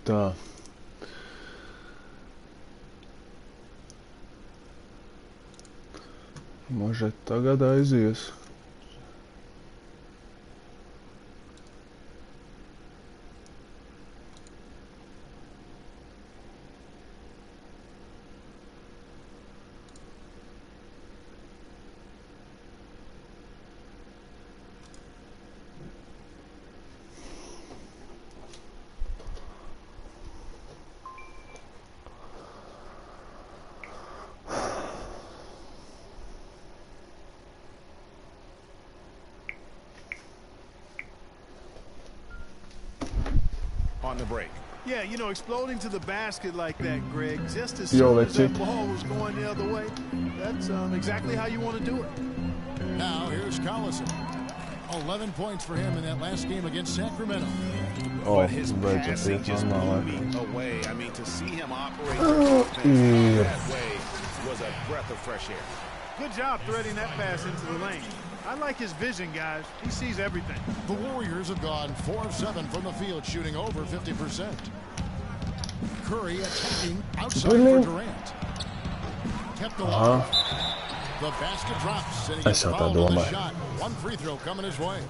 Tā. Može tagad aizies. On the break. Yeah, you know, exploding to the basket like that, Greg, just as soon as that ball was going the other way, that's exactly how you want to do it. Now here's Collison. 11 points for him in that last game against Sacramento. But his passing just blew me away. I mean, to see him operate that way was a breath of fresh air. Good job threading that pass into the lane. I like his vision, guys. He sees everything. The Warriors have gone 4 of 7 from the field, shooting over 50%. Curry attacking outside for Durant. Kept alive. The basket drops, and he gets fouled on the shot. One free throw coming his way.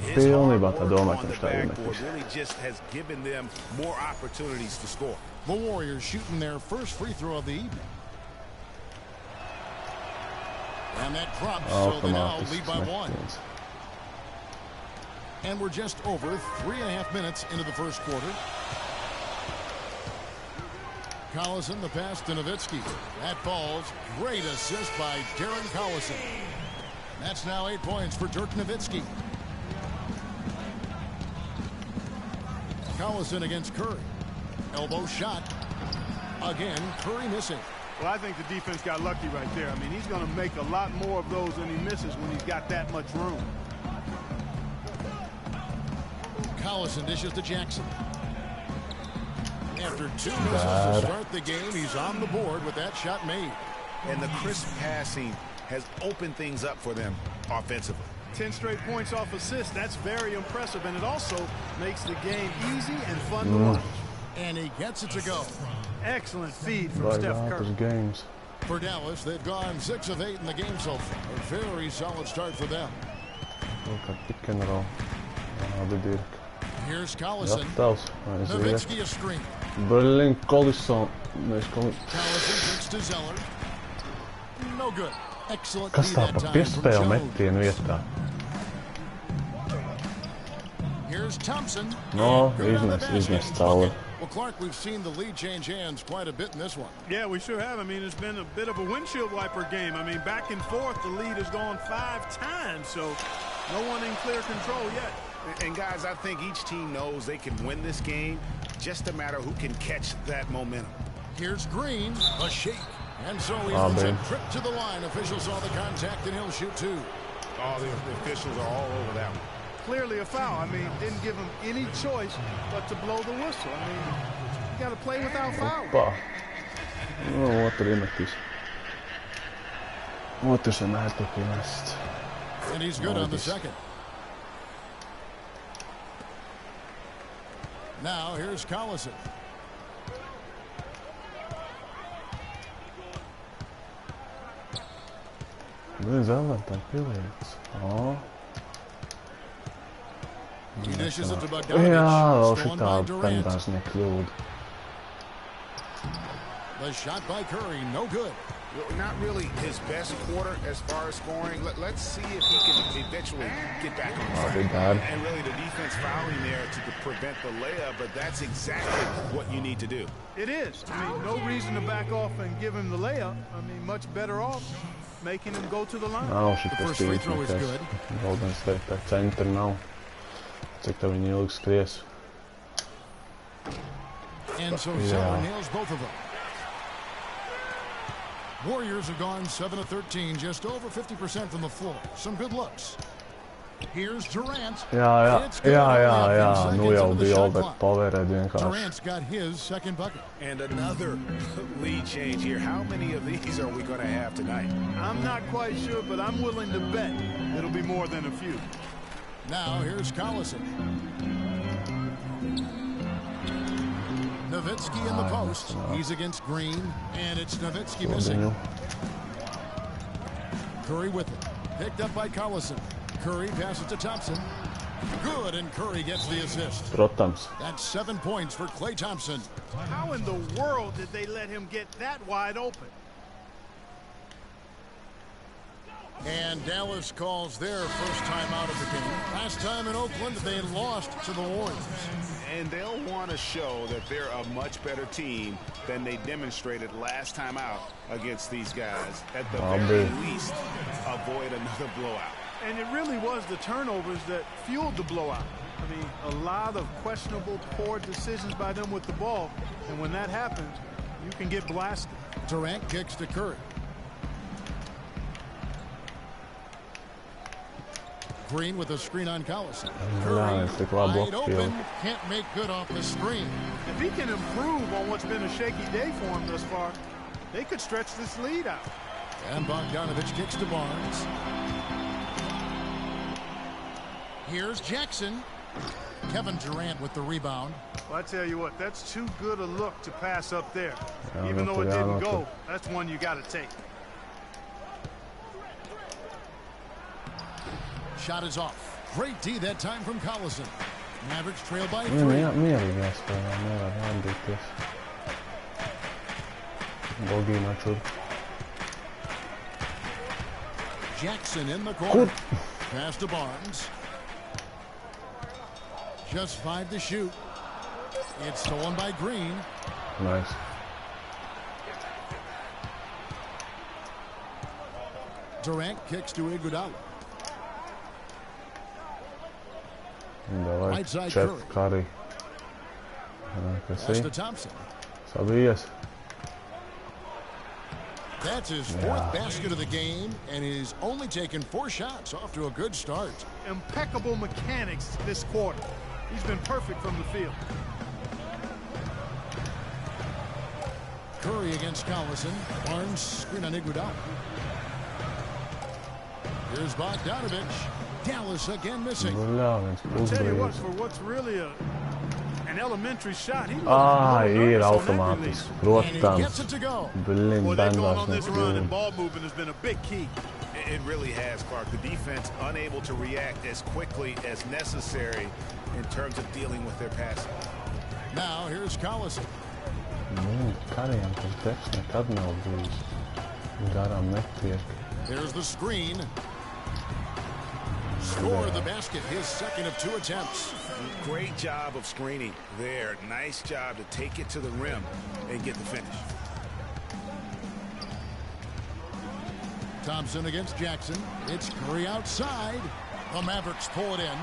His hard work on the backboard really just has given them more opportunities to score. The Warriors shooting their first free throw of the evening. And that drops, so they now lead by 1. And we're just over 3.5 minutes into the first quarter. Collison, the pass to Nowitzki. That falls. Great assist by Darren Collison. That's now 8 points for Dirk Nowitzki. Collison against Curry. Elbow shot. Again, Curry missing. Well, I think the defense got lucky right there. I mean, he's going to make a lot more of those than he misses when he's got that much room. Collison dishes to Jackson. After 2 misses to start the game, he's on the board with that shot made. And the crisp passing has opened things up for them offensively. 10 straight points off assists. That's very impressive, and it also makes the game easy and fun to watch. And he gets it to go. Excellent feed from Steph Curry. For Dallas, they've gone 6 of 8 in the game so far. A very solid start for them. Here's Collison. Nowitzki a screen. Collison kicks to Zeller. No good. Excellent lead that time from Here's Thompson. No, izmest cauri. Well, Clark, we've seen the lead change hands quite a bit in this one. Yeah, we sure have. I mean, it's been a bit of a windshield wiper game. I mean, back and forth, the lead has gone 5 times, so no one in clear control yet. And guys, I think each team knows they can win this game. Just a matter who can catch that momentum. Here's Green, a shake. And so he runs a trip to the line. Officials saw the contact, and he'll shoot 2. Oh, the officials are all over that one. Clearly a foul. I mean, didn't give him any choice but to blow the whistle. I mean, you got to play without foul. No, otri imetis. Otri se nähtäkin näistä. And he's good on the second. Now here's Collison. Nyt avataan peleiksi. He dishes it to Bogdanovic. Stolen by Durant. The shot by Curry, no good. Not really his best quarter as far as scoring. Let's see if he can eventually get back on track. And really the defense fouling there to prevent the layup, but that's exactly what you need to do. It is. I mean, no reason to back off and give him the layup. I mean, much better off making him go to the line. The first free throw is good. Golden State center nav. Cik tā viņi ilgi skries. And so Zeller nails both of them. Warriors have gone 7 of 13, just over 50% from the floor. Some good looks. Here's Durant. Jā. Nu jau bija Albert paverēd vienkārši. Durant's got his second bucket. And another lead change here. How many of these are we going to have tonight? I'm not quite sure, but I'm willing to bet it'll be more than a few. Now here's Collison. Nowitzki in the post. He's against Green, and it's Nowitzki missing. Curry with it. Picked up by Collison. Curry passes to Thompson. Good, and Curry gets the assist. Protams. That's 7 points for Klay Thompson. How in the world did they let him get that wide open? And Dallas calls their first time out of the game. Last time in Oakland, they lost to the Warriors. And they'll want to show that they're a much better team than they demonstrated last time out against these guys. At the very least, avoid another blowout. And it really was the turnovers that fueled the blowout. I mean, a lot of questionable, poor decisions by them with the ball. And when that happens, you can get blasted. Durant kicks to Curry. Green with a screen on Collison. Curry wide open, can't make good off the screen. If he can improve on what's been a shaky day for him thus far, they could stretch this lead out. And Bogdanovich kicks to Barnes. Here's Jackson. Kevin Durant with the rebound. Well, I tell you what, that's too good a look to pass up there. Even though it didn't go, that's one you got to take. Shot is off. Great D that time from Collison. Mavericks trail by 3. Jackson in the corner. Pass to Barnes. Just 5 to shoot. It's stolen by Green. Nice. Durant kicks to Iguodala. Давай, Curry. Pass to Thompson. Sabías. That's his 4th basket of the game, and he's only taken 4 shots. Off to a good start. Impeccable mechanics this quarter. He's been perfect from the field. Curry against Collison. Barnes screen on Iguodala. Here's Bogdanovich. Dallas again missing. I'll tell you what, for what's really an elementary shot, he ir automātiski. Protams. Well, they're going on this run, and ball movement has been a big key. It really has, Clark. The defense unable to react as quickly as necessary in terms of dealing with their passing. Now here's Collison. There's the screen. Score the basket, his 2nd of 2 attempts. Great job of screening there. Nice job to take it to the rim and get the finish. Thompson against Jackson. It's Curry outside. The Mavericks pull it in.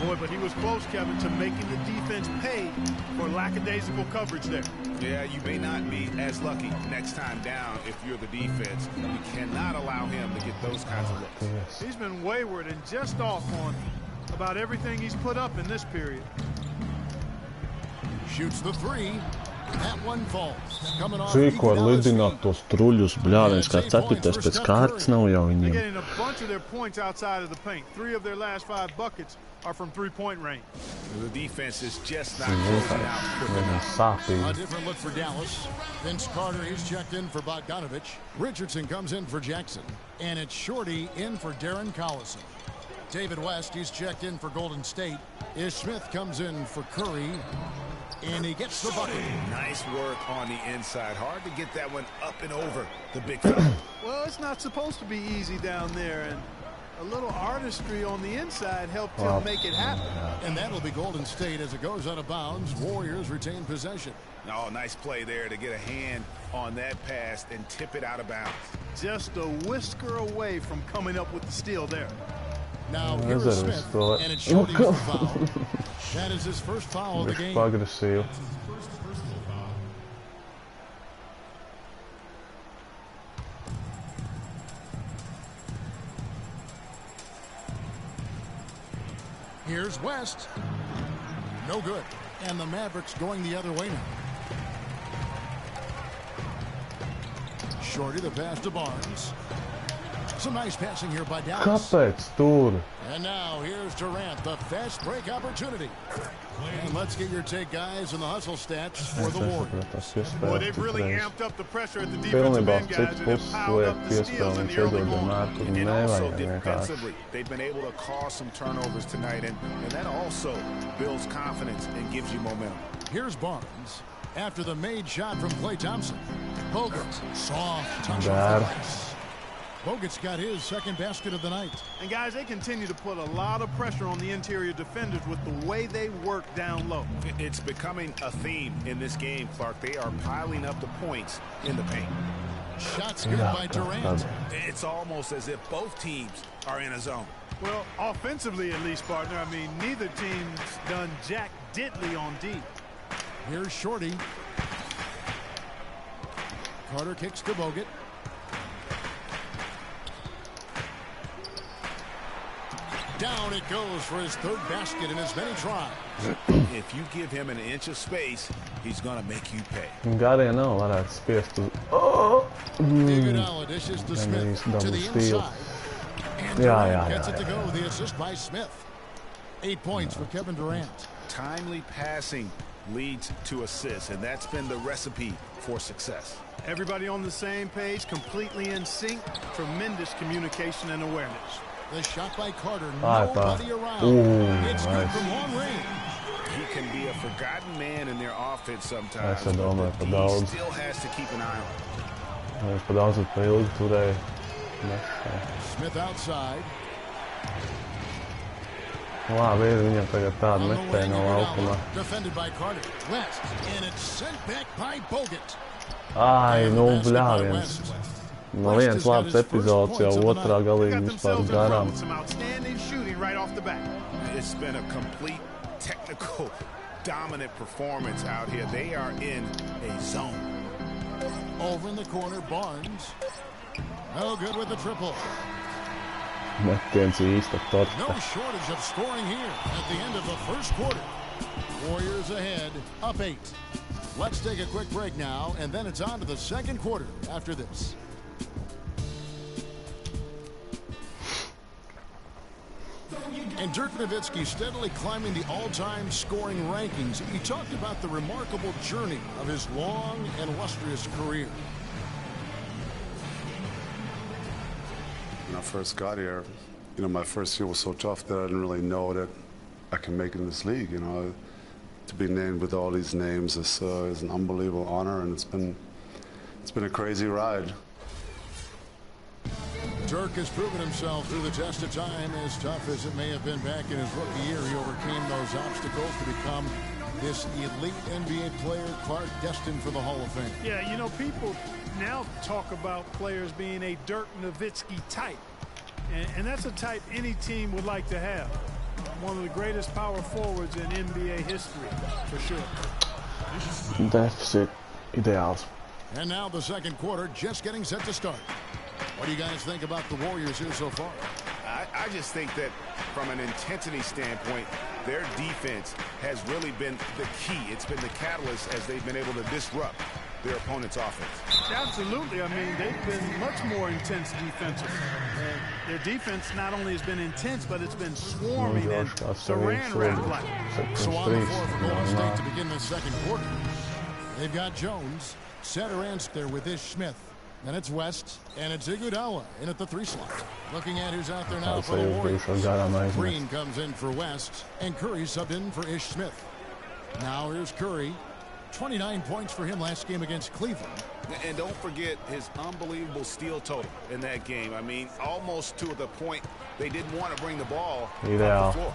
Boy, but he was close, Kevin, to making the defense pay for lackadaisical coverage there. Yeah, you may not be as lucky next time down if you're the defense. You cannot allow him to get those kinds of looks. He's been wayward and just off on about everything he's put up in this period. Shoots the 3. That one falls. Cīko ar lidināt tos truļus, bļāviens, kā 4. pēc kārtas nav jau viņiem. They're getting a bunch of their points outside of the paint. 3 of their last 5 buckets are from 3-point range. The defense is just not closing out quick enough. A different look for Dallas. Vince Carter, he's checked in for Bogdanovich. Richardson comes in for Jackson. And it's Shorty in for Darren Collison. David West, he's checked in for Golden State. Ish Smith comes in for Curry. And he gets the bucket. Nice work on the inside. Hard to get that one up and over the big fella. Well, it's not supposed to be easy down there, and a little artistry on the inside helped him make it happen. And that'll be Golden State as it goes out of bounds. Warriors retain possession. Oh, nice play there to get a hand on that pass and tip it out of bounds. Just a whisker away from coming up with the steal there. Now here's Smith, and it's Shorty's foul. That is his first foul of the game. Agresīvi. Here's West. No good. And the Mavericks going the other way now. Shorty the pass to Barnes. Some nice passing here by Dallas. Kāpēc tur? And now here's Durant, the fast break opportunity. And let's get your take, guys, on the hustle stats for the Warriors. Well, they've really amped up the pressure at the defensive end, guys, and they've piled up the steals in the early going. And also defensively, they've been able to cause some turnovers tonight, and that also builds confidence and gives you momentum. Here's Barnes after the made shot from Klay Thompson. Bogut, soft touch of the Bogut's got his second basket of the night. And guys, they continue to put a lot of pressure on the interior defenders with the way they work down low. It's becoming a theme in this game, Clark. They are piling up the points in the paint. Shots good by Durant. It's almost as if both teams are in a zone. Well, offensively at least, partner. I mean, neither team's done jack diddly on D. Here's Shorty. Carter kicks to Bogut. Down it goes for his third basket in as many tries. If you give him an inch of space, he's going to make you pay. Gādien nav varētu spiest uz... Oh! Iguodala dishes to Smith to the inside. And Durant gets it to go. The assist by Smith. 8 points for Kevin Durant. Timely passing leads to assists, and that's been the recipe for success. Everybody on the same page, completely in sync. Tremendous communication and awareness. The shot by Carter, nobody around. It's good from long range. He can be a forgotten man in their offense sometimes, but the D still has to keep an eye on. Smith outside. Defended by Carter. West, and it's sent back by Bogut. No viens labs epizodes jau otrā galīgi vispār garām. It's been a complete technical dominant performance out here. They are in a zone. Over in the corner, Barnes. No good with the triple. Metiens īsta torta. No shortage of scoring here at the end of the first quarter. Warriors ahead, up 8. Let's take a quick break now, and then it's on to the second quarter after this. And Dirk Nowitzki steadily climbing the all-time scoring rankings. He talked about the remarkable journey of his long and illustrious career. When I first got here, my first year was so tough that I didn't really know that I can make it in this league. To be named with all these names is an unbelievable honor, and it's been a crazy ride. Dirk has proven himself through the test of time. As tough as it may have been back in his rookie year, he overcame those obstacles to become this elite NBA player, Clark, destined for the Hall of Fame. Yeah, people now talk about players being a Dirk Nowitzki type. And that's a type any team would like to have. One of the greatest power forwards in NBA history, for sure. Deficit ideāls. And now the second quarter just getting set to start. What do you guys think about the Warriors here so far? I just think that from an intensity standpoint, their defense has really been the key. It's been the catalyst as they've been able to disrupt their opponent's offense. Absolutely. I mean, they've been much more intense defensively. Their defense not only has been intense, but it's been swarming and saran wrap-like. So on the floor for Golden State to begin the second quarter. They've got Jones, center and there with Ish Smith. Then it's West, and it's Iguodala in at the 3 slot. Looking at who's out there now for the Warriors. Green comes in for West, and Curry subbed in for Ish Smith. Now here's Curry. 29 points for him last game against Cleveland. And don't forget his unbelievable steal total in that game. I mean, almost to the point they didn't want to bring the ball off the floor.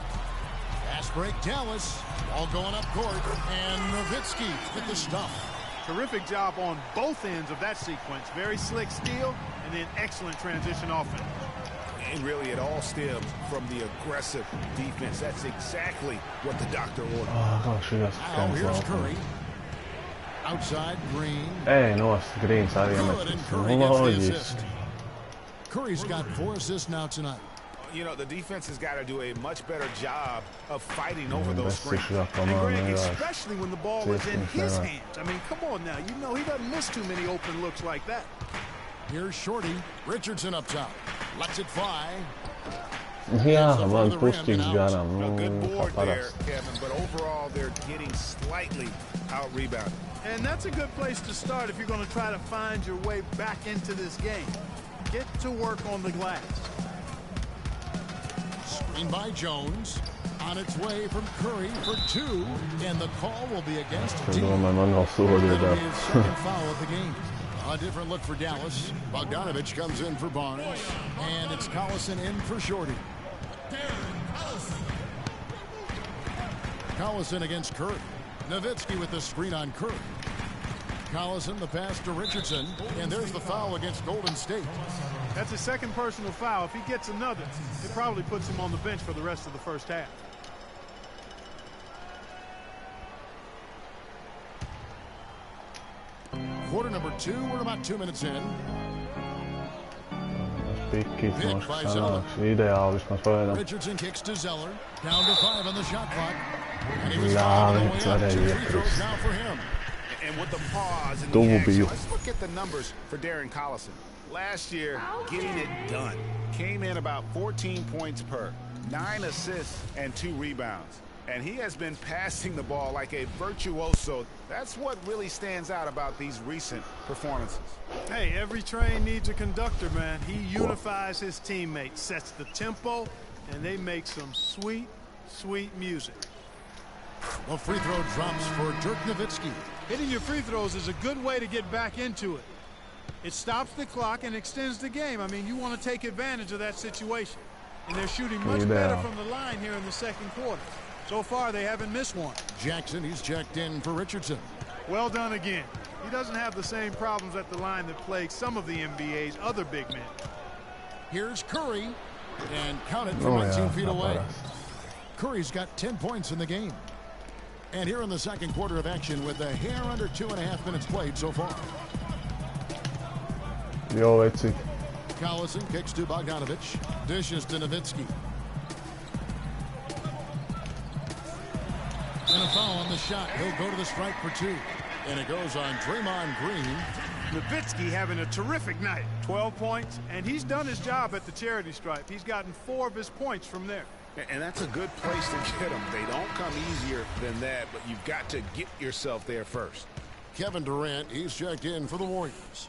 Fast break, Dallas. Ball going up court, and Nowitzki with the stuff. Terrific job on both ends of that sequence. Very slick steal and then excellent transition offense. And really it all stems from the aggressive defense. That's exactly what the doctor ordered. Here's Curry. Outside, Green. Hey, no, Green's Curry's got 4 assists now tonight. The defense has got to do a much better job of fighting over those screens. And Greg, especially when the ball is in his hands. I mean, come on now. He doesn't miss too many open looks like that. Here's Shorty. Richardson up top. Lets it fly. Jā, man pušķīgs garām, A good kā board there, parasti. Kevin, but overall they're getting slightly out-rebounded. And that's a good place to start if you're going to try to find your way back into this game. Get to work on the glass. Screen by Jones. On its way from Curry for two, and the call will be against Es Dean. domāju, man vēl sodi That'll ir. be his second foul of the game. A different look for Dallas. Bogdanovich comes in for Barnes, and it's Collison in for Shorty. Collison against Curry. Nowitzki with the screen on Curry. Collison the pass to Richardson, and there's the foul against Golden State. That's his second personal foul. If he gets another, it probably puts him on the bench for the rest of the first half. Quarter number two, we're about 2 minutes in. Pikīs mums sanāks ideāli vismaz pagaidām. Richardson kicks to Zeller. Down to 5 on the shot clock. And he was Jā, fouled on the viņš way up. varēja 2 free throws iekrist. now for him. And with the pause in the Tuvu action, biju. let's look at the numbers for Darren Collison. Last year, getting it done. Came in about 14 points per, 9 assists and 2 rebounds. And he has been passing the ball like a virtuoso. That's what really stands out about these recent performances. Hey, every train needs a conductor, man. He unifies his teammates, sets the tempo, and they make some sweet, sweet music. The free throw drops for Dirk Nowitzki. Hitting your free throws is a good way to get back into it. It stops the clock and extends the game. I mean, you want to take advantage of that situation. And they're shooting much better from the line here in the second quarter. So far, they haven't missed one. Jackson, he's checked in for Richardson. Well done again. He doesn't have the same problems at the line that plague some of the NBA's other big men. Here's Curry, and count it from 19 feet away. Curry's got 10 points in the game. And here in the second quarter of action with a hair under 2.5 minutes played so far. Jo, vecīt. Collison kicks to Bogdanovich. Dishes to Nowitzki. And a foul on the shot. He'll go to the strike for 2. And it goes on Draymond Green. Nowitzki having a terrific night. 12 points, and he's done his job at the charity stripe. He's gotten 4 of his points from there. And that's a good place to get them. They don't come easier than that, but you've got to get yourself there first. Kevin Durant, he's checked in for the Warriors.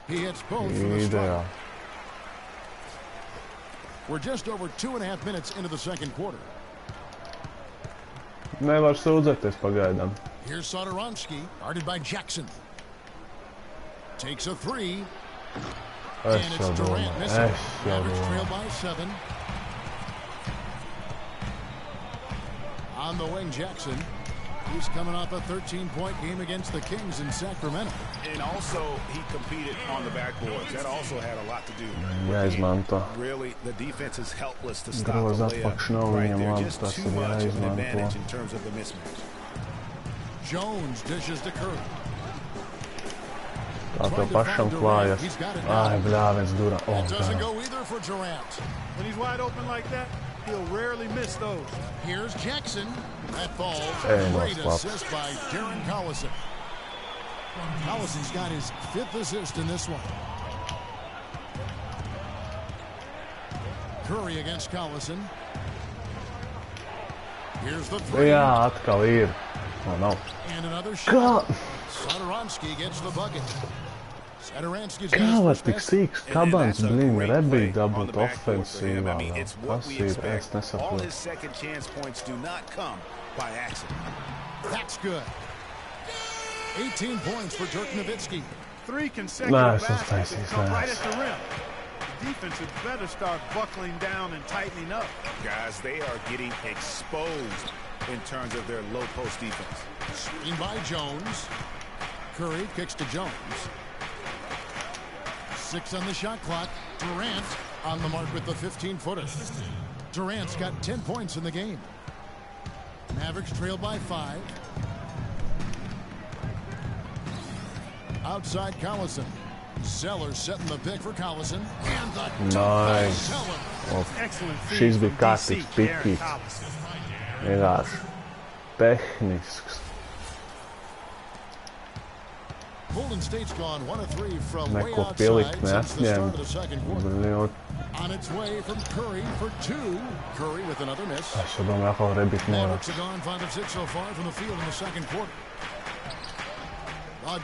He hits both for the strike. Ideāli. We're just over 2.5 minutes into the second quarter. Nevar sūdzēties pagaidām. Here's Satoransky, guarded by Jackson. Takes a 3. Es And jau it's Durant domāju, missing. es jau Mavericks trail domāju. by 7. On the wing, Jackson. He's coming off a 13-point game against the Kings in Sacramento. And also, he competed on the backboards. That also had a lot to do with Jāizmanto. really, the defense is helpless to stop Groza the layup apakš nav right viņam there. labi, Just tas too ir much of an jāizmanto. advantage in terms of the mismatch. Jones dishes to Curry. Tā tev pašam klājas. Ai, bļāviens dura. Oh, It doesn't tā. go either for Durant. When he's wide open like that, he'll rarely miss those. Here's Jackson. That falls. Hey, no Great flop. assist by Darren Collison. Collison's got his 5th assist in this one. Curry against Collison. Here's the 3. Jā, atkal ir. O, nav. And another Kā? shot. Satoransky gets the bucket. Satoransky's got Kā his var first tik basket. sīks And kabans, that's a blīn, great rebī play on dabūt the backboard for him. ofensīvā. I mean, it's what Tas we ir, es expect. All nesaprotu. his second chance points do not come by accident. That's good. 18 points for Dirk Nowitzki. 3 consecutive Nice, that's baskets nice, that come right nice. at the rim. The defense had better start buckling down and tightening up. Guys, they are getting exposed in terms of their low post defense. Screen by Jones. Curry kicks to Jones. 6 on the shot clock. Durant on the mark with the 15-footer. Durant's got 10 points in the game. Mavericks trail by 5. Outside Collison. Zeller setting the pick for Collison. And the dunk by Nice. Zeller. Excellent feed Šis from bija kārtīgs DC, Darren pikīts. Collison. Vienkārši tehnisks. Golden State's gone 1 of 3 from way Neko outside pielikt since the start of the neatņēma. second quarter. Bļot. On its way from Curry for 2. Curry with another miss. Es jau domāju, atkal rebīt norā. Mavericks are gone 5 of 6 so far from the field in the second quarter. No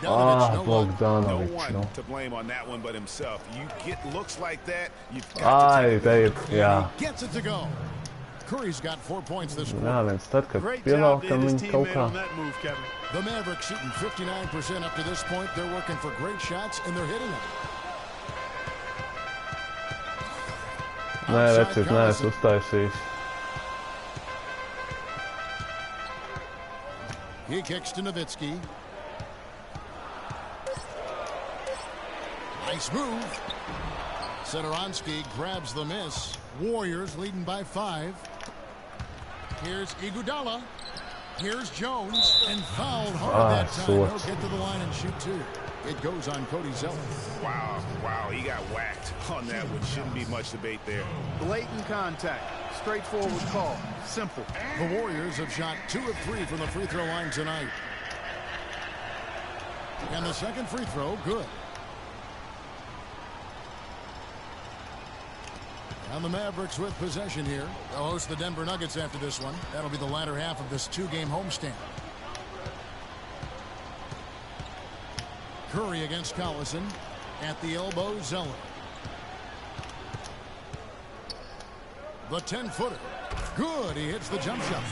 Bogdanović, one nu. to blame on that one but himself. You get looks like that, you've got to Ai, take te ir, jā. He gets it to go. Curry's got 4 points this quarter. Jā, viens tad, kad Great job did pievelkam his viņu kaut teammate kā. on that move, Kevin. The Mavericks shooting 59% up to this point. They're working for great shots, and they're hitting them. Nē, vecīt, neesmu uztaisījis. He kicks to Nowitzki. Nice move. Satoransky grabs the miss. Warriors leading by 5. Here's Iguodala. Here's Jones. And fouled hard that time. He'll get to the line and shoot 2. It goes on Cody Zeller. Wow, he got whacked on that one. Shouldn't be much debate there. Blatant contact. Straightforward call. Simple. The Warriors have shot 2 of 3 from the free throw line tonight. And the second free throw, good. And the Mavericks with possession here. They'll host the Denver Nuggets after this one. That'll be the latter half of this 2-game homestand. Curry against Collison. At the elbow, Zeller. The 10-footer. Good. He hits the jump shot.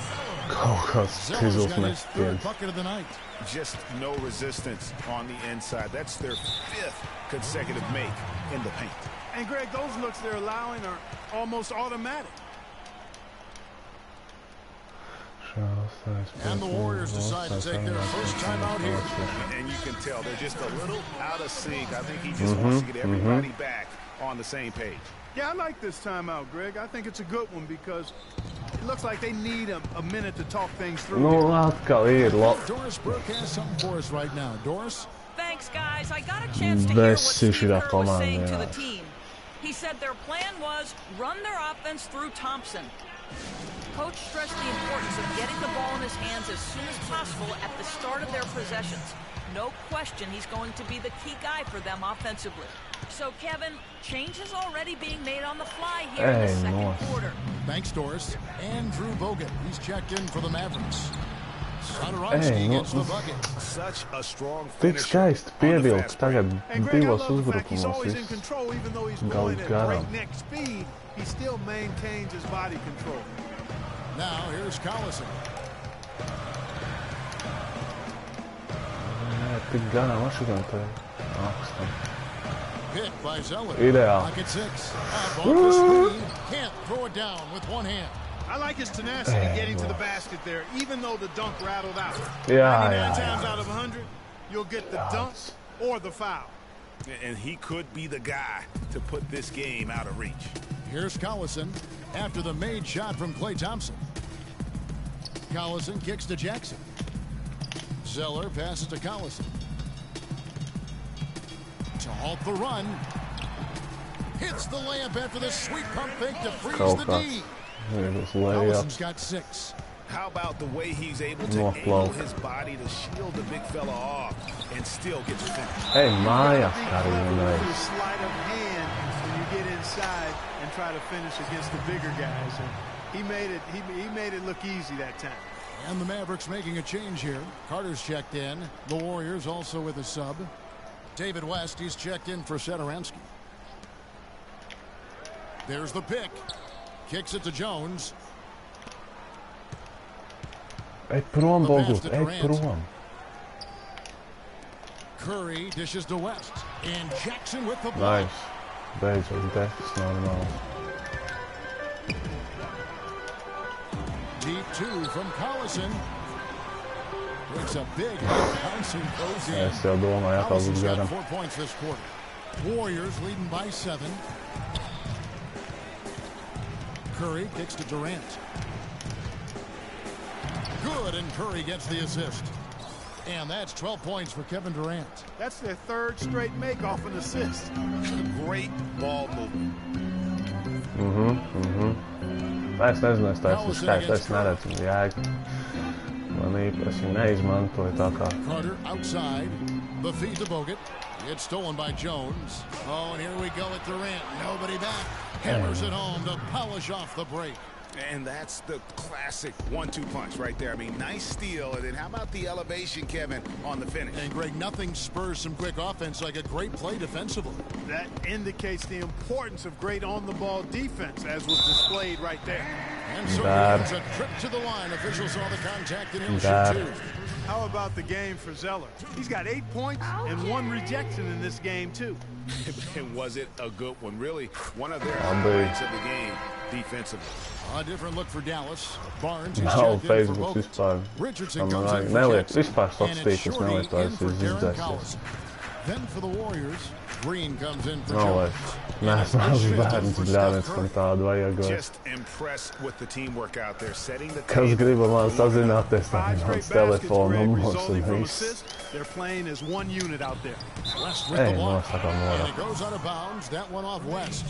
Zeller's got his 3rd bucket of the night. Just no resistance on the inside. That's their 5th consecutive make in the paint. And Greg, those looks they're allowing are almost automatic. And the Warriors decide to take their first time out here. And you can tell they're just a little out of sync. I think he just wants to get everybody back on the same page. Yeah, I like this timeout, Greg. I think it's a good one because it looks like they need a minute to talk things through. Doris Burke has something for us right now. Doris? Thanks, guys. I got a chance to hear what Steve Kerr was saying to the team. He said their plan was run their offense through Thompson. Coach stressed the importance of getting the ball in his hands as soon as possible at the start of their possessions. No question he's going to be the key guy for them offensively. So, Kevin, change is already being made on the fly here in the second quarter. Thanks, Doris. Andrew Bogut. He's checked in for the Mavericks. Satoransky gets the bucket. Such a strong Tik skaisti pievilkt tagad divos uzbrukumos. He's always in control, even though he's going at breakneck speed. He still maintains his body control. Now here's Collison. Tik gan mašīnām te akstam. Pick by Zeller. Ideāli. Pocket 6. Up on the screen. Can't throw it down with one hand. I like his tenacity getting to the basket there, even though the dunk rattled out. Yeah, 99 times out of 100, you'll get the dunk or the foul. And he could be the guy to put this game out of reach. Here's Collison after the made shot from Klay Thompson. Collison kicks to Jackson. Zeller passes to Collison. To halt the run. Hits the layup after the sweet pump fake to freeze the D. Collison's got 6. How about the way he's able to angle his body to shield the big fella off and still gets finished? Hey, mājās, Carry you sleight of hand when you get inside and try to finish against the bigger guys. And he made it look easy that time. And the Mavericks making a change here. Carter's checked in. The Warriors also with a sub. David West, he's checked in for Satoransky. There's the pick. Kicks it to Jones. Ej prom, Bogut, ej prom. Curry dishes to West. And Jackson with the block. Nice. Beidzot, defis normāli. Deep 2 from Collison. Breaks a big bounce and goes in. Es jau domāju, Collison's got 4 points this quarter. Warriors leading by 7. Curry kicks to Durant. Good, and Curry gets the assist. And that's 12 points for Kevin Durant. That's their 3rd straight make off an assist. Great ball movement. Es nezinu, es taisnu skaisti, es neredzu jēgu. Man īpaši neizmantoju tā kā. Carter outside. The feed to Bogut. It's stolen by Jones. Oh, and here we go at Durant. Nobody back. Hammers it home to polish off the break. And that's the classic 1-2 punch right there. I mean, nice steal. And then how about the elevation, Kevin, on the finish? And, Greg, nothing spurs some quick offense like a great play defensively. That indicates the importance of great on-the-ball defense, as was displayed right there. And so it's a trip to the line. Officials saw the contact and he'll shoot 2. How about the game for Zeller? He's got 8 points and 1 rejection in this game, too. And was it a good one? Really, one of their highlights of the game defensively. A different look for Dallas. Barnes Nav Facebook vispār. Neliek vispār statistīkas nelietojas izdzēsies. Then for the Warriors, Green comes in for Jones. Neesmu mazs bērns, bļāviens, kam tādu vajag. Just impressed with the teamwork out there, setting the Kas griba man sazināties, tad mans telefona numurs un viss. They're playing as one unit out there. Ej, nosakam And norā. it goes out of bounds. That one off West.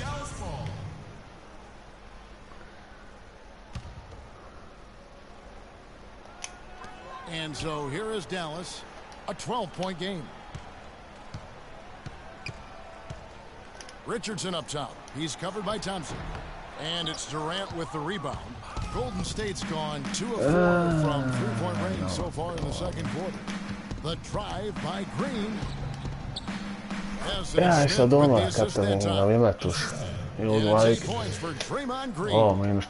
And so here is Dallas, a 12-point game. Richardson up top. He's covered by Thompson. And it's Durant with the rebound. Golden State's gone 2 of 4 from 3-point range so far in the second quarter. The drive by Green. Jā, es domāju, ka tā viņi nav iemetuši ilgu laiku. O, -14. Viņam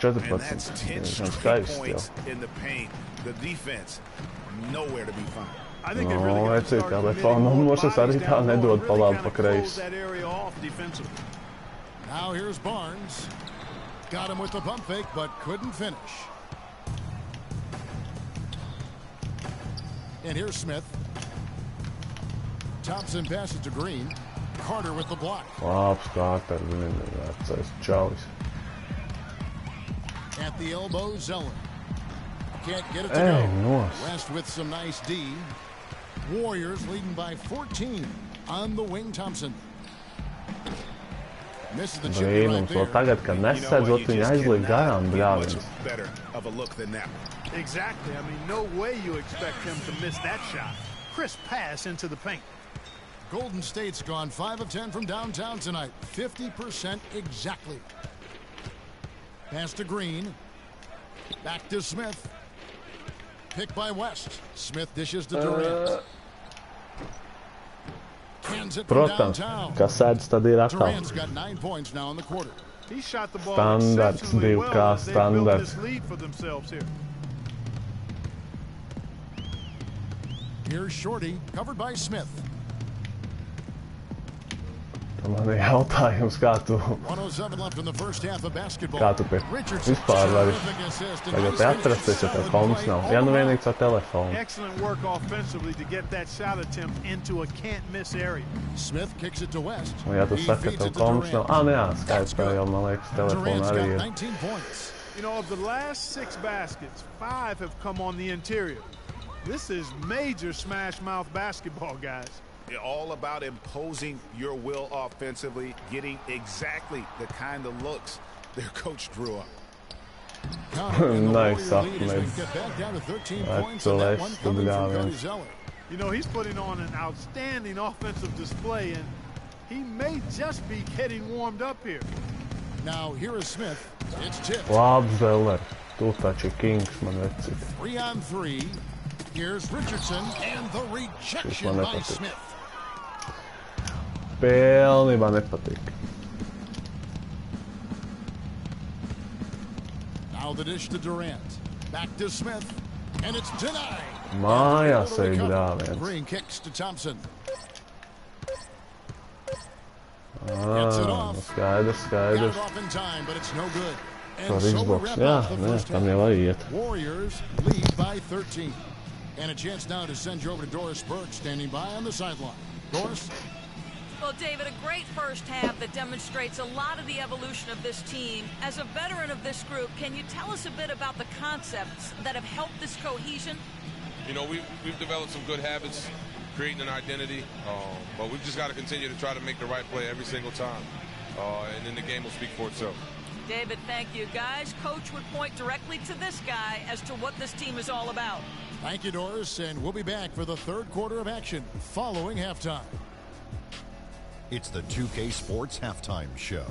skaisti jau. The defense nowhere to be found. No, vecīt, telefona numurs es arī tā nedod pa labi pa kreisi. Now here's Barnes. Got him with the pump fake, but couldn't finish. And here's Smith. Thompson passes to Green. Carter with the block. Labs Carter, viņam vecais čalis. At the elbow, Zeller. Can't get it to go. West with some nice D. Warriors leading by 14 on the wing. Thompson. Misses the chip right there. Tagad, kad nesadzot, viņi aizliek garām bļāviens. Better of a look than that. Exactly. I mean, no way you expect him to miss that shot. Crisp pass into the paint. Golden State's gone 5 of 10 from downtown tonight. 50% exactly. Pass to Green. Back to Smith. Picked by West. Smith dishes to Durant. Cans it from downtown. Kas sēdz, tad ir atkal. Durant's got 9 points now in the quarter. He shot the ball Standards, exceptionally well. 2K They built standards. this lead for themselves here. Here's Shorty, covered by Smith. Man ir jautājums, kā tu 107 left in the first half of basketball. Kā tu pie vispār vari tagad te atrasties, ja tev koms nav. Ja nu vienīgi caur telefonu. Excellent work offensively to get that shot attempt into a can't-miss area. Smith kicks it to West. Un ja tu saki, ka tev koms nav. Nu jā, skaidrs, ka jau, man liekas, telefonu arī ir. 19 points. You know, of the last 6 baskets, 5 have come on the interior. This is major smash-mouth basketball, guys. All about imposing your will offensively, getting exactly the kind of looks their coach drew up. Nice apmēģinājums. You know, he's putting on an outstanding offensive display, and he may just be getting warmed up here. Now here is Smith. It's tipped. Labs, Zeller. Tu taču kings, man vecīt. 3 on 3. Here's Richardson, and the rejection by Smith. Pilnībā nepatīk. Now the dish to Durant. Back to Smith. And it's denied. Mājās ej bļāviens. Green kicks to Thompson. Gets it off. Skaidrs. Got it off in time, but it's no good. Par And so we Xbox. wrap Jā, up the first tam jau half. arī iet. Warriors lead by 13. And a chance now to send you over to Doris Burke, standing by on the sideline. Doris? Well, David, a great first half that demonstrates a lot of the evolution of this team. As a veteran of this group, can you tell us a bit about the concepts that have helped this cohesion? You know, we've developed some good habits, creating an identity, but we've just got to continue to try to make the right play every single time, and then the game will speak for itself. David, thank you, guys. Coach would point directly to this guy as to what this team is all about. Thank you, Doris, and we'll be back for the third quarter of action following halftime. It's the 2K Sports Halftime Show.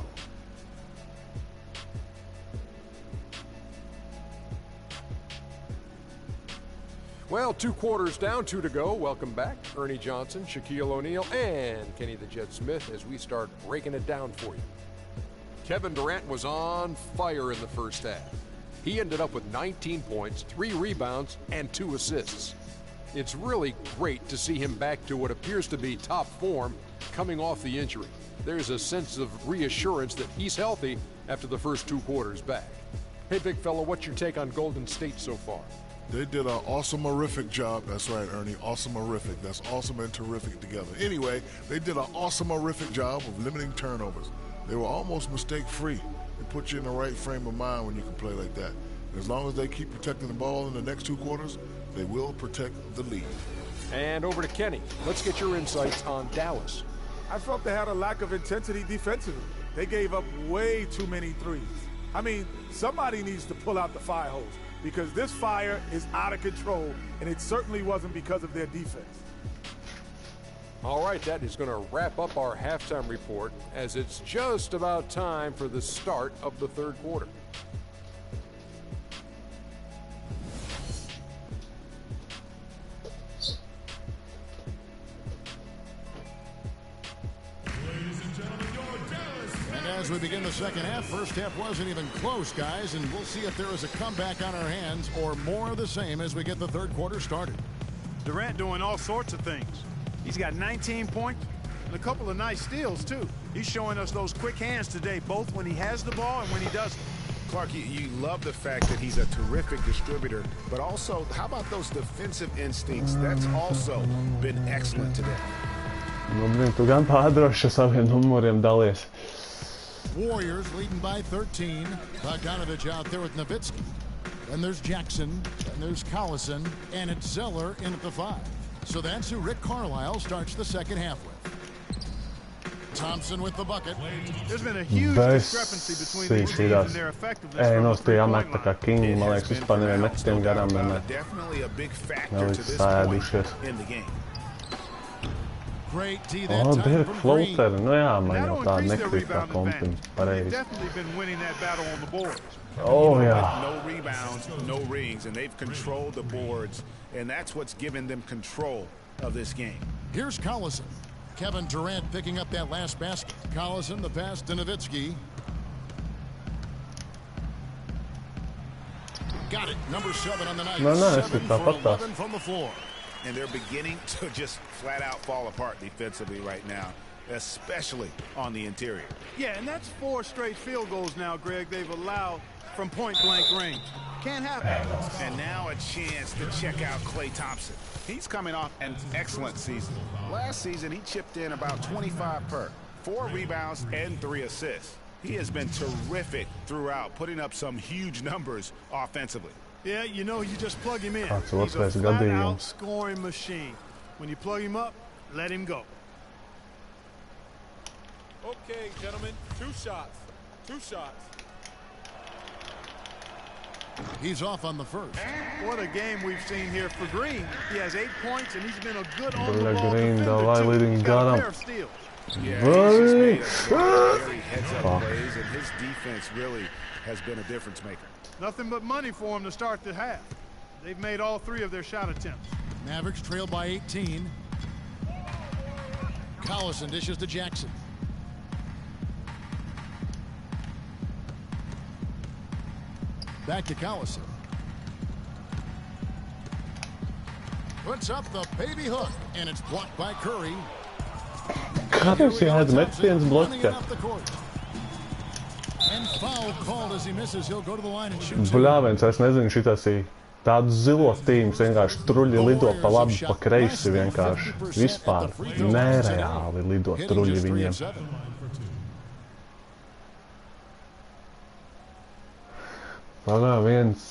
Well, 2 quarters down, 2 to go. Welcome back, Ernie Johnson, Shaquille O'Neal, and Kenny the Jet Smith as we start breaking it down for you. Kevin Durant was on fire in the first half. He ended up with 19 points, 3 rebounds, and 2 assists. It's really great to see him back to what appears to be top form coming off the injury. There's a sense of reassurance that he's healthy after the first 2 quarters back. Hey, big fella, what's your take on Golden State so far? They did an awesome-orific job. That's right, Ernie. Awesome-orific. That's awesome and terrific together. Anyway, they did an awesome-orific job of limiting turnovers. They were almost mistake-free. It puts you in the right frame of mind when you can play like that. As long as they keep protecting the ball in the next 2 quarters, they will protect the lead. And over to Kenny. Let's get your insights on Dallas. I felt they had a lack of intensity defensively. They gave up way too many threes. I mean, somebody needs to pull out the fire hose because this fire is out of control, and it certainly wasn't because of their defense. All right, that is going to wrap up our halftime report as it's just about time for the start of the third quarter. As we begin the second half, first half wasn't even close, guys, and we'll see if there is a comeback on our hands or more of the same as we get the third quarter started. Durant doing all sorts of things. He's got 19 points and a couple of nice steals, too. He's showing us those quick hands today, both when he has the ball and when he doesn't. Clark, you love the fact that he's a terrific distributor, but also, how about those defensive instincts? That's also been excellent today. Tu gan pārdroši saviem numuriem dalies. Warriors leading by 13. Bogdanovich out there with Nowitzki. Then there's Jackson, and there's Collison, and it's Zeller in at the 5. So that's who Rick Carlisle starts the second half with. Thompson with the bucket. There's been a huge discrepancy between these teams and their effectiveness from the three-point line. King, man liekas, vispār nevienam metiem garām vienmēr. Definitely a big factor to this point in the game. Great D that time Dirk from Floater. Nu jā, man jau That'll tā increase their nekrīt tā rebound kompiņa. advantage. Pareizi. They've definitely been winning that battle on the boards. Oh, jā. No rebounds, no rings, and they've controlled the boards, and that's what's given them control of this game. Here's Collison. Kevin Durant picking up that last basket. Collison, the pass to Nowitzki. Got it. Number 7 on the night. No, 7 for 11 from the floor. And they're beginning to just flat out fall apart defensively right now, especially on the interior. Yeah, and that's 4 straight field goals now, Greg, they've allowed from point-blank range. Can't happen. And now a chance to check out Klay Thompson. He's coming off an excellent season. Last season, he chipped in about 25 per, 4 rebounds and 3 assists. He has been terrific throughout, putting up some huge numbers offensively. Yeah, you know, you just plug him in. He's a flat-out scoring machine. When you plug him up, let him go. Okay, gentlemen, 2 shots. 2 shots. He's off on the first. What a game we've seen here for Green. He has 8 points, and he's been a good on-the-ball defender, too. He's got a pair of steals. Yeah, he's just made very heads-up plays, and his defense really has been a difference maker. Nothing but money for him to start the half. They've made all 3 of their shot attempts. Mavericks trail by 18. Collison dishes to Jackson. Back to Collison. Puts up the baby hook, and it's blocked by Curry. Kāpēc jāiet metiens bloķē? Bļāviens, es nezinu, šitas ir tāds zilo tīms, vienkārši truļi lido pa labi, pa kreisi vienkārši. Vispār nereāli lido truļi viņiem. Pagā viens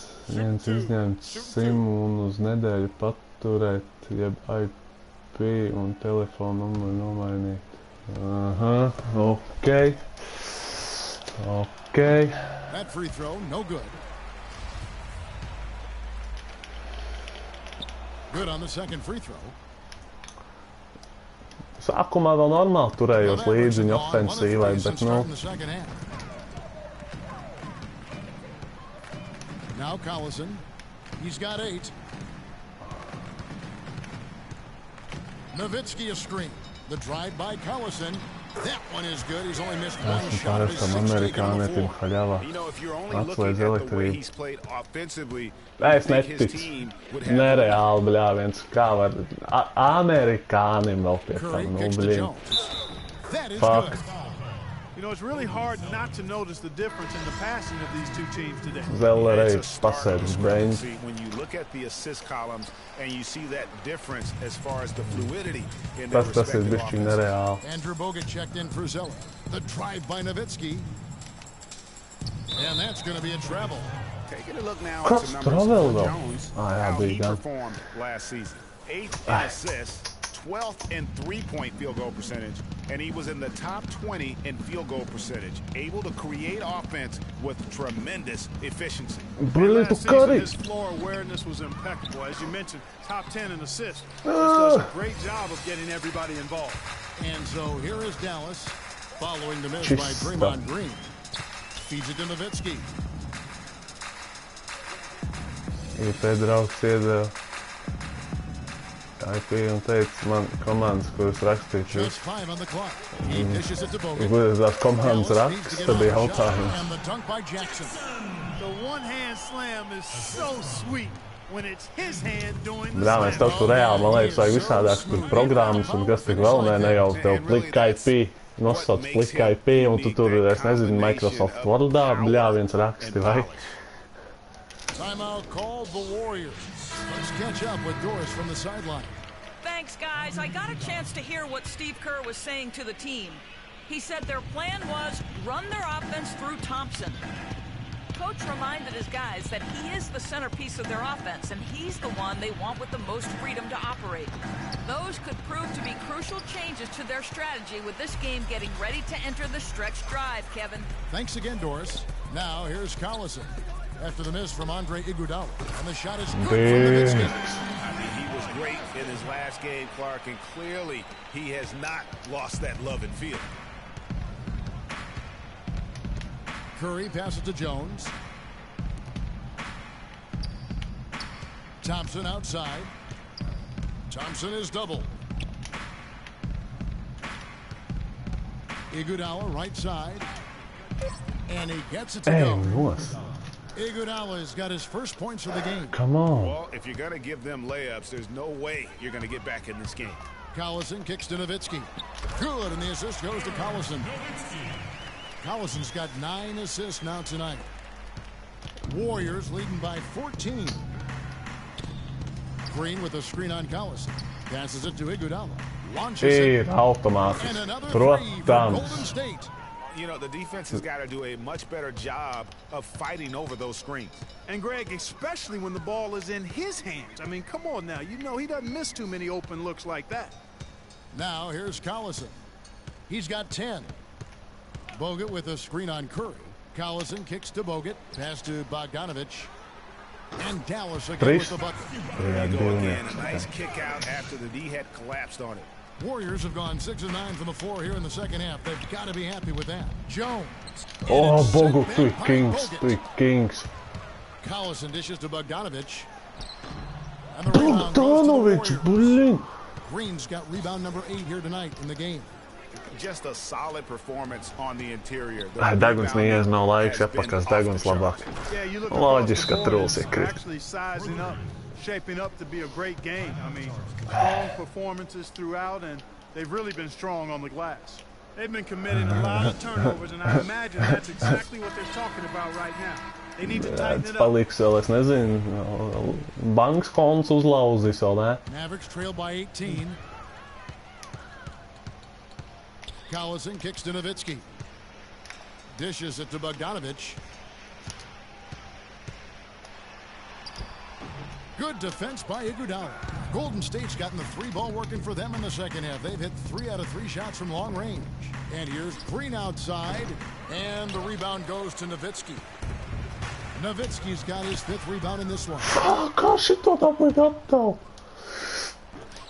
izņemts simu un uz nedēļu paturēt, jeb IP un telefonu numuru nomainīt. Aha, ok. Okay. That free throw, no good. Good on the second free throw. Sākumā vēl normāli turējos līdzi viņa ofensīvai, bet nu... Now Collison, he's got 8. Nowitzki a screen. The drive by Collison. That one is good. He's only missed one shot. You know, if you're only looking at the way he's played offensively, es neticu. Nereāli, bļāviens. Kā var... Amerikānim vēl pie tam, nu, bļīm. Fuck. You know, it's really hard not to notice the difference in the passing of these two teams today. Vēlreiz pasēdis brains. When you look at the assist columns and you see that difference as far as the fluidity in their respective offenses. Andrew Bogut checked in for Zeller. The drive by Nowitzki. And that's going to be a travel. Taking a look now at the numbers for Jones, how he performed last season. 8th in assists, 12th in three-point field goal percentage, and he was in the top 20 in field goal percentage, able to create offense with tremendous efficiency. Last season, his floor awareness was impeccable. As you mentioned, top 10 in assists. This does a great job of getting everybody involved. And so here is Dallas, following the miss by Draymond Green. Feeds it to Nowitzki. Pēdraugs iedeva IP un teica man komandas, kuras rakstīšu. Kuras tās komandas raksts, tad bija jautājums. The one-hand slam is so sweet when it's his hand doing the slam. Mēs tev tur reāli, man liekas, vajag visādāks tur programmas un kas tik vēl ne jau tev plika IP, nosauc plika IP un tu tur, es nezinu, Microsoft Wordā, bļāviens raksti, vai? Timeout called the Warriors. Let's catch up with Doris from the sideline. Thanks, guys. I got a chance to hear what Steve Kerr was saying to the team. He said their plan was run their offense through Thompson. Coach reminded his guys that he is the centerpiece of their offense, and he's the one they want with the most freedom to operate. Those could prove to be crucial changes to their strategy with this game getting ready to enter the stretch drive, Kevin. Thanks again, Doris. Now, here's Collison. After the miss from Andre Iguodala, and the shot is good from Nowitzki. I mean, he was great in his last game, Clark, and clearly he has not lost that love and feel. Curry passes to Jones. Thompson outside. Thompson is double. Iguodala right side. And he gets it to go. Iguodala's got his first points of the game. Come on. Well, if you're going to give them layups, there's no way you're going to get back in this game. Collison kicks to Nowitzki. Good, and the assist goes to Collison. Collison's got 9 assists now tonight. Warriors leading by 14. Green with a screen on Collison. Passes it to Iguodala. Launches it. Automātiski. And another three from Golden State. You know, the defense has got to do a much better job of fighting over those screens. And, Greg, especially when the ball is in his hands. I mean, come on now. You know he doesn't miss too many open looks like that. Now, here's Collison. He's got 10. Bogut with a screen on Curry. Collison kicks to Bogut. Pass to Bogdanovich. And Dallas again with the bucket. There you go again. A nice kick out after the D had collapsed on it. Warriors have gone 6 of 9 from the floor here in the second half. They've got to be happy with that. Jones. Oh, Bogut, three kings. Collison dishes to Bogdanovich. Bogdanovich, blin. Green's got rebound number 8 here tonight in the game. Just a solid performance on the interior. Deguns neies nav laiks, jāpakās deguns labāk. Loģiski, ka trūls iekrīt. Actually sizing up, shaping up to be a great game. I mean, strong performances throughout, and they've really been strong on the glass. They've been committing a lot of turnovers, and I imagine that's exactly what they're talking about right now. They need to tighten it up. Paliks vēl, es nezinu, banks konts uzlauzīs vēl, ne? Mavericks trail by 18. Collison kicks to Nowitzki. Dishes it to Bogdanovich. Good defense by Iguodala. Golden State's gotten the three ball working for them in the second half. They've hit 3 out of 3 shots from long range. And here's Green outside, and the rebound goes to Nowitzki. Nowitzki's got his 5th rebound in this one. Gosh, it thought that we got though.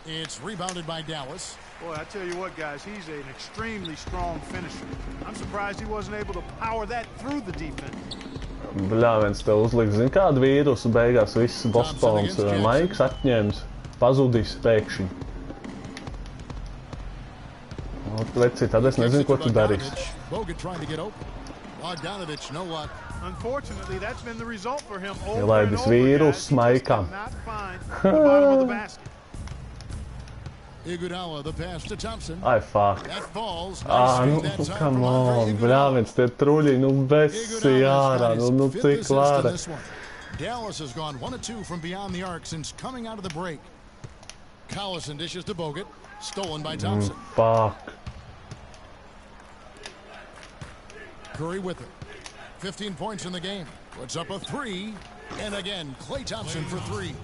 It's rebounded by Dallas. Boy, I tell you what, guys, he's an extremely strong finisher. I'm surprised he wasn't able to power that through the defense. Bļāviens tev uzliks, zin kādu vīrusu, beigās viss Bostons maiks atņems, pazudīs pēkšņi. Veci, tad es nezinu, ko tu darīsi. Unfortunately, that's been the result for him. Ielaidis vīrus maikam. Iguodala, the pass to Thompson. Ai, fuck. That falls. Nu, come on, bļāviens, tie truļi, nu, besi ārā, nu, cik klāra. Dallas has gone 1 of 2 from beyond the arc since coming out of the break. Collison dishes to Bogut, stolen by Thompson. Fuck. Curry with it. 15 points in the game. Puts up a 3, and again, Klay Thompson for 3.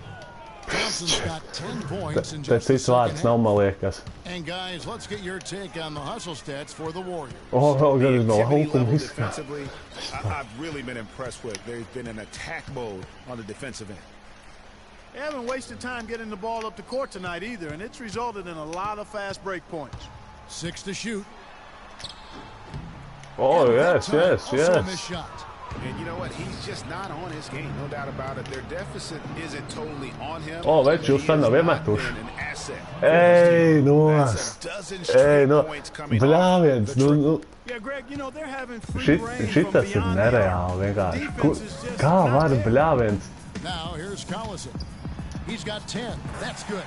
Thompson's got 10 points in just a second half. And guys, let's get your take on the hustle stats for the Warriors. Defensively, I've really been impressed with. There's been an attack mode on the defensive end. They haven't wasted time getting the ball up the court tonight either, and it's resulted in a lot of fast break points. 6 to shoot. Oh, yes. And you know what? He's just not on his game, no doubt about it. Their deficit isn't totally on him. Oh, veči, jūs sen nav iemetuši. Ej, nost. Ej, no. Bļāviens, nu. Šitas ir nereāli vienkārši. Kā var bļāviens? Now, here's Collison. He's got 10. That's good.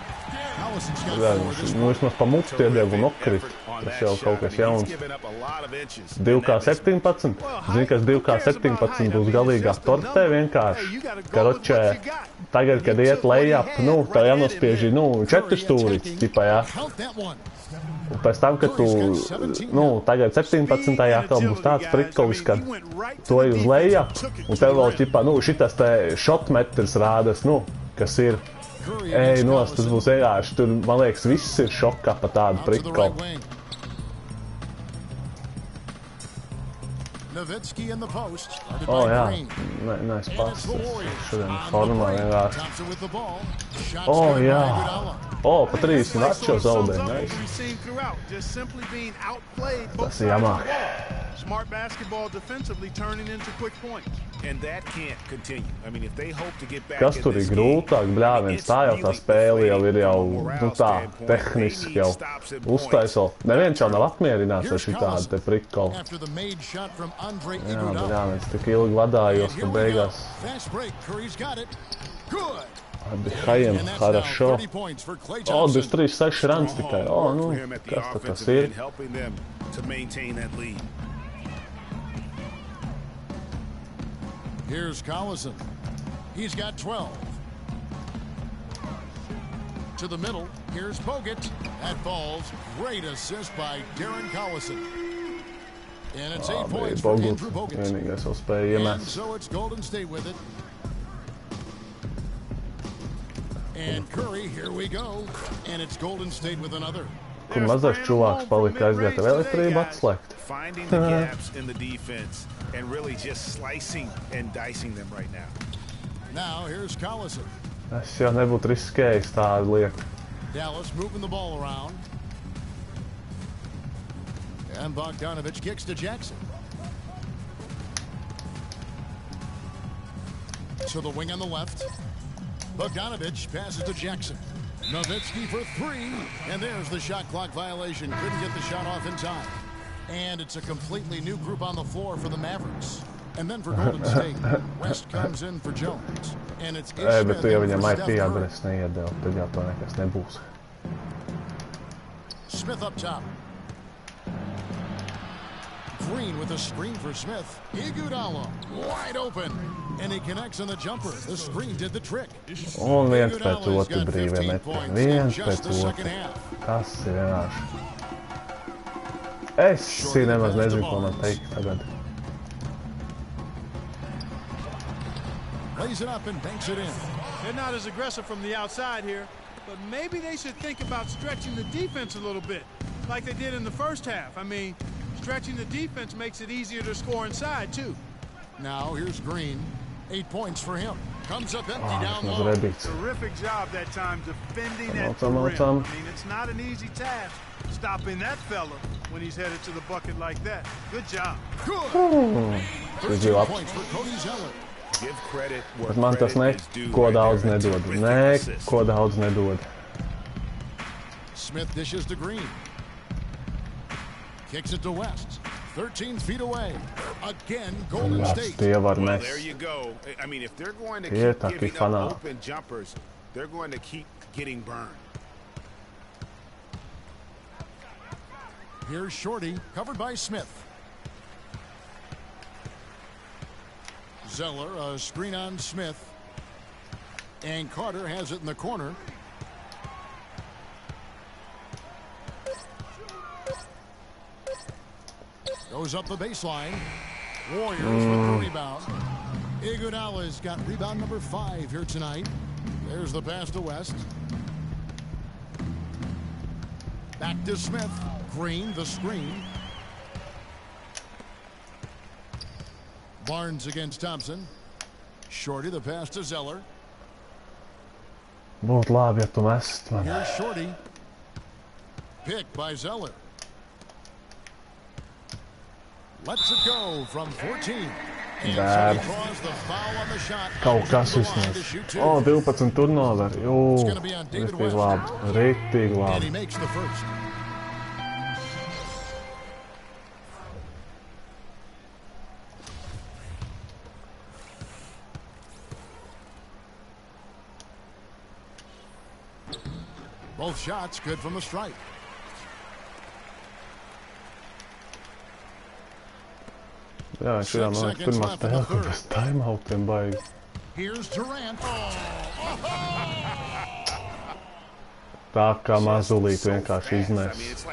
Collison's got 4. Nu, vismaz pa mutu iedēv un nokrit. Tas jau kaut kas jauns. 2K17. Zini, kas 2K17 būs galīgā tortē vienkārši. Karočē, tagad, kad iet lejap, nu, tev jānospieži, 4 stūrītes, tipā, jā. Un pēc tam, kad tu, tagad 17. atkal būs tāds prikolis, kad tu ej uz lejap, un tev vēl, tipā, šitas te šotmetrs rādas, kas ir. Ej, tas būs vienkārši, tur, man liekas, viss ir šokā pa tādu prikolu. Oh, jā, nice pass. Šodien formā vienkārši. Oh, jā. Oh, pa 30 atšķo zaudē, nice. Tas ir jamāk. Smart basketball defensively turning into quick points. And that can't continue. I mean, if they hope to get back Kas tur ir grūtāk, bļāviens, tā jau tā spēle jau ir jau, tā, tehniski jau uztaisot. Neviens jau nav apmierināts ar šitādu te prikolu. Jā, bļāviens, tik ilgi vadājos, ka beigās. Atbihājiem, хорошо. 23-6 runs tikai. Kas tad tas ir? Here's Collison. He's got 12. To the middle. Here's Bogut. That falls. Great assist by Darren Collison. And it's 8 points for Andrew Bogut. And so it's Golden State with it. And Curry, here we go. And it's Golden State with another. Kur mazais čuvāks palika aizgāta vēl elektrība atslēgt. Finding the gaps in the defense and really just slicing and dicing them right now. Now here's Collison. Es jau nebūtu riskējis tādu lietu. Dallas moving the ball around. And Bogdanovich kicks to Jackson. To the wing on the left. Bogdanovich passes to Jackson. Nowitzki for 3, and there's the shot clock violation. Couldn't get the shot off in time. And it's a completely new group on the floor for the Mavericks. And then for Golden State, West comes in for Jones. And it's bet tu jau viņam IP adresi neiedēl, tad jau to nekas nebūs. Smith up top. Green with a screen for Smith. Iguodala wide open. And he connects on the jumper. The screen did the trick. Un viens pēc otru brīvie metieni. Viens pēc otru. Tas ir vienkārši. Es nemaz nezinu, ko man teikt tagad. Lays it up and banks it in. They're not as aggressive from the outside here. but maybe they should think about stretching the defense a little bit, like they did in the first half. I mean, stretching the defense makes it easier to score inside, too. Now here's Green. 8 points for him. Comes up empty down low. Terrific job that time defending at the rim. I mean, it's not an easy task stopping that fella when he's headed to the bucket like that. Good job. Good. 13 points for Cody Zeller. Give credit where Man tas neko daudz nedod. Neko daudz nedod. Smith dishes to Green. Kicks it to West. 13 feet away. Again, Golden State. Well, there you go. I mean, if they're going to keep giving up open jumpers, they're going to keep getting burned. Here's Shorty, covered by Smith. Zeller, a screen on Smith. And Carter has it in the corner. Goes up the baseline. Warriors with the rebound. Iguodala's got rebound number 5 here tonight. There's the pass to West. Back to Smith. Green, the screen. Barnes against Thompson. Shorty, the pass to Zeller. Būtu labi, ja tu mest man. Here's Shorty. Picked by Zeller. Lets it go from 14. Bad. Kaut kas vismaz. O, 12 turnoveri. Jū, riktīgi labi. Riktīgi labi. Both shots good from the stripe. Jā, viņš ir man pirmā spēle, kur tas timeoutiem baigi. Here's Durant. Tā kā mazulīt vienkārši iznes.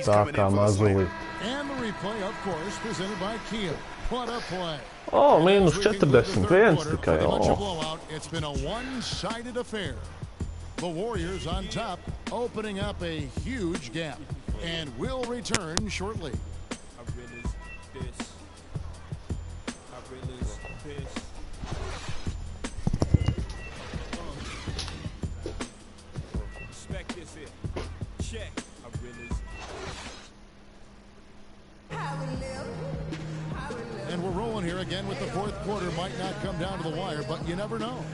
Tā kā mazulīt. And the replay, of course, presented by Kia. What a play. O, mīnus 41 tikai. It's been a one-sided affair. The Warriors on top, opening up a huge gap, and will return shortly. And we're rolling here again with the fourth quarter. Might not come down to the wire, but you never know.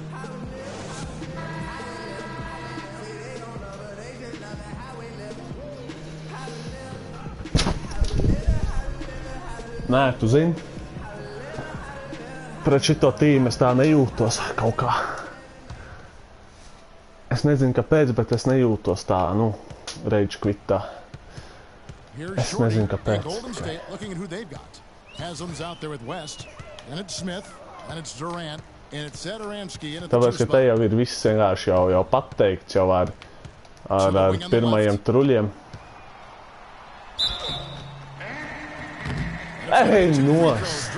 Nē, tu zini, pret šito tīmu es tā nejūtos kaut kā. Es nezinu, kāpēc, bet es nejūtos tā, rage quitā. Es nezinu, kāpēc. Tāpēc, ka te jau ir viss vienkārši jau pateikts jau ar pirmajiem truļiem. Hey, nost,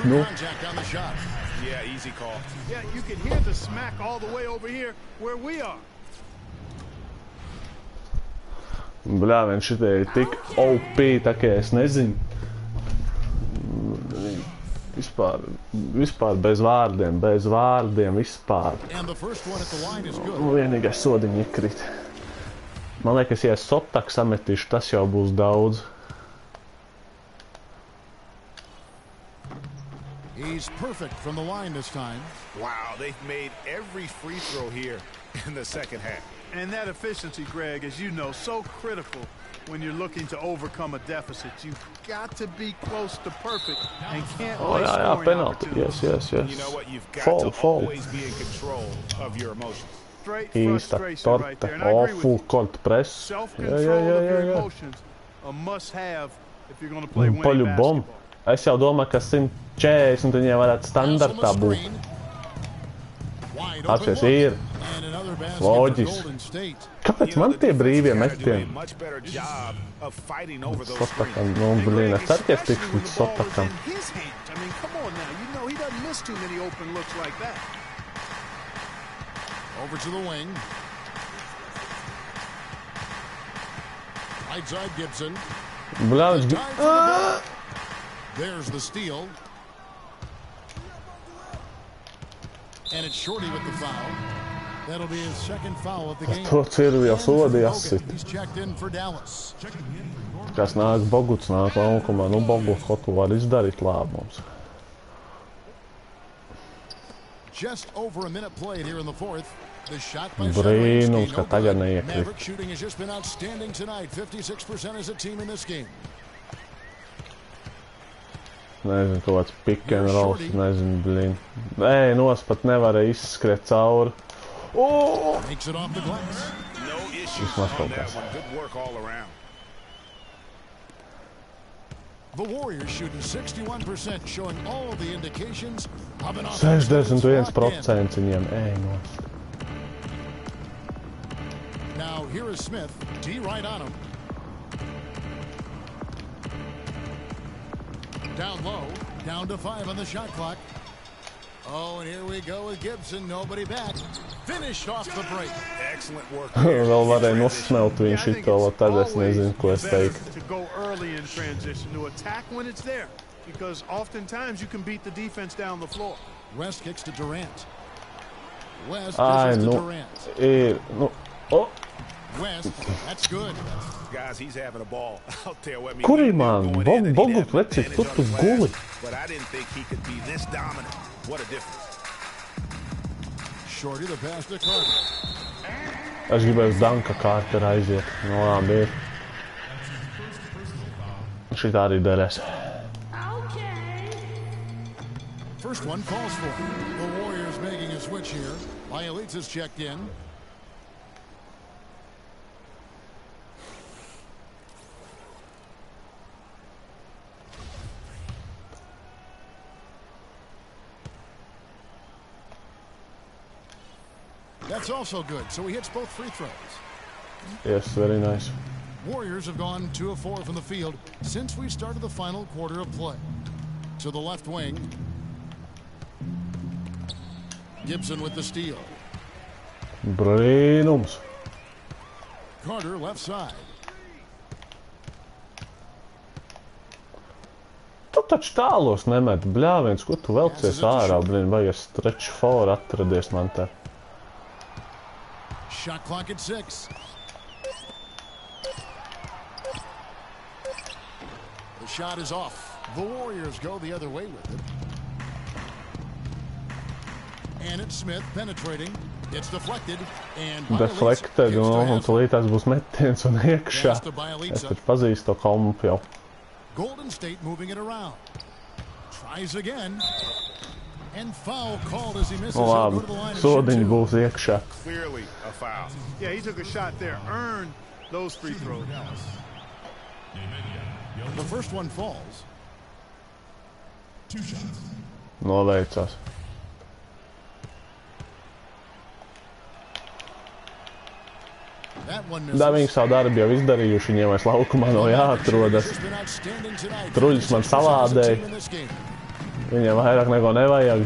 Yeah, easy call. Yeah, you can hear the smack all the way over here where we are. Bļā, vien šitie ir tik OP, tā kā es nezinu. Vispār bez vārdiem, vispār. Vienīgais sodiņi ikrit. Man liekas, ja es sotaku sametīšu, tas jau būs daudz. He's perfect from the line this time. Wow, they've made every free throw here in the second half. And that efficiency, Greg, as you know, so critical when you're looking to overcome a deficit. You've got to be close to perfect and can't waste scoring penalty. opportunities. Yes. You know what? You've got to always be in control of your emotions. Straight Īsta frustration right there. And I torte, agree with full you. court press. Self-control of your emotions, a must-have if you're going to play winning basketball. Es jau domāju, ka 140 viņiem varētu standartā būt. Apsies ir. Loģiski. Kāpēc man tie brīvie metieni? Sotakam, blīn, es ceru, ka es tikšu līdz sotakam. Over to the wing. Right side Gibson. There's the steal. And it's Shorty with the foul. That'll be his second foul of the game. He's checked in for Dallas. Kas nāk, Boguts nāk laukumā. Nu, Boguts, ko tu vari izdarīt lēmums? Just over a minute played here in the fourth. The shot by Brīnums, ka tagad neiekrīt. Maverick shooting has just been outstanding tonight. 56% as a team in this game. Nezinu, kaut kāds pick and rolls, nezinu, blīn. Ej, nos pat nevarēja izskriet cauri. Makes it off the glass. No issues on that one. Good work all around. The Warriors shooting 61%, showing all the indications of an offense. 61% viņiem, ej, nos. Now here is Smith. D right on him. Down low, down to 5 on the shot clock. Oh, and here we go with Gibson. Nobody back. Finished off the break. Excellent work. Vēl varēja nosmelt viņu šito, tad es nezinu, ko es teiktu. To go early in transition, to attack when it's there, because oftentimes you can beat the defense down the floor. West kicks to Durant. West dishes to Durant. West, that's good. Guys, he's having a ball. I'll tell you what, Kurī man? Boguts lecīs tur uz guli. But I didn't think he could be this dominant. What a difference. Shorty the pass to Carter. Es gribēju Danka Carter aiziet. No labi. Šitā arī derēs. First one falls for him. The Warriors making a switch here. Bielitz is checked in. That's also good, so he hits both free throws. Yes, very nice. Warriors have gone 2 of 4 from the field since we started the final quarter of play. To the left wing. Gibson with the steal. Brīnums. Carter left side. Tu taču tālos nemet, bļāviens, ko tu velcies ārā, blin, vai es stretch 4 atradies man te. Shot clock at 6. The shot is off. The Warriors go the other way with it. And it's Smith penetrating. It's deflected. And deflected, un tūlīt tās būs metiens un iekšā. Es taču pazīstu to kompu jau. Golden State moving it around. Tries again. And foul called as he misses. Labi, sodiņi būs iekšā. Clearly a foul. Yeah, he took a shot there. Earned those free throws. The first one falls. 2 shots. Noveicās. Da viņi savu darbu jau izdarījuši, viņiem vairs laukumā nav jāatrodas. Truļus man salādēja. Viņiem vairāk neko nevajag.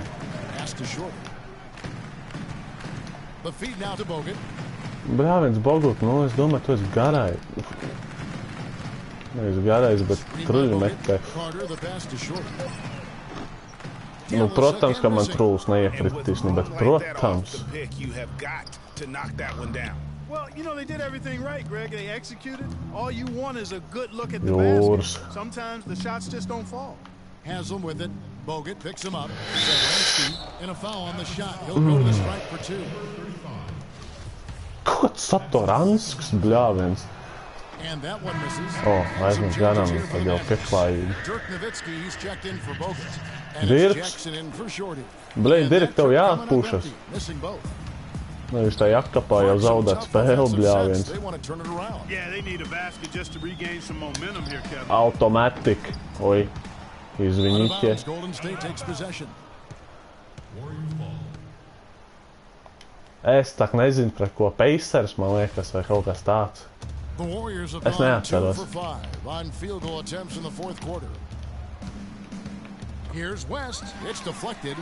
Brāviens Bogut, nu es domāju, tu esi garai. Nevis garais, bet truļu metē. Nu, protams, ka man trūls neiekritīs, nu, bet protams. Well, you know, they did everything right, Greg. They executed. All you want is a good look at the basket. Sometimes the shots just don't fall. Haslam with it. Bogut picks him up. Zelensky and a foul on the shot. He'll go to the strike for 2. Kāds Satoransks, bļāviens. And that one misses. Aizmēs garām, tad jau pieklājīgi. Dirk Nowitzki, he's checked in for Bogut. And Jackson in for Shorty. Blēj, Dirk, tev jāatpūšas. Missing both. Nevis tā jakapā jau zaudēt spēli, bļāviens. Yeah, they need a basket just to regain some momentum here, Kevin. Automatic. Oi. Izviņiķie. Golden State takes possession. Es tak nezinu, pret ko Pacers, man liekas, vai kaut kas tāds. Es neatceros. On field goal attempts in the fourth quarter. Here's West. It's deflected.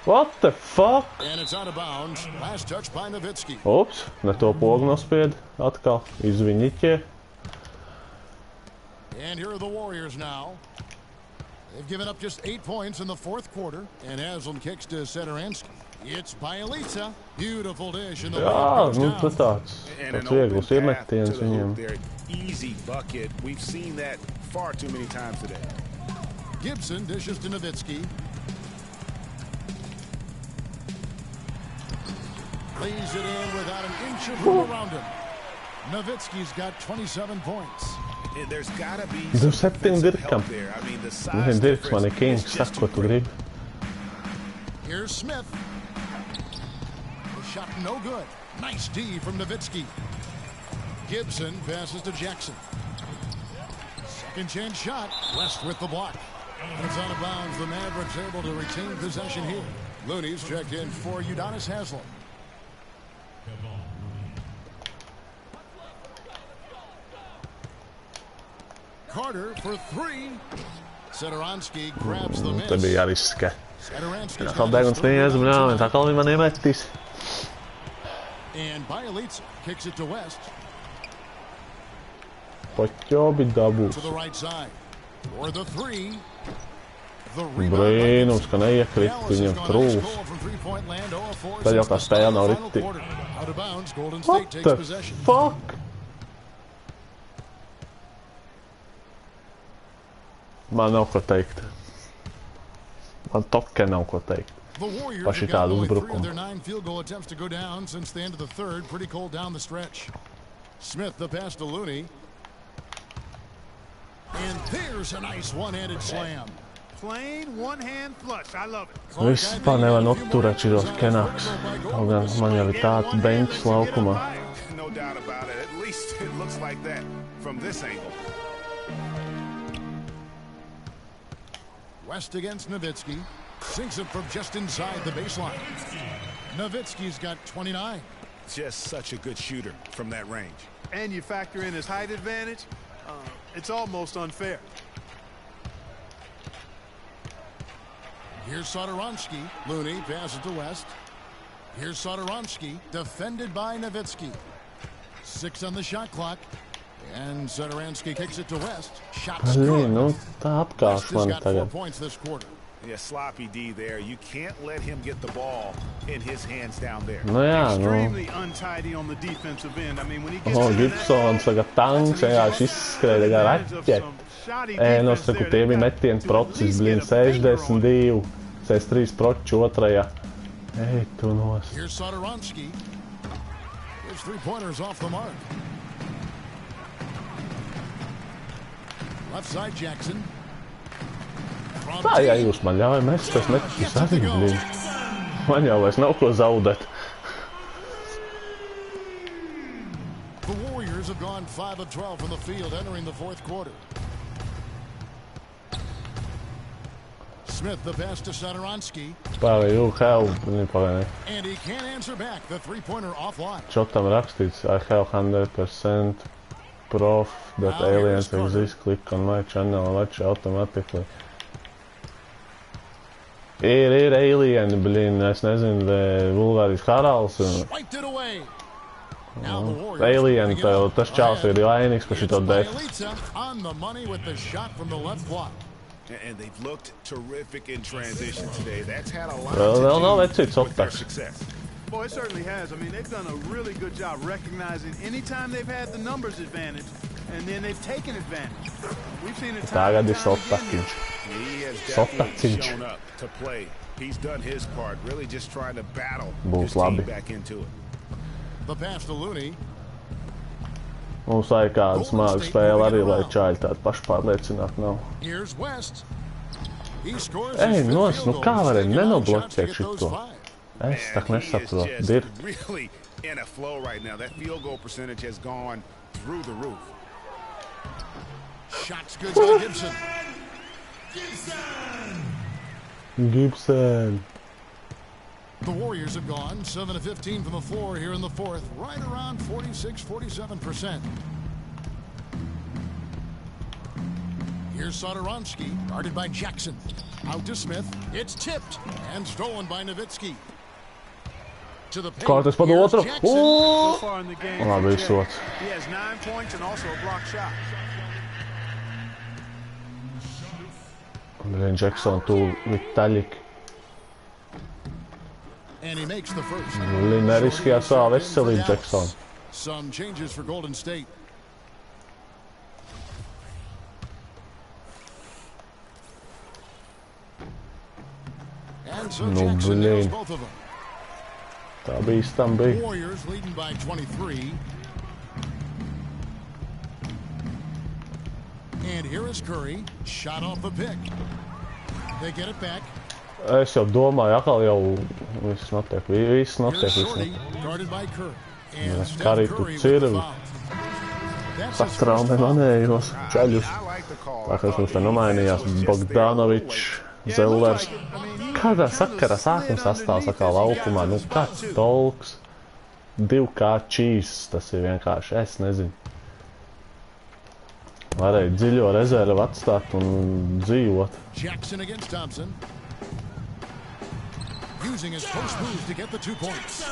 What the fuck? And it's out of bounds. Last touch by Nowitzki. Ups, ne to pogu nospied. Atkal, izviņiķie. And here are the Warriors now. They've given up just 8 points in the fourth quarter. And Haslam kicks to Setoransky. It's Bielitsa. Beautiful dish in the Jā, nu tāds viegls iemetiens viņiem. Easy bucket. We've seen that far too many times today. Gibson dishes to Nowitzki. Lays it in without an inch of room around him. Nowitzki's got 27 points. And there's gotta be some help there. I mean, the size difference is just too great. Here's Smith. The shot no good. Nice D from Nowitzki. Gibson passes to Jackson. Second chance shot. West with the block. It's out of bounds. The Mavericks able to retain possession here. Looney's checked in for Udonis Haslem. Carter for three. Setoransky grabs the miss. Te bija riska. Atkal deguns neiezīmē, un atkal viņi man iemetīs. And Bielitsa kicks it to West. Poķobi dabūs. To the right side. For the three. Brīnums, ka neiekrīt viņam trūls. Tad jau tā spēle nav riti. What the fuck? Man nav ko teikt. Man tokke nav ko teikt. Pa šitādu uzbrukumu. Smith the pass to Looney. And there's a nice one-handed slam. Plain one-hand flush. I love it. Vispār nevar noturēt šitos kenaks. Kaut gan man jau ir tāds benčs laukumā. No doubt about it. At least it looks like that from this angle. West against Nowitzki. Sinks it from just inside the baseline. Nowitzki's got 29. Just such a good shooter from that range. And you factor in his height advantage, it's almost unfair. Here's Setoransky. Looney passes to West. Here's Setoransky, defended by Nowitzki. 6 on the shot clock. And Setoransky kicks it to West. Shot's good. Nu, tā apkāps man West has got 4 tagad. points this quarter. Yeah, sloppy D there. You can't let him get the ball in his hands down there. Nu jā, nu. Extremely untidy on the defensive end. I mean, when he gets Gibsons tagad tanks, vienkārši izskrēja kā raķeti. Nosaku, tie bija metienu procesi, blin, 62, 63 proči otrajā. Ej, tu nos. Here's Setoransky. There's 3-pointers off the mark. Left side Jackson. Tā, ja jūs man ļauj mest, es netiks arī, blin. Man jau vairs nav ko zaudēt. The Warriors have gone 5 of 12 from the field entering the fourth quarter. Smith the pass to Setoransky. Pagaid, help, pagaid. And he can't answer back. The 3-pointer offline. Šotam rakstīts, I have 100% proof that aliens exist. Click on my channel and watch automatically. Ir alieni, blin, es nezinu, Bulgārijas karalis. Alieni, tas čāls ir vainīgs par šito defu. On the money with the shot from the left block. And they've looked terrific in transition today. That's had a lot to do with their success. Boy, it certainly has. I mean, they've done a really good job recognizing anytime they've had the numbers advantage, and then they've taken advantage. We've seen it time and time again. He has definitely shown up to play. He's done his part, really just trying to battle his team back into it. The pass to Looney. Mums vajag kādu smagu spēli arī, lai čāļi tādu pašpārliecinātu nav. Ej, nos, nu kā varēja nenobloķēt šito? Es tak nesaprotu. Dir. Really in a flow right now. That field goal percentage has gone through the roof. Shots good by Gibson. Gibson. The Warriors have gone 7 of 15 from the floor here in the fourth, right around 46-47%. Here's Setoransky, guarded by Jackson. Out to Smith. It's tipped and stolen by Nowitzki. To the paint. Kārtas pa otru. So far in the game, Labi, izsots. he has 9 points and also a block shot. Blin, Jackson, tu Vitalik. And he makes the first. Blin, neriskajā savu veselību, Jackson. Some changes for Golden State. And so Jackson nails both of them. Tā bīstam bija. Warriors leading by 23. And here is Curry. Shot off the pick. They get it back. Es jau domāju, atkal jau viss notiek. Viss notiek. Guarded by Curry. Karī tu cirvi. Satraumē manējos ceļus. Tā kā mums te nomainījās Bogdanovičs, Zellers. Kādā sakarā sākuma sastāvs atkal laukumā? Nu kāds tolks? 2K cheese, tas ir vienkārši, es nezinu. Varēja dziļo rezervu atstāt un dzīvot. Jackson against Thompson. Using his post move to get the 2 points.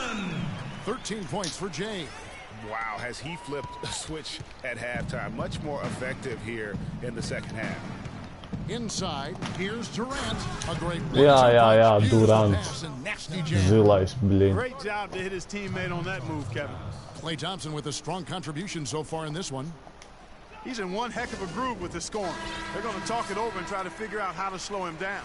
13 points for Jay. Wow, has he flipped a switch at halftime? Much more effective here in the second half. Inside, here's Durant. A great Jā, Durant. Zilais, blin. Great job to hit his teammate on that move, Kevin. Klay Thompson with a strong contribution so far in this one. He's in one heck of a groove with the scoring. They're going to talk it over and try to figure out how to slow him down.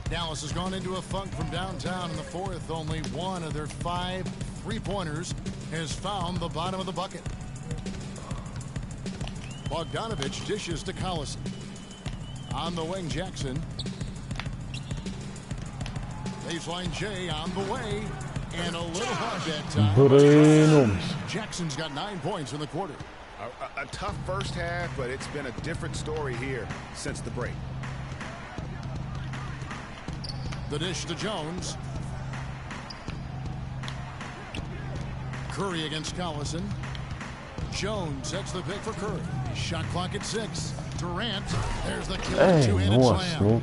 Dallas has gone into a funk from downtown in the fourth. Only one of their 5 3-pointers has found the bottom of the bucket. Bogdanovich dishes to Collison. On the wing, Jackson. Baseline Jay on the way. And a little hard that time. Jackson's got 9 points in the quarter. A tough first half, but it's been a different story here since the break. The dish to Jones. Curry against Collison. Jones sets the pick for Curry. Shot clock at 6. Durant. There's the kill. Two-handed slam.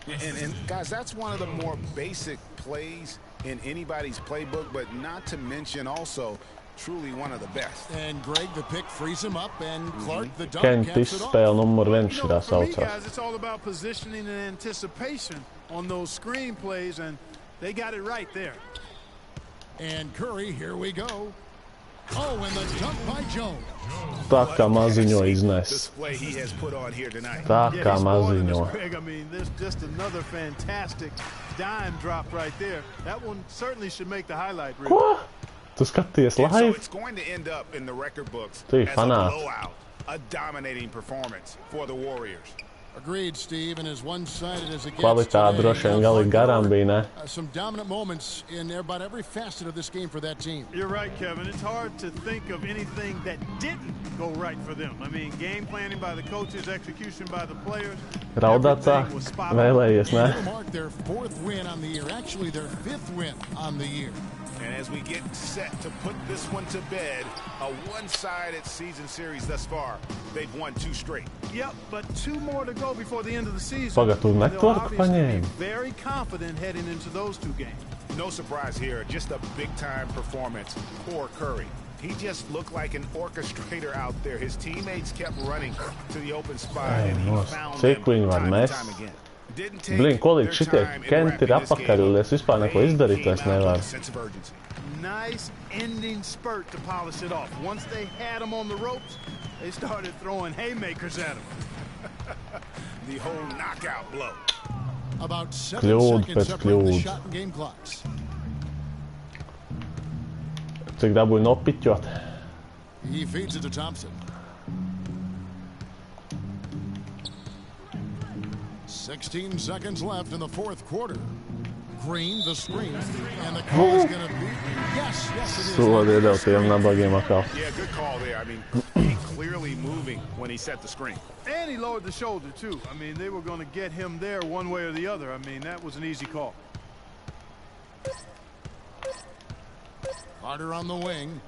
And guys, that's one of the more basic plays in anybody's playbook, but not to mention also truly one of the best. And Greg, the pick frees him up, and Clark, the dunk, caps it off. Spēle numur 1 šitā For me, saucās. guys, it's all about positioning and anticipation on those screen plays, and they got it right there. And Curry, here we go. Oh, and the dunk by Jones. Tā kā maziņo iznes. Tā kā maziņo. Greg, I mean, there's just another fantastic dime drop right there. That one certainly should make the highlight reel. Ko? Tu skaties live? So it's going to end up in the record books as a blowout, a dominating performance for the Warriors. Agreed, Steve, and as one-sided as it gets Kvalitāte droši vien galīgi garām bija, ne? Some dominant moments in about every facet of this game for that team. You're right, Kevin. It's hard to think of anything that didn't go right for them. I mean, game planning by the coaches, execution by the players. Raudāt sāk, vēlējies, ne? They marked their 4th win on the year, actually their 5th win on the year. And as we get set to put this one to bed, a one-sided season series thus far. They've won 2 straight. Yep, but 2 more to go before the end of the season. Pagad, tu networku paņēmi? Very confident heading into those 2 games. No surprise here, just a big-time performance for Curry. He just looked like an orchestrator out there. His teammates kept running to the open spot, and he found them time and time again. Blin, ko līdz šitie Kenti ir apakaļ, es vispār neko izdarīt vairs nevaru. Nice ending spurt to polish it off. Once they had him on the ropes, they started throwing haymakers at him. The whole knockout blow. About 7 seconds separating the shot and game clocks. Cik dabūja nopiķot? He feeds it to Thompson. 16 seconds left in the 4th quarter. Green, the screen, and the call is going to be yes, it is. Yeah, good call there. I mean, he clearly moving when he set the screen. And he lowered the shoulder, too. I mean, they were going to get him there one way or the other. I mean, that was an easy call. Carter on the wing.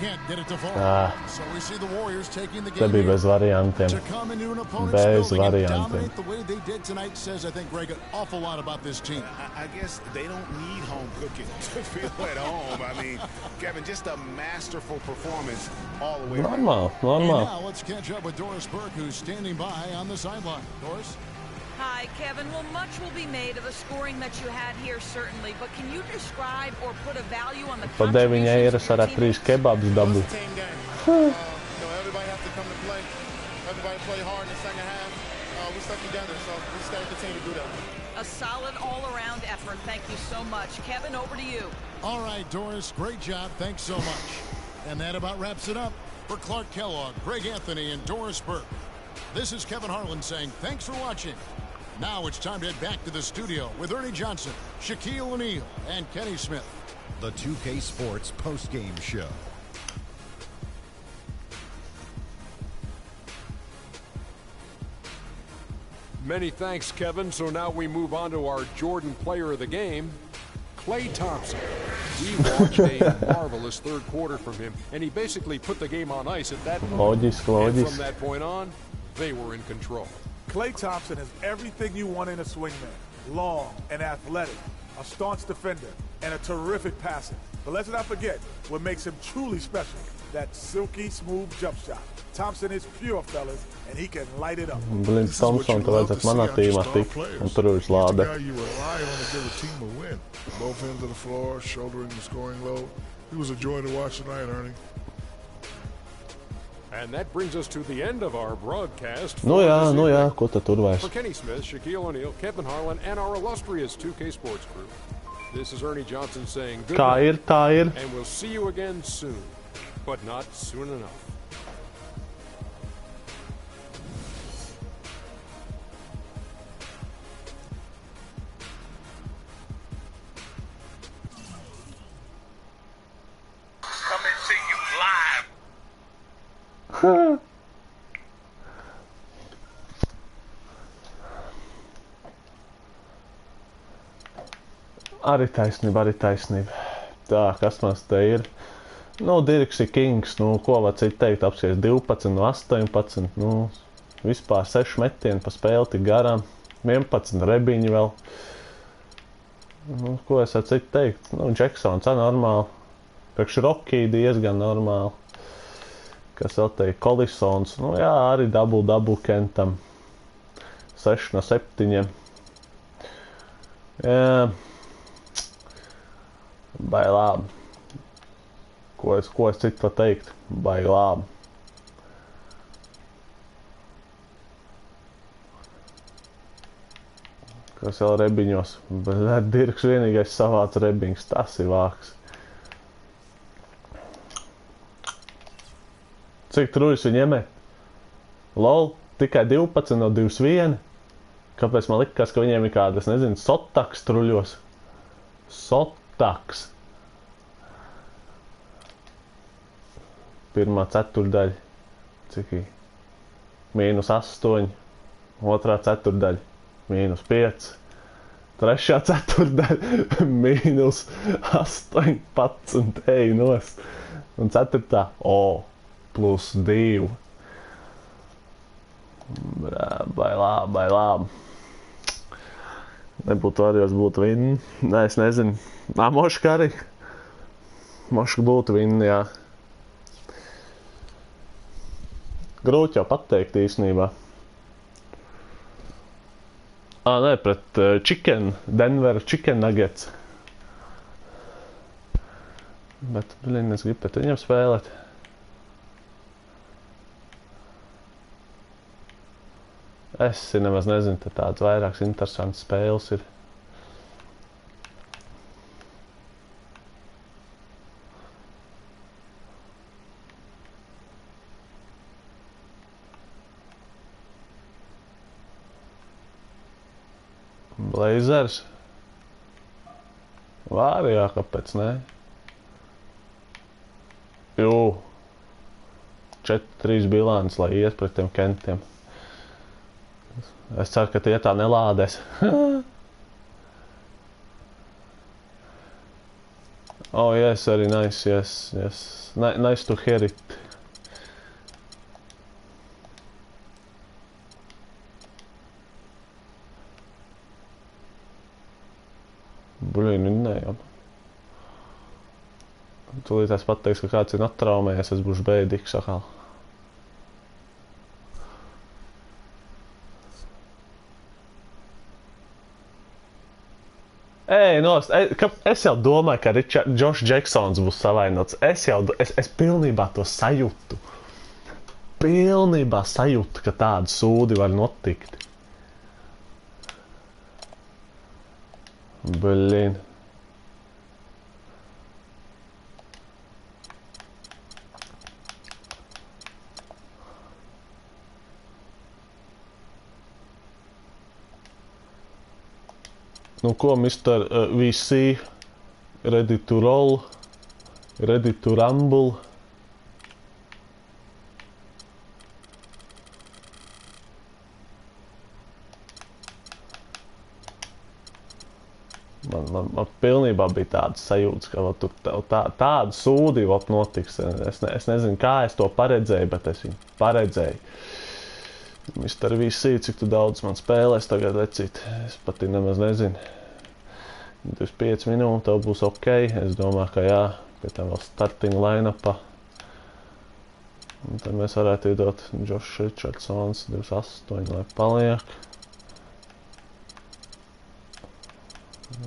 can't get it to fall. So we see the Warriors taking the game Te bija bez variantiem. to come into an opponent's Bez building and variantiem. dominate the way they did tonight says, I think, Greg, an awful lot about this team. I guess they don't need home cooking to feel at home. I mean, Kevin, just a masterful performance all the way around. Normāli, And normāli. now let's catch up with Doris Burke, who's standing by on the sideline. Doris? Hi, Kevin. Well, much will be made of the scoring that you had here, certainly, but can you describe or put a value on the Pa 9 eiras varētu 3 kebabs dabūt. Everybody has to come to play. Everybody play hard in the second half. We stuck together, so we just got to continue to do that. A solid all-around effort. Thank you so much. Kevin, over to you. All right, Doris, great job. Thanks so much. And that about wraps it up. For Clark Kellogg, Greg Anthony, and Doris Burke, this is Kevin Harlan saying thanks for watching. Now it's time to head back to the studio with Ernie Johnson, Shaquille O'Neal, and Kenny Smith. The 2K Sports postgame show. Many thanks, Kevin. So now we move on to our Jordan player of the game, Klay Thompson. We watched a marvelous third quarter from him, and he basically put the game on ice at that point. And from that point on, they were in control. Klay Thompson is everything you want in a swingman. Long and athletic, a staunch defender, and a terrific passer. But let's not forget what makes him truly special, that silky smooth jump shot. Thompson is pure, fellas, and he can light it up. Blin, Thompson, tu vajadzētu manā tīmā tik, un tur ir slāde. The guy you rely on to give a team a win. Both ends of the floor, shouldering the scoring load. He was a joy to watch tonight, Ernie. And that brings us to the end of our broadcast. Nu jā, ko tad tur vairs? For Kenny Smith, Shaquille O'Neal, Kevin Harlan, and our illustrious 2K Sports crew, this is Ernie Johnson saying good night. Tā ir. And we'll see you again soon, but not soon enough. Come and see you live. Arī taisnība. Tā, kas mums te ir? Nu, Dirks ir kings, nu, ko var citu teikt, apsies 12 no 18, nu, vispār 6 metieni pa spēli tik garām, 11 rebiņi vēl. Nu, ko es ar citu teikt? Nu, Džeksons normāli, priekš Rocky diezgan normāli. Kas vēl teikt, Kolisons, nu jā, arī double Kentam, 6 no 7. Jā. Baigi labi. Ko es citu var teikt? Baigi labi. Kas vēl rebiņos? Bet Dirks vienīgais savāc rebiņus, tas ir vāks. Cik trujas viņiem met? Lol, tikai 12 no 21. Kāpēc man likās, ka viņiem ir kāda, es nezinu, sotaks truļos? Sotaks. Pirmā ceturdaļa. Cik ir? -8. Otrā ceturdaļa. -5. Trešā ceturdaļa. -18. Ej nost. Un ceturtā. +2. Baigi labi. Nebūtu Warriors, būtu Vinn. Nē, es nezinu. Moška arī. Moška būtu Vinn, jā. Grūti jau pateikt īstenībā. Nē, pret Denver Chicken Nuggets. Bet, es gribu pret viņam spēlēt. Es nemaz nezinu, te tāds vairāks interesants spēles ir. Blazers. Var, jā, kāpēc ne? 4-3 bilants, lai ies pret tiem Kentiem. Es ceru, ka tie tā nelādēs. Oh, yes, very nice, yes, yes. Nice to hear it. Blin, vinnējām. Tūlīt es pateiks, ka kāds ir attraumējies, es būšu bēdīgs atkal. Es jau domāju, ka Josh Jacksons būs savainots. Es pilnībā to sajūtu. Pilnībā sajūtu, ka tādi sūdi var notikt. Blin. Nu ko, Mr. VC, ready to roll, ready to rumble. Man pilnībā bija tāds sajūts, ka tādu sūdi notiks. Es nezinu, kā es to paredzēju, bet es viņu paredzēju. Mr. VC, cik tu daudz man spēlēs tagad vecīt, es pat nemaz nezinu. 25 minūtes, tev būs ok, es domāju, ka jā, pie tam vēl starting line-upā. Un tad mēs varētu iedot Josh Richardsons 28, lai paliek.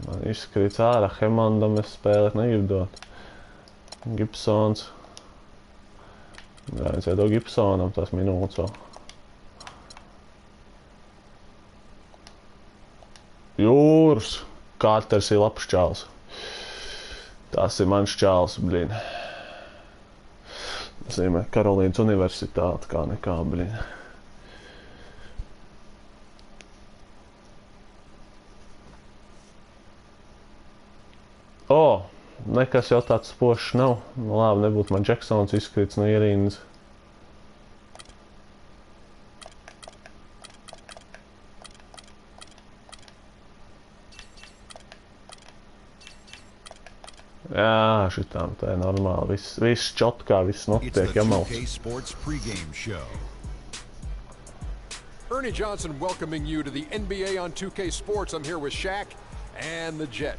Man izskrīts ārā, Hemandam es spēlēt negribu dot. Gibsons. Jā, es iedot Gibsonam tās minūtes vēl. Jūrs, Kārters ir labs čāls. Tas ir mans čāls, blin. Tas zīmē Karolīnas universitāte, kā nekā, blin. Nekas jau tāds spošs nav. Labi, nebūtu man Jacksons izkrits no ierīnas. Jā, šitām tā ir normāli. Viss čotkā, viss notiek, jamauts. Ernie Johnson welcoming you to the NBA on 2K Sports. I'm here with Shaq and the Jet.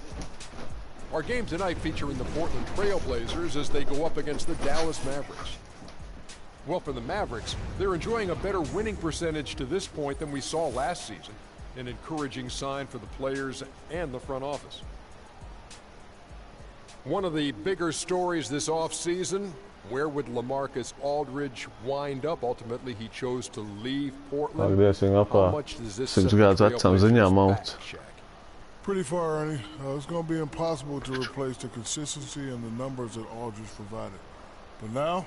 Our game tonight featuring the Portland Trail Blazers as they go up against the Dallas Mavericks. Well, for the Mavericks, they're enjoying a better winning percentage to this point than we saw last season. An encouraging sign for the players and the front office. One of the bigger stories this offseason, where would LaMarcus Aldridge wind up? Ultimately, he chose to leave Portland. How much does this set the Trailblazers back? Pretty far, Ernie. It's going to be impossible to replace the consistency and the numbers that Aldridge provided. But now,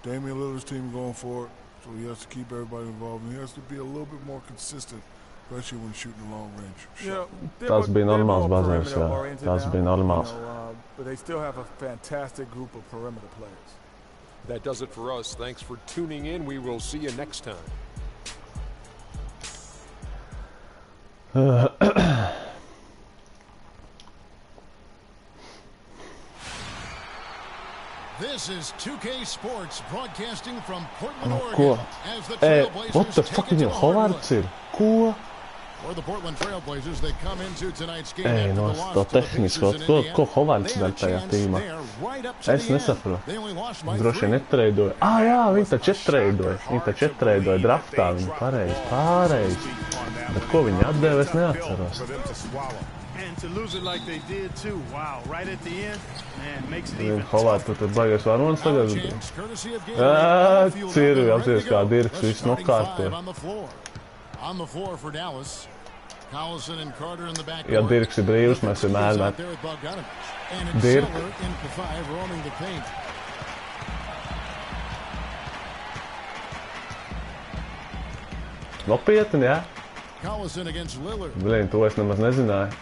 Damian Lillard's team going for it, so he has to keep everybody involved, and he has to be a little bit more consistent, especially when shooting the long range. Tas bija normāls bazars, jā. Tas bija normāls. But they still have a fantastic group of perimeter players. That does it for us. Thanks for tuning in. We will see you next time. This is 2K Sports broadcasting from Portland, Oregon. As the Trailblazers what the fuck is your Hovards ir? Ko? For the Portland Trailblazers, they come into tonight's game after the loss to to the tehniski, Pacers in Indiana. ko Hovards dara tajā tīmā? Es nesaprotu. Droši vien netreidoja. Jā, viņi taču ietreidoja draftā, viņi pareizi. Bet ko viņi atdeva, es neatceros. And to lose it like they did too. Wow, right at the end, man, makes it even. Hovards, tad baigais varonis tagad. Cirvi apsies kā Dirks, viss nokārto. On the floor for Dallas. Collison and Carter in the back. Ja Dirks ir brīvs, mēs vienmēr met. Dirk. In the 5 roaming the paint. Nopietni, jā? Collison against Lillard. Blin, to es nemaz nezināju.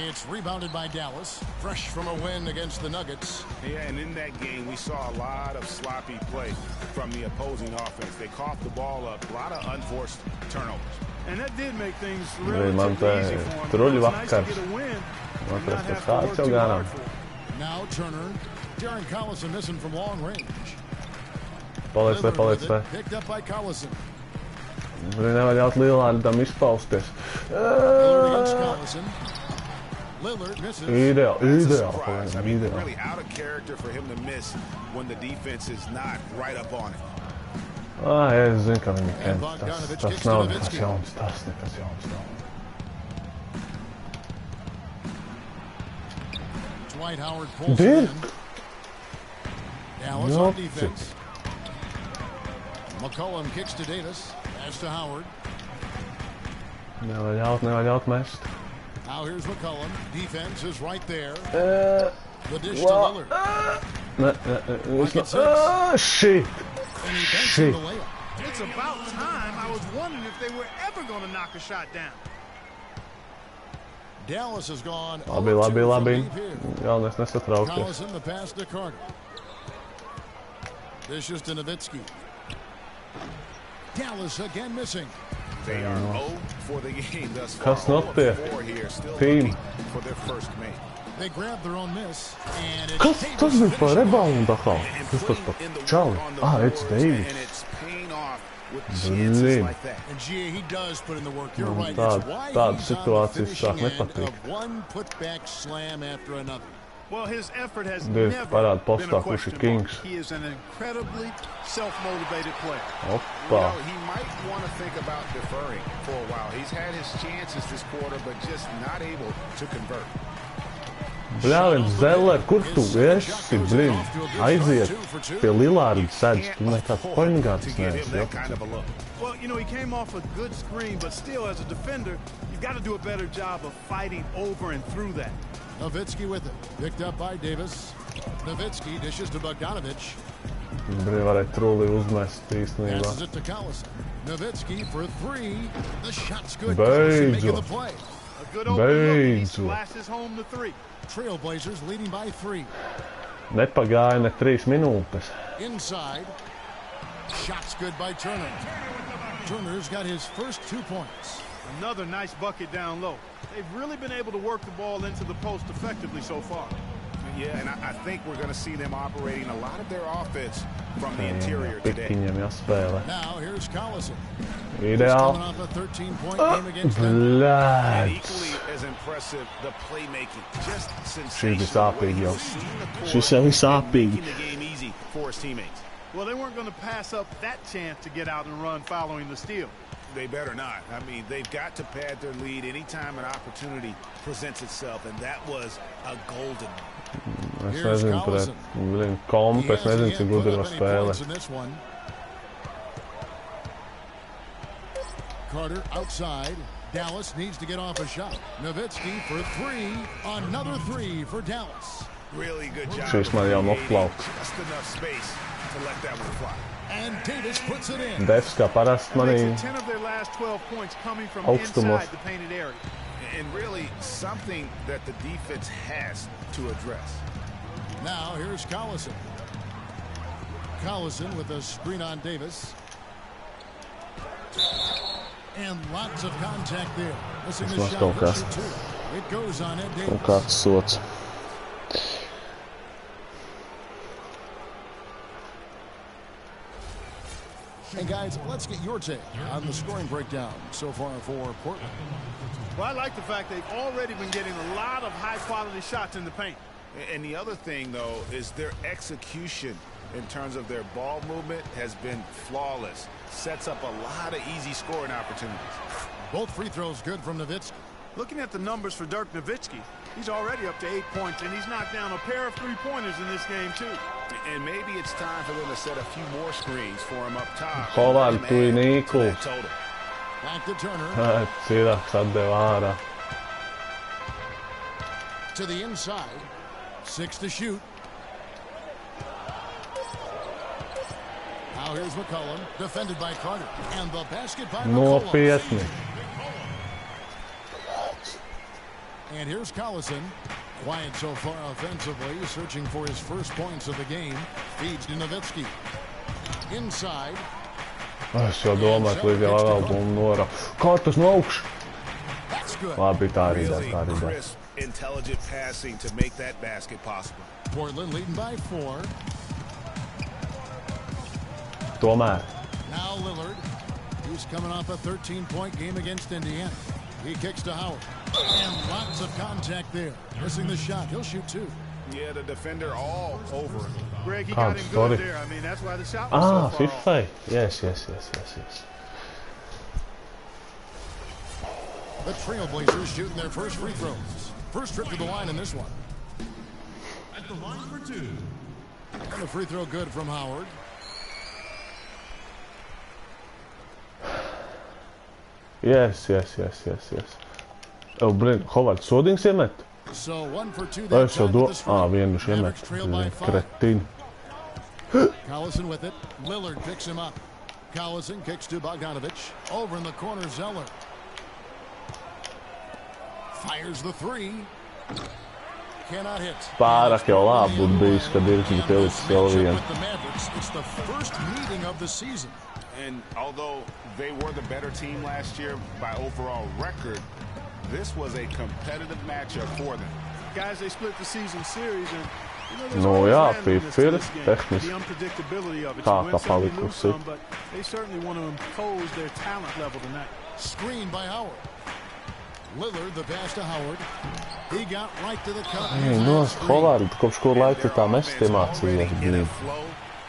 It's rebounded by Dallas, fresh from a win against the Nuggets. Yeah, and in that game, we saw a lot of sloppy play from the opposing offense. They coughed the ball up, a lot of unforced turnovers. And that did make things Man relatively easy for him. truļu It's nice to vakars. get a win Man and not tas have to kāds work jau too garām. hard for it. Now Turner. Darren Collison missing from long range. Paliec te, paliec te. Picked up by Collison. Nevar ļaut Lillardam izpausties. Lillard against Collison. Lillard misses. Ideāli, I mean, ideāli. really out of character for him to miss when the defense is not right up on it. Es zinu, ka viņi kent. Tas nav nekas jauns, tas nekas jauns nav. Dwight Howard pulls Dude. in. Dallas on defense. McCollum kicks to Davis. Pass to Howard. Nevar ļaut mest. Now here's McCollum. Defense is right there. The dish to Lillard. Shit. And he banks in the layup. It's about time. I was wondering if they were ever going to knock a shot down. Dallas has gone. Labi. Galvenais nesatraukties. Collison the pass to Carter. This is to Nowitzki. Dallas again missing. They are 0 for the game thus far. Kas notiek? Team. For their first make. They grab their own miss. And it's Kas tas bija par reboundu atkal? And Kas tas par putting in the čali? work on the It's boards, Davis. and it's paying off with chances like that. And GA, he does put in the work. You're right. Tāda- It's why tāda he's on the situācijas finishing sāk end nepatīk. of one putback slam after another. Well, his effort has Divi never parāda been postā, a kurš ir question kings. mark. He is an incredibly self-motivated player. You Opa. know, he might want to think about deferring for a while. He's had his chances this quarter, but just not able to convert. Bļāvien, Zeller, kur tu esi, blin? Aiziet pie Lillarda sēdz, tu nekāds pointgārds neesi, That kind of a look. Well, you know, he came off a good screen, but still, as a defender, you've got to do a better job of fighting over and through that. Nowitzki with it. Picked up by Davis. Nowitzki dishes to Bogdanovich. Blin, varēja trūli uzmest īstenībā. Passes it to Collison. Nowitzki for three. The shot's good. Collison making the Beidzot. play. A good open look, and he Beidzot. slashes home the three. Trailblazers leading by 3. Nepagāja ne 3 minūtes. Inside. Shot's good by Turner. Turner's got his first 2 points. Another nice bucket down low. They've really been able to work the ball into the post effectively so far. Yeah, and I think we're going to see them operating a lot of their offense from the interior today. Pikiņiem jāspēlē. Now here's Collison. Ideāli. Coming off a 13-point game against them. And Blēds. equally as impressive, the playmaking. Just Šī bija sensational. sāpīgi jau. Seeing the court Šis jau ir sāpīgi. making the game easy for his teammates. Well, they weren't going to pass up that chance to get out and run following the steal. They better not. I mean, they've got to pad their lead anytime an opportunity presents itself, and that was a golden one. Es nezinu pret, blin, kompu, es nezinu, cik gudri var spēlēt. Carter outside. Dallas needs to get off a shot. Nowitzki for 3. Another 3 for Dallas. Really good job. Šis man jau noplauks. Just enough space to let that one fly. And Davis puts it in. Defs kā parasti manī Makes it 10 of their last 12 points coming from augstumos. inside the painted area. And really something that the defense has to address. Now here's Collison. Collison with a screen on Davis. And lots of contact there. Missing the Vismaz shot. kaut kas. Pusher two. It goes on Ed Davis. Kaut kāds sots. And guys, let's get your take on the scoring breakdown so far for Portland. Well, I like the fact they've already been getting a lot of high-quality shots in the paint. And the other thing, though, is their execution in terms of their ball movement has been flawless. Sets up a lot of easy scoring opportunities. Both free throws good from Nowitzki. Looking at the numbers for Dirk Nowitzki, he's already up to 8 points, and he's knocked down a pair of three-pointers in this game, too. And maybe it's time for them to set a few more screens for him up top. Hovard, tu ir Nīkuls. Back to Turner. Cilvēks atdeva ārā. To the inside. 6 to shoot. Now here's McCollum, defended by Carter. And the basket by McCollum. Nopietni. And here's Collison. Quiet so far offensively, searching for his first points of the game. Feeds to Nowitzki. Inside. Es jau domāju, ka līdz jau vēl būmu norā. Kā tas no augšu? Labi, tā arī der, tā arī der. Intelligent passing to make that basket possible. Portland leading by 4. Tomēr. Now Lillard. He's coming off a 13-point game against Indiana. He kicks to Howard. And lots of contact there. Missing the shot. He'll shoot 2. Yeah, the defender all over him. Greg, he got him good there. I mean, that's why the shot was so far FIFA. Yes. The Trailblazers shooting their first free throws. First trip to the line in this one. At the line for 2. And the free throw good from Howard. Yes. Oh, blin, Howard, sodings iemet? So 1 for 2. Es jau vienu viņš iemet. Kretīni. Collison with it. Lillard picks him up. Collison kicks to Bogdanovich. Over in the corner, Zeller. Fires the 3. Cannot hit. Pārāk jau labi būtu bijis, kad ir pielicis vēl vienu. It's the first meeting of the season. And although they were the better team last year by overall record, this was a competitive matchup for them. Guys, they split the season series and Nu jā, FIFA ir tehniski. the unpredictability of it. Tā You kā win some, you lose palikusi. some, but they certainly want to impose their talent level tonight. Screen by Howard. Lillard, the pass to Howard. He got right to the cup. Howard, kopš kur laika tā mest iemācījās bija.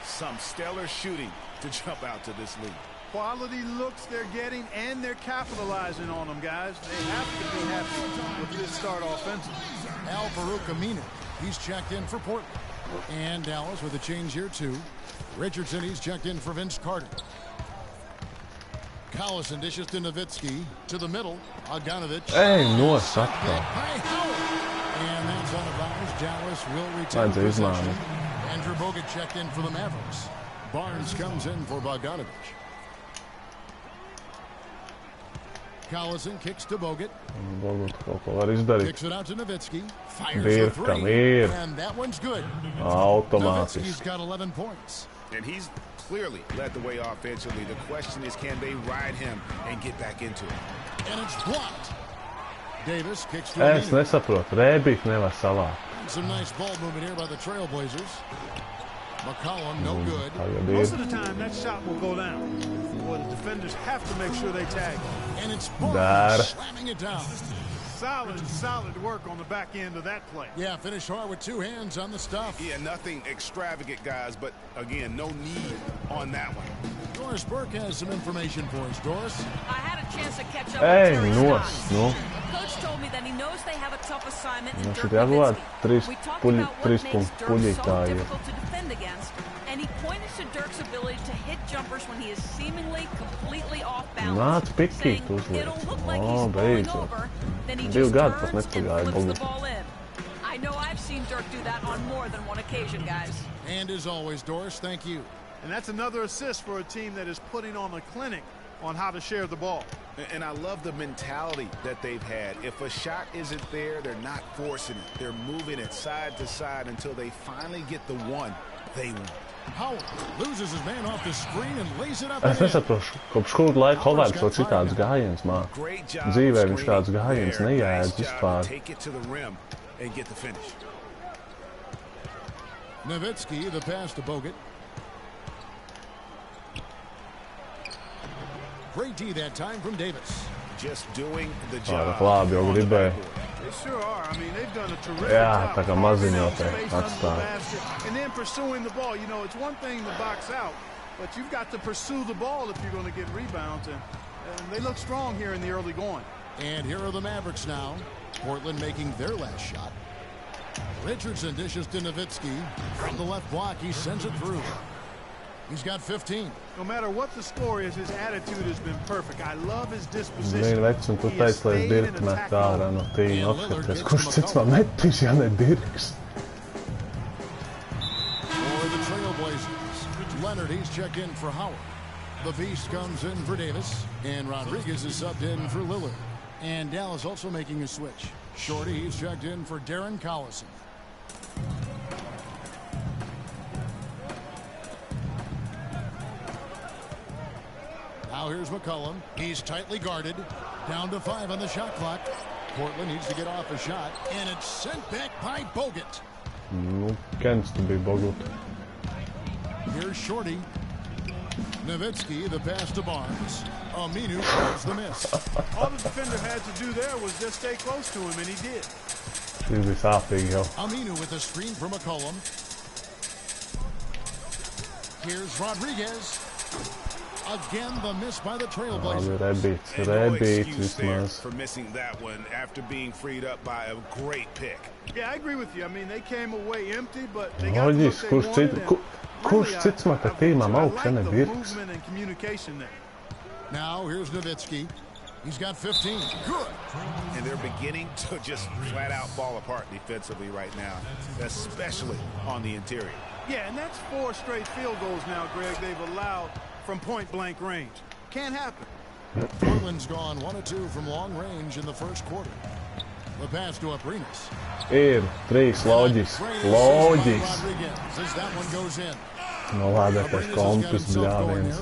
Some stellar shooting to jump out to this league. Quality looks they're getting, and they're capitalizing on them, guys. They have to be happy with this start offensively. Al-Farouq Aminu, he's checked in for Portland. And Dallas with a change here, too. Richardson, he's checked in for Vince Carter. Collison dishes to Nowitzki. To the middle, Bogdanovich. Ej, nosaka. And that's on the bounce. Dallas will retain possession. Andrew Bogut checked in for the Mavericks. Barnes comes in for Bogdanovich. Collison kicks to Bogut. Bogut kaut ko var izdarīt. Kicks it out to Nowitzki. Fires the 3. And that one's good. Automātiski. Nowitzki's got 11 points. And he's clearly led the way offensively. The question is, can they ride him and get back into it? And it's blocked. Davis kicks to Es nesaprotu. Rēbīt nevar salāt. Some nice ball movement here by the Trailblazers. McCollum, no good. Most of the time, that shot will go down. Well, the defenders have to make sure they tag. And it's Barnes slamming it down. Solid work on the back end of that play. Yeah, finish hard with 2 hands on the stuff. Yeah, nothing extravagant, guys, but again, no need on that one. Doris Burke has some information for us. Doris? I had a chance to catch up Ej, with Terry nos, Stotts. nu. Coach told me that he knows they have a tough assignment in Nu, Dirk šeit jāglād Nowitzki. We talked about what makes Dirk so puļītāji. difficult to defend against, and he pointed to Dirk's ability to hit jumpers when he is seemingly completely off balance, Nāc pikīt saying uzliek. it'll look like he's falling over, then he just gadi pat turns and nepagāja flips the Bogut. ball in. I know I've seen Dirk do that on more than one occasion, guys. And as always, Doris, thank you. And that's another assist for a team that is putting on a clinic on how to share the ball. And I love the mentality that they've had. If a shot isn't there, they're not forcing it. They're moving it side to side until they finally get the one they want. Howard loses his man off the screen and lays it up. Es nesaprotu, kopš kur laika Hovards vēl šitāds gājiens māk. Dzīvē viņš tāds gājiens nejēdz vispār. Take it to the rim and get the finish. Nowitzki, the pass to Bogut. Great D that time from Davis. Just doing the job. Labi, jau gribēju. They sure are. I mean, they've done a terrific Jā, job. tā kā maziņotē Atstāja. And then pursuing the ball. You know, it's one thing to box out, but you've got to pursue the ball if you're going to get rebounds. And they look strong here in the early going. And here are the Mavericks now. Portland making their last shot. Richardson dishes to Nowitzki. From the left block, he sends it through. He's got 15. No matter what the score is, his attitude has been perfect. I love his disposition. Vienu vecu, un tu teici, lai es Dirku met ārā no tīna. Apskaties, kurš cits man metīs, ja ne Dirks. For the Trailblazers, Leonard, he's checked in for Howard. The Beast comes in for Davis, and Rodriguez is subbed in for Lillard. And Dallas also making a switch. Shorty, he's checked in for Darren Collison. Now here's McCollum. He's tightly guarded. Down to 5 on the shot clock. Portland needs to get off a shot, and it's sent back by Bogut. Nu, Kens tu biji Bogut. Here's Shorty. Nowitzki, the pass to Barnes. Aminu calls the miss. All the defender had to do there was just stay close to him, and he did. Šis bija sāpīgi jau. Aminu with a screen for McCollum. Here's Rodriguez. Again, the miss by the Trailblazers. Rebīts vismaz. For missing that one after being freed up by a great pick. Yeah, I agree with you. I mean, they came away empty, but they got what they wanted. Kurš cits man te tīmām augšā nebirks? Now here's Nowitzki. He's got 15. Good. And they're beginning to just flat out fall apart defensively right now, especially on the interior. Yeah, and that's 4 straight field goals now, Greg, they've allowed from point-blank range. Can't happen. Portland's gone 1 of 2 from long range in the first quarter. The pass to Aprinas. Ir 3 loģiski. Loģiski. As that one goes in. No lādētais kompis bļāviens.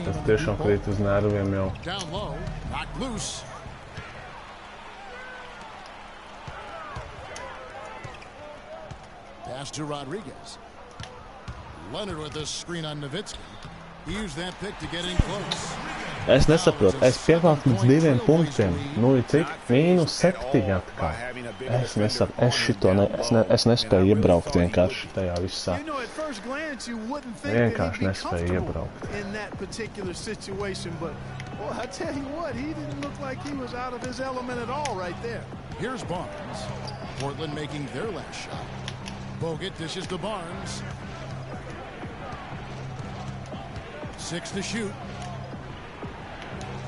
Tas tiešām krīt uz nerviem jau. Down low, knocked loose. Pass to Rodriguez. Leonard with a screen on Nowitzki. He used that pick to get in close. Es nesaprotu, es pievelku līdz 2 punktiem. Nu, cik? -7 atkal. Es nesaprotu, es nespēju iebraukt vienkārši tajā visā. Vienkārši nespēju iebraukt. Here's Barnes. Portland making their last shot. Bogut dishes to Barnes. 6 to shoot.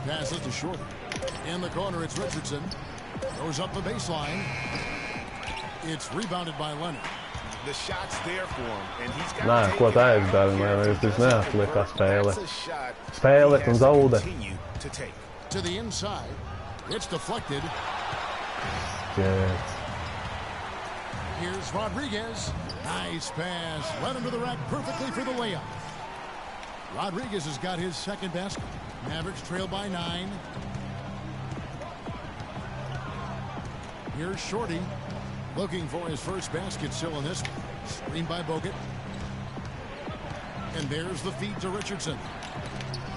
Passes to Shorty. In the corner, it's Richardson. Goes up the baseline. It's rebounded by Leonard. The shot's there for him, and he's got Nē, ko tā es daru, man tas neatliek kā spēle. Spēlēt un zaudēt. To the inside. It's deflected. Yes. Here's Rodriguez. Nice pass. Right under the rack perfectly for the layup. Rodriguez has got his second basket. Mavericks trail by 9. Here's Shorty. Looking for his first basket still in this one. Screened by Bogut. And there's the feed to Richardson.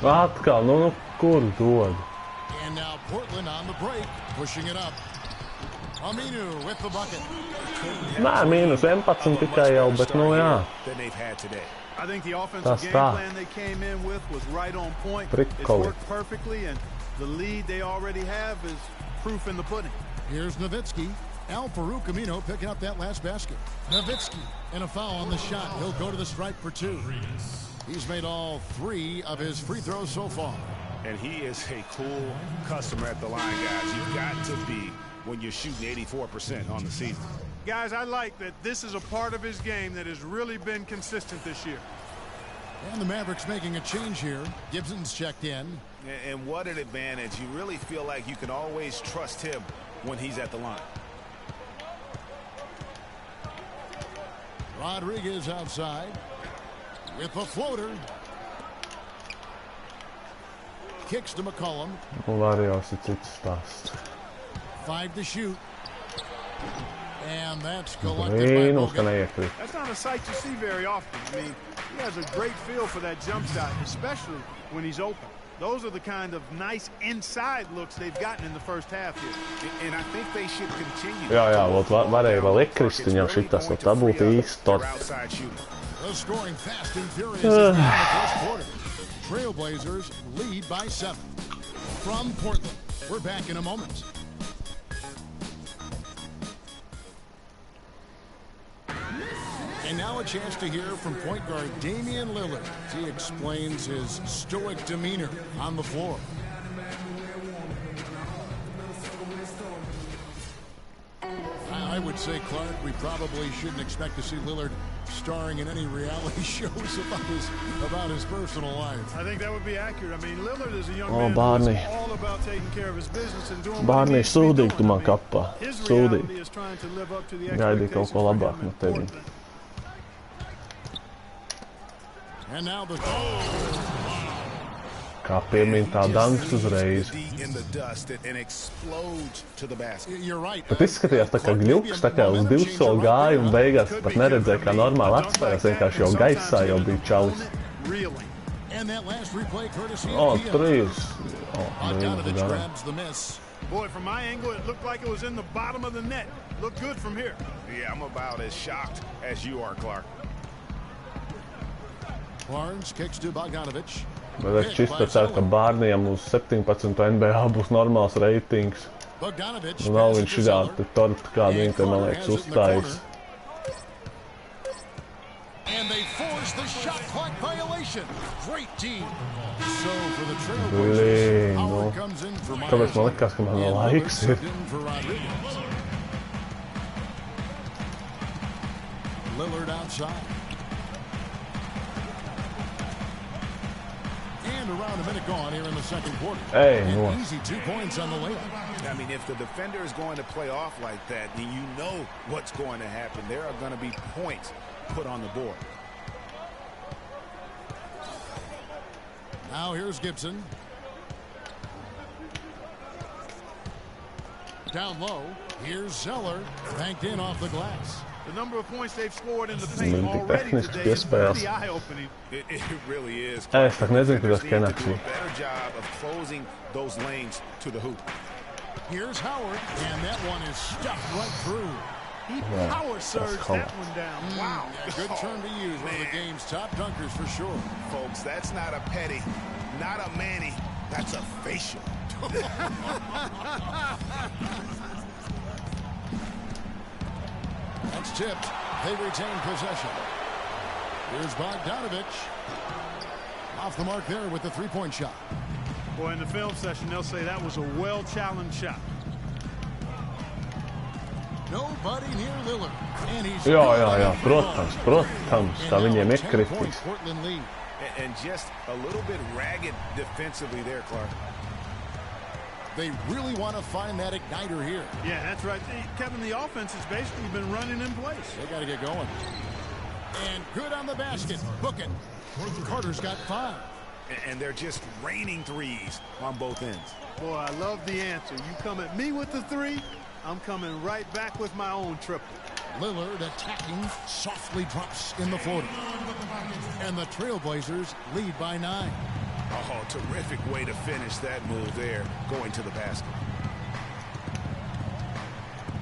Atkal, nu kur dod? And now Portland on the break, pushing it up. Aminu with the bucket. Nē, -11 tikai jau, bet nu jā. I think the offensive game plan they came in with was right on point. It's worked perfectly, and the lead they already have is proof in the pudding. Here's Nowitzki. Al-Farouq Aminu picking up that last basket. Nowitzki and a foul on the shot. He'll go to the stripe for 2. He's made all 3 of his free throws so far. And he is a cool customer at the line, guys. You've got to be when you're shooting 84% on the season. Guys, I like that this is a part of his game that has really been consistent this year. And the Mavericks making a change here. Gibson's checked in. And what an advantage. You really feel like you can always trust him when he's at the line. Rodriguez outside with a floater. Kicks to McCollum. Varijos ir cits stāsts. 5 to shoot. And that's collected by Bogut. That's not a sight you see very often. I mean, he has a great feel for that jump shot, especially when he's open. Those are the kind of nice inside looks they've gotten in the first half here. And I think they should continue. Jā, varēja vēl iekrist viņam šitas, tā būtu īsti torti. The scoring fast and furious in the first quarter. Trailblazers lead by 7. From Portland, we're back in a moment. And now a chance to hear from point guard Damian Lillard. He explains his stoic demeanor on the floor. I would say, Clark, we probably shouldn't expect to see Lillard starring in any reality shows about his personal life. I think that would be accurate. I mean, Lillard is a young man who's all about taking care of his business and doing what he needs to be doing. His reality is trying to live up to the expectations for him. And now the Kā piemīn tā danks uzreiz. Bet izskatījās tā kā gļuks, tā kā uz 2 soli gāja un beigās pat neredzēja, kā normāli atspējās, vienkārši jau gaisā jau bija čalis. Trīs. grabs the miss. Boy, from my angle, it looked like it was in the bottom of the net. Looked good from here. Yeah, I'm about as shocked as you are, Clark. Barnes kicks to Bogdanovich. Bet es čisto ceru, ka Bārnijam uz 17. NBA būs normāls reitings. Un nav viņš šādi torti kādu viņi te, man liekas, uzstājas. And they force the shot clock violation. Great team. So for the Blīn, Trailblazers, nu. Howard comes in for Kāpēc man likās, ka man laiks ir? Lillard outside. And around a minute gone here in the second quarter. Hey, an easy 2 points on the layup. I mean, if the defender is going to play off like that, then you know what's going to happen. There are going to be points put on the board. Now here's Gibson. Down low, here's Zeller, banked in off the glass. The number of points they've scored in the paint already today is pretty eye-opening. It really is. Es tak nezinu, kur tas Kenaks do a better job of closing those lanes to the hoop. Here's Howard, and that one is stuffed right through. He power surged that one down. Wow. Yeah, good turn to use. One of the game's top dunkers for sure. Folks, that's not a petty, not a Manny. That's a facial. That's tipped. They retain possession. Here's Bogdanovich. Off the mark there with the three-point shot. Boy, in the film session, they'll say that was a well-challenged shot. Nobody near Lillard. And he's protams, tā viņiem ir kritīs. And just a little bit ragged defensively there, Clark. They really want to find that igniter here. Yeah, that's right. Kevin, the offense has basically been running in place. They got to get going. And good on the basket. Book it. Carter's got 5. And they're just raining threes on both ends. Boy, I love the answer. You come at me with the 3, I'm coming right back with my own triple. Lillard attacking, softly drops in the floater. And the Trailblazers lead by 9. Oh, terrific way to finish that move there, going to the basket.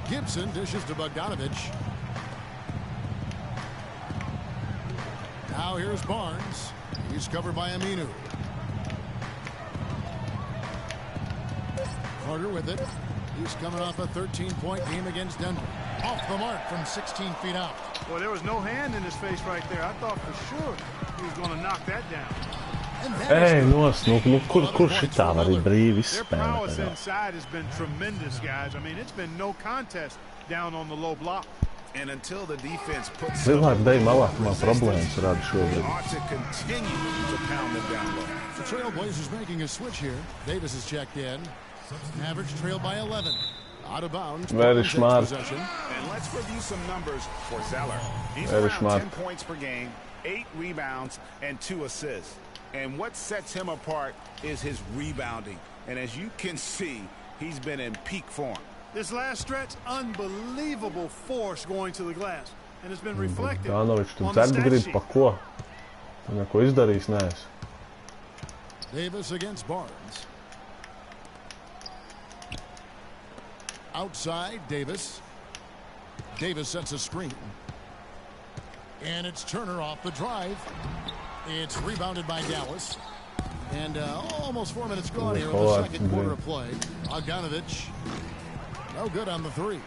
Gibson dishes to Bogdanovich. Now here's Barnes. He's covered by Aminu. Carter with it. He's coming off a 13-point game against Denver. Off the mark from 16 feet out. Boy, there was no hand in his face right there. I thought for sure he was going to knock that down. Ei, kur šitā var ir brīvi Their prowess inside has been tremendous, guys. I mean, it's been no contest down on the low block. And until the defense puts Cilvēki dēļ malā man problēmas rada šobrīd. ought to continue to pound them down low. The Trailblazers making a switch here. Davis is checked in. Average trail by 11. Out of bounds. Very smart. And let's review some numbers for Zeller. He's Very around smart. 10 points per game, 8 rebounds, and 2 assists. And what sets him apart is his rebounding. And as you can see, he's been in peak form. This last stretch, unbelievable force going to the glass. And it's been reflected Bogdanovič, tu on the dzert stat grib sheet. pa ko? Tu neko izdarījis neesi. Davis against Barnes. Outside, Davis. Davis sets a screen. And it's Turner off the drive. It's rebounded by Dallas. And almost 4 minutes gone here in the second quarter of play. Bogdanovich, no good on the 3.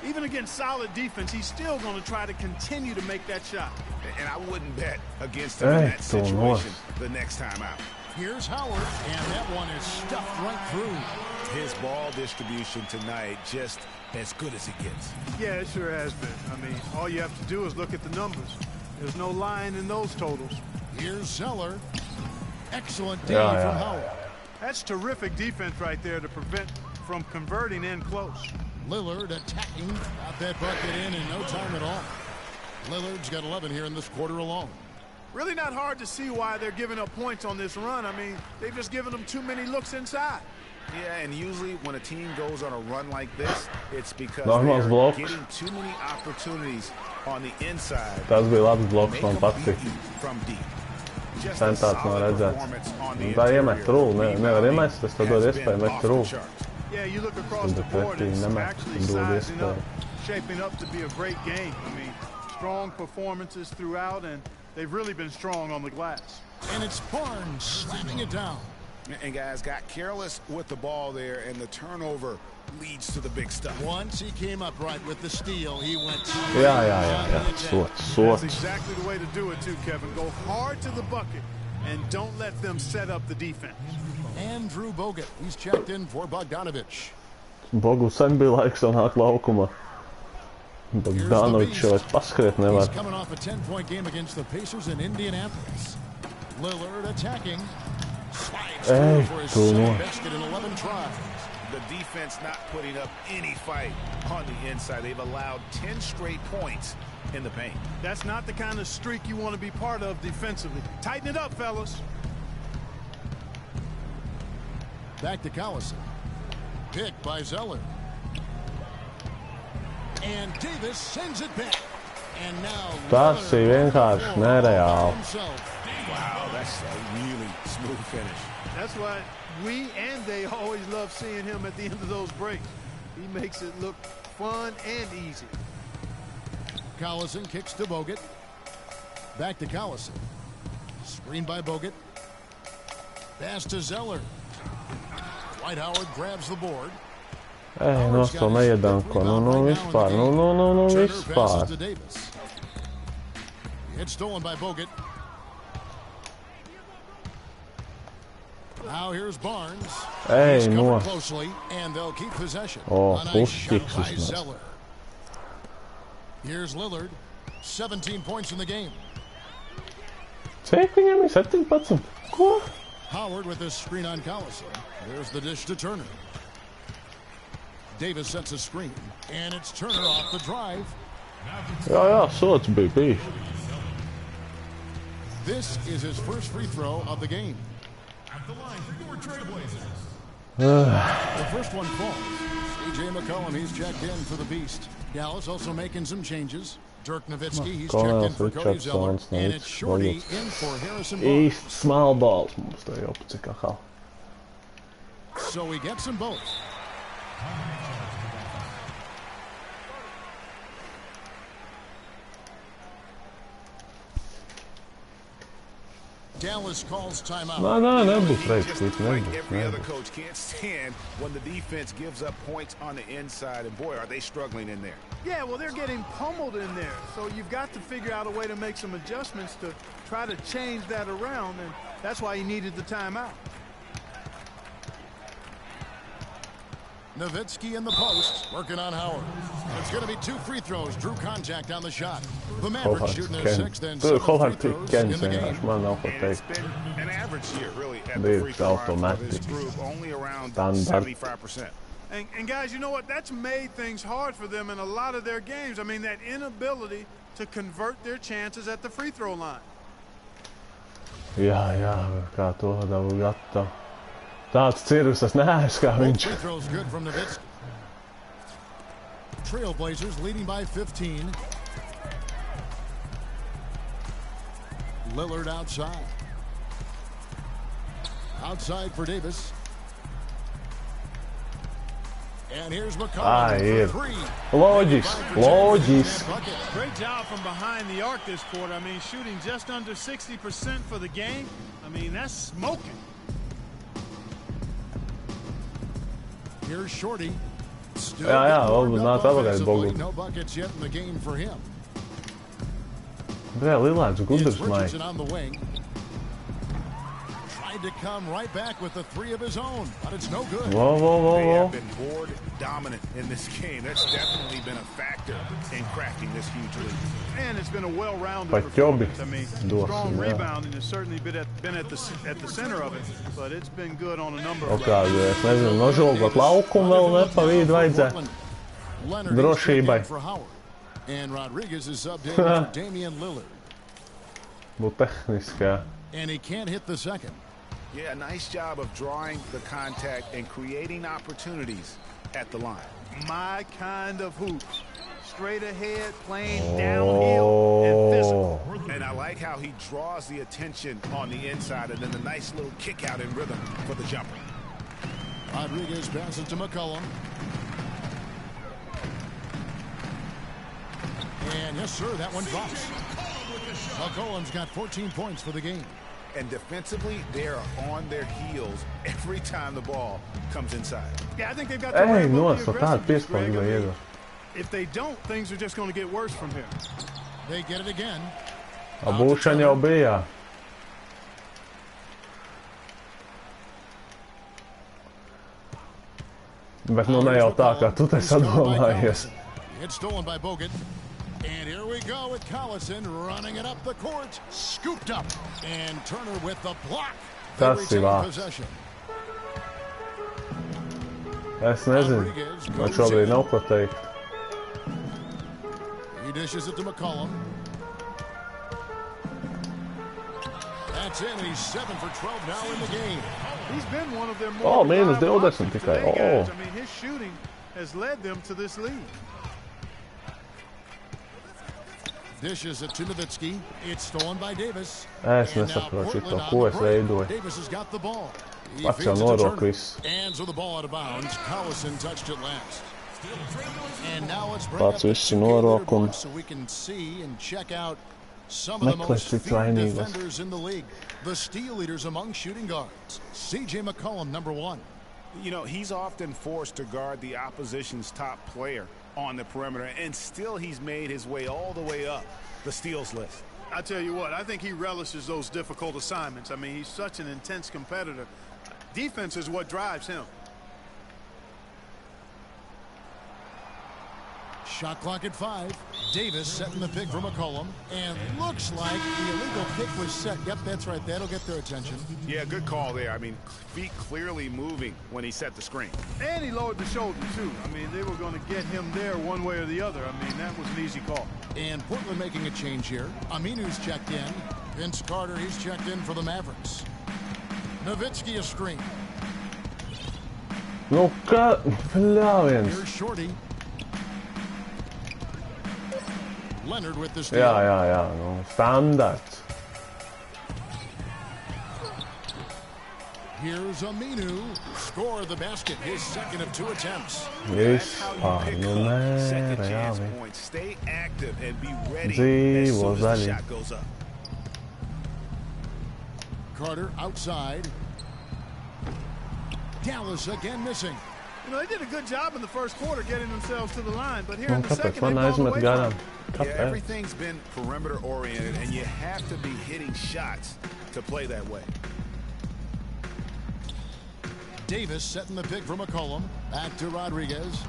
Even against solid defense, he's still going to try to continue to make that shot. And I wouldn't bet against him in that situation the next time out. Here's Howard, and that one is stuffed right through. His ball distribution tonight just as good as it gets. Yeah, it sure has been. I mean, all you have to do is look at the numbers. There's no line in those totals. Here's Zeller. Excellent D from Howard. That's terrific defense right there to prevent from converting in close. Lillard attacking. Got that bucket in no time at all. Lillard's got 11 here in this quarter alone. Really not hard to see why they're giving up points on this run. I mean, they've just given them too many looks inside. Yeah, and usually when a team goes on a run like this, it's because Normāls they're bloks. getting too many opportunities on the inside. Tas bija labs bloks, man patīk. From deep. Centāts nav redzēts. Tā iemet rūlu, nevar iemest, tas tad dod iespēju mest rūlu. Yeah, you look across the board, it's actually sizing up, shaping up to be a great game. I mean, strong performances throughout, and they've really been strong on the glass. And it's Barnes slamming it down. And guys got careless with the ball there, and the turnover leads to the big stuff. Once he came up right with the steal, he went Jā. Sots. That's exactly the way to do it too, Kevin. Go hard to the bucket and don't let them set up the defense. Andrew Bogut, he's checked in for Bogdanović. Bogu sen bija laiks nāk laukumā. Bogdanović vairs paskriet nevar. He's coming off a 10-point game against the Pacers in Indianapolis. Lillard attacking. Slides through for his second basket in 11 tries. The defense not putting up any fight on the inside. They've allowed 10 straight points in the paint. That's not the kind of streak you want to be part of defensively. Tighten it up, fellas. Back to Collison. Picked by Zeller. And Davis sends it back. And now Tas ir vienkārši nereāli. Wow, that's a really smooth finish. That's why we and they always love seeing him at the end of those breaks. He makes it look fun and easy. Collison kicks to Bogut. Back to Collison. Screen by Bogut. Pass to Zeller. Dwight Howard grabs the board. Nos to neiedanko. Vispār. Vispār. It's stolen by Bogut. Now here's Barnes. He's covered closely, and they'll keep possession. A nice shot by Zeller. Here's Lillard. 17 points in the game. Cik viņam ir 17? Ko? Howard with this screen on Collison. There's the dish to Turner. Davis sets a screen, and it's Turner off the drive. Jā, sots bija bijis. This is his first free throw of the game. At the line for your Trailblazers. The first one falls. C.J. McCollum, he's checked in for the Beast. Dallas also making some changes. Dirk Nowitzki, he's checked in for Cody Zeller. And it's Shorty in for Harrison Barnes. Īsts small balls mums te jau pēc kā. So he gets them both. Dallas calls timeout. Nebūs reiks, Every other coach can't stand when the defense gives up points on the inside, and boy, are they struggling in there. Yeah, well, they're getting pummeled in there, so you've got to figure out a way to make some adjustments to try to change that around, and that's why he needed the timeout. Nowitzki in the post, working on Howard. It's going to be 2 free throws. Drew contact on the shot. The Mavericks shooting their 6th and 7th free throws in the game. It's been an average year, really, at the free throw line for this group, only around 75%. And guys, you know what? That's made things hard for them in a lot of their games. I mean, that inability to convert their chances at the free throw line. Jā, kā to dabu gatavu. Tāds cirvis tas neesmu kā viņš. Free throws good from Nowitzki. Trailblazers leading by 15. Lillard outside. Outside for Davis. And here's McCollum for 3. Loģiski. Great job from behind the arc this quarter. I mean, shooting just under 60% for the game. I mean, that's smoking. Here's Shorty. Jā, nāc apakaļ Bogu. No buckets yet in the game for him. Lillards gudrs, Mike. On the wing. Tried to come right back with the 3 of his own, but it's no good. They have been board dominant in this game. That's definitely been a factor in cracking this huge lead. And it's been a well-rounded performance. I mean, strong rebounding has certainly been at the center of it, but it's been good on a number of levels. Es nezinu, nožogot laukumu vēl nepavīd vajadzētu. Drošībai. And Rodriguez is subbed in for Damian Lillard. Būtu tehniski, jā. And he can't hit the second. Yeah, nice job of drawing the contact and creating opportunities at the line. My kind of hoop. Straight ahead, playing downhill and physical. And I like how he draws the attention on the inside and then the nice little kick out in rhythm for the jumper. Rodriguez passes to McCollum. And yes, sir, that one drops. McCollum's got 14 points for the game. And defensively, they're on their heels every time the ball comes inside. Yeah, I think they've got to Ej, nostāt, piespēlēt vai iedot. If they don't, things are just going to get worse from here. They get it again. Būšana jau bija. Bet nu ne jau tā, kā tu te sadomājies. It's stolen by Bogut. And here we go with Collison running it up the court. Scooped up. And Turner with the block. Tas ir vārds. Es nezinu. Man šobrīd nav ko teikt. He dishes it to McCollum. That's in. He's 7 for 12 now in the game. He's been one of their more mīnus 20 reliable tikai. guys. I mean, his shooting has led them to this lead. Dishes it to Nowitzki. It's stolen by Davis. Es nesaprotu to, ko es veidoju. Davis has got the ball. Pats jau norok visu. And so the ball out of bounds. Collison touched it last. And now let's bring Pats visu norok un so we can see and check out some of the most feared defenders in the league. The steal leaders among shooting guards. C.J. McCollum, number 1. You know, he's often forced to guard the opposition's top player on the perimeter, and still he's made his way all the way up the steals list. I tell you what, I think he relishes those difficult assignments. I mean, he's such an intense competitor. Defense is what drives him. Shot clock at 5. Davis setting the pick for McCollum. And looks like the illegal pick was set. Yep, that's right. That'll get their attention. Yeah, good call there. I mean, feet clearly moving when he set the screen. And he lowered the shoulder, too. I mean, they were going to get him there one way or the other. I mean, that was an easy call. And Portland making a change here. Aminu's checked in. Vince Carter, he's checked in for the Mavericks. Nowitzki a screen. Nu, kā? Bļāviens. Here's Shorty. Leonard with the steal. Jā, nu, standarts. Here's Aminu. Score the basket. His second of 2 attempts. Nu nē, reāli. Stay active and be ready Dzīvo as soon as the zaļi. shot goes up. Carter outside. Dallas again missing. You know, they did a good job in the first quarter getting themselves to the line, but here in the Kāpēc second, man they've gone away aizmet from garām? it. Yeah, Kāpēc? everything's been perimeter oriented, and you have to be hitting shots to play that way. Davis setting the pick for McCollum. Back to Rodriguez.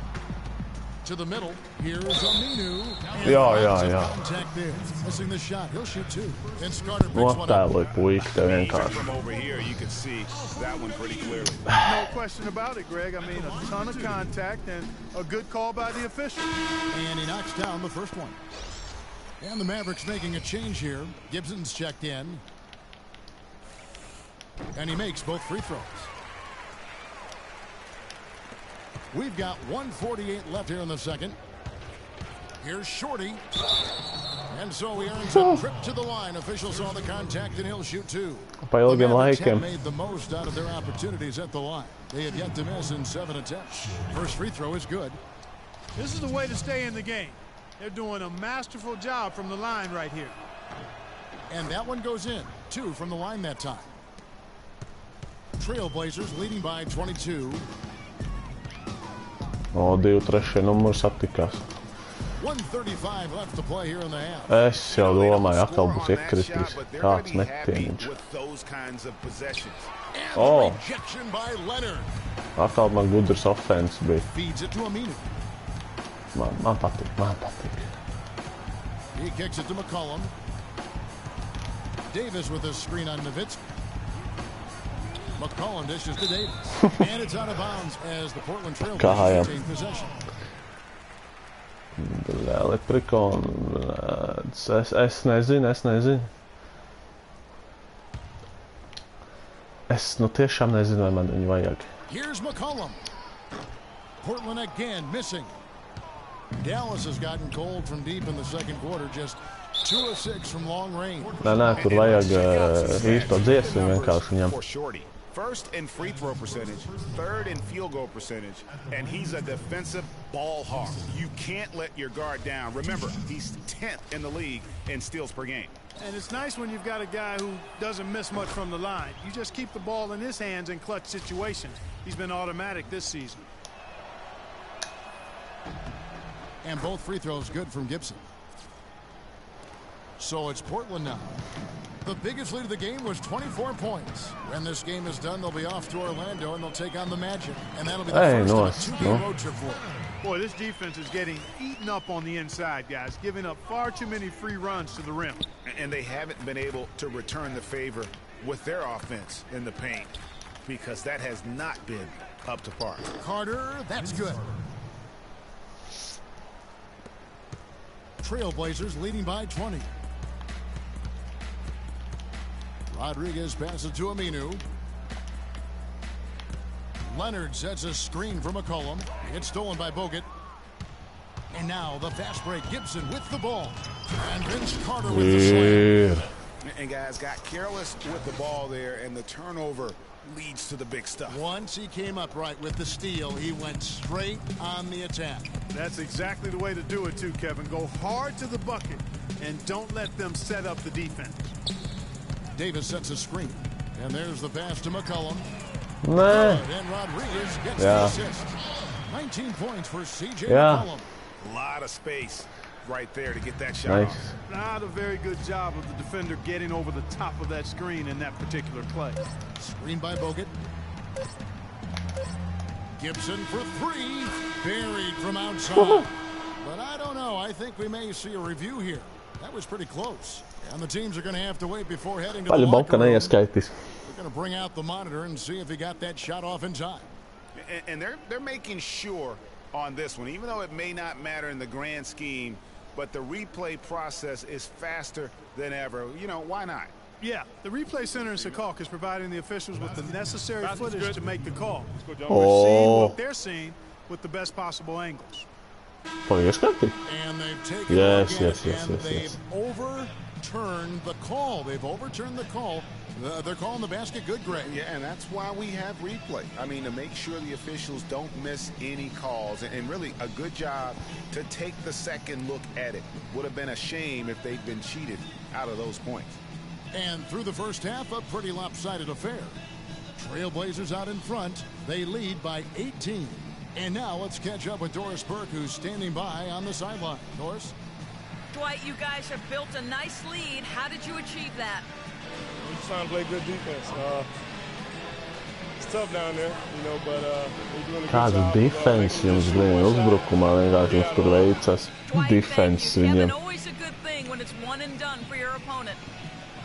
To the middle. Here's Aminu. Jā. Contact there. Missing the shot. He'll shoot 2. And Carter picks one up. Attēloju puiši te vienkārši. From over here, you can see that one pretty clearly. No question about it, Greg. I mean, a ton of contact and a good call by the official. And he knocks down the first one. And the Mavericks making a change here. Gibson's checked in. And he makes both free throws. We've got 1:48 left here in the second. Here's Shorty. And so he earns a trip to the line. Officials saw the contact and he'll shoot 2. Pa ilgiem The Mavericks have laikiem. made the most out of their opportunities at the line. They have yet to miss in 7 attempts. First free throw is good. This is the way to stay in the game. They're doing a masterful job from the line right here. And that one goes in. 2 from the line that time. Trailblazers leading by 22. O, 2-3 numurs attikās. 1:35 left to play here in the half. Es jau domāju, atkal būs iekritis kāds metieniņš. O, Rejection by Leonard. atkal man gudrs offense bija. Feeds it to Aminu. Man patīk. He kicks it to McCollum. Davis with a screen on Nowitzki. McCollum dishes to Davis. And it's out of bounds as the Portland Trailblazers retain possession. Bļā, leprikon. Es nezinu. Es nu tiešām nezinu, vai man viņu vajag. Here's McCollum. Portland again missing. Dallas has gotten cold from deep in the second quarter, just 2 of 6 from long range. Nē, tur vajag īsto dziesmu vienkārši viņam. First in free throw percentage, third in field goal percentage, and he's a defensive ball hawk. You can't let your guard down. Remember, he's 10th in the league in steals per game. And it's nice when you've got a guy who doesn't miss much from the line. You just keep the ball in his hands in clutch situations. He's been automatic this season. And both free throws good from Gibson. So it's Portland now. The biggest lead of the game was 24 points. When this game is done, they'll be off to Orlando, and they'll take on the Magic. And that'll be the first of a two-game road trip for them. Boy, this defense is getting eaten up on the inside, guys, giving up far too many free runs to the rim. And they haven't been able to return the favor with their offense in the paint because that has not been up to par. Carter, that's good. Trailblazers leading by 20. Rodriguez passes to Aminu. Leonard sets a screen for McCollum. It's stolen by Bogut. And now the fast break. Gibson with the ball. And Vince Carter with the slam. And guys got careless with the ball there, and the turnover leads to the big stuff. Once he came up right with the steal, he went straight on the attack. That's exactly the way to do it too, Kevin. Go hard to the bucket and don't let them set up the defense. Davis sets a screen. And there's the pass to McCollum. Nah. And Rodriguez gets the assist. 19 points for C.J. McCollum. A lot of space right there to get that shot off. Not a very good job of the defender getting over the top of that screen in that particular play. Screen by Bogut. Gibson for 3. Buried from outside. But I don't know. I think we may see a review here. That was pretty close. And the teams are going to have to wait before heading to the locker room. They're going to bring out the monitor and see if he got that shot off in time. And they're making sure on this one, even though it may not matter in the grand scheme, but the replay process is faster than ever. You know, why not? Yeah, the replay center in Secaucus is providing the officials with the necessary footage to make the call. We're seeing what they're seeing with the best possible angles. And they've taken they've overturned the call. They've overturned the call. They're calling the basket good, Greg. Yeah, and that's why we have replay. I mean, to make sure the officials don't miss any calls. And really, a good job to take the second look at it. Would have been a shame if they'd been cheated out of those points. And through the first half, a pretty lopsided affair. Trailblazers out in front. They lead by 18. And now let's catch up with Doris Burke, who's standing by on the sideline. Doris? Dwight, you guys have built a nice lead. How did you achieve that? We're just trying to play good defense. It's tough down there, you know, but we're doing a good job. Kādu defense jums bija uzbrukumā, vienkārši jums tur veicas defense viņam. Always a good thing when it's one and done for your opponent.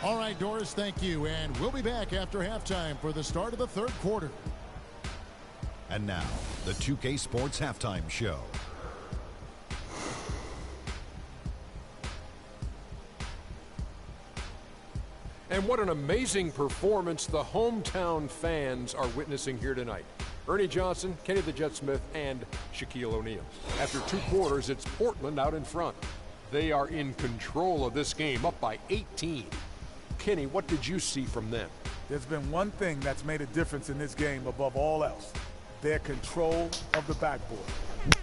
All right, Doris, thank you. And we'll be back after halftime for the start of the third quarter. And now, the 2K Sports Halftime Show. And what an amazing performance the hometown fans are witnessing here tonight. Ernie Johnson, Kenny the Jet Smith, and Shaquille O'Neal. After 2 quarters, it's Portland out in front. They are in control of this game, up by 18. Kenny, what did you see from them? There's been one thing that's made a difference in this game above all else. Their control of the backboard.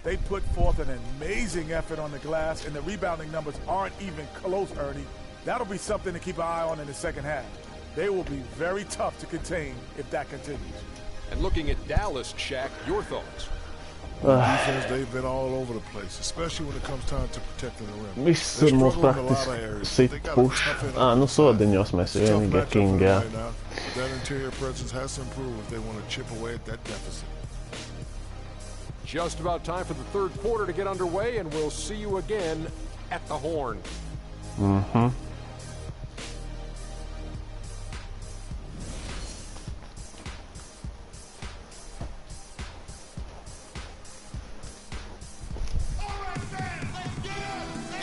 They put forth an amazing effort on the glass, and the rebounding numbers aren't even close, Ernie. That'll be something to keep an eye on in the second half. They will be very tough to contain if that continues. And looking at Dallas, Shaq, your thoughts? Defense, they've been all over the place, especially when it comes time to protecting the rim. Viss ir mūs praktiski sit push. Nu sodiņos mēs vienīgi king, jā. That interior presence has to improve if they want to chip away at that deficit. Just about time for the third quarter to get underway, and we'll see you again at the Horn. Mm-hmm.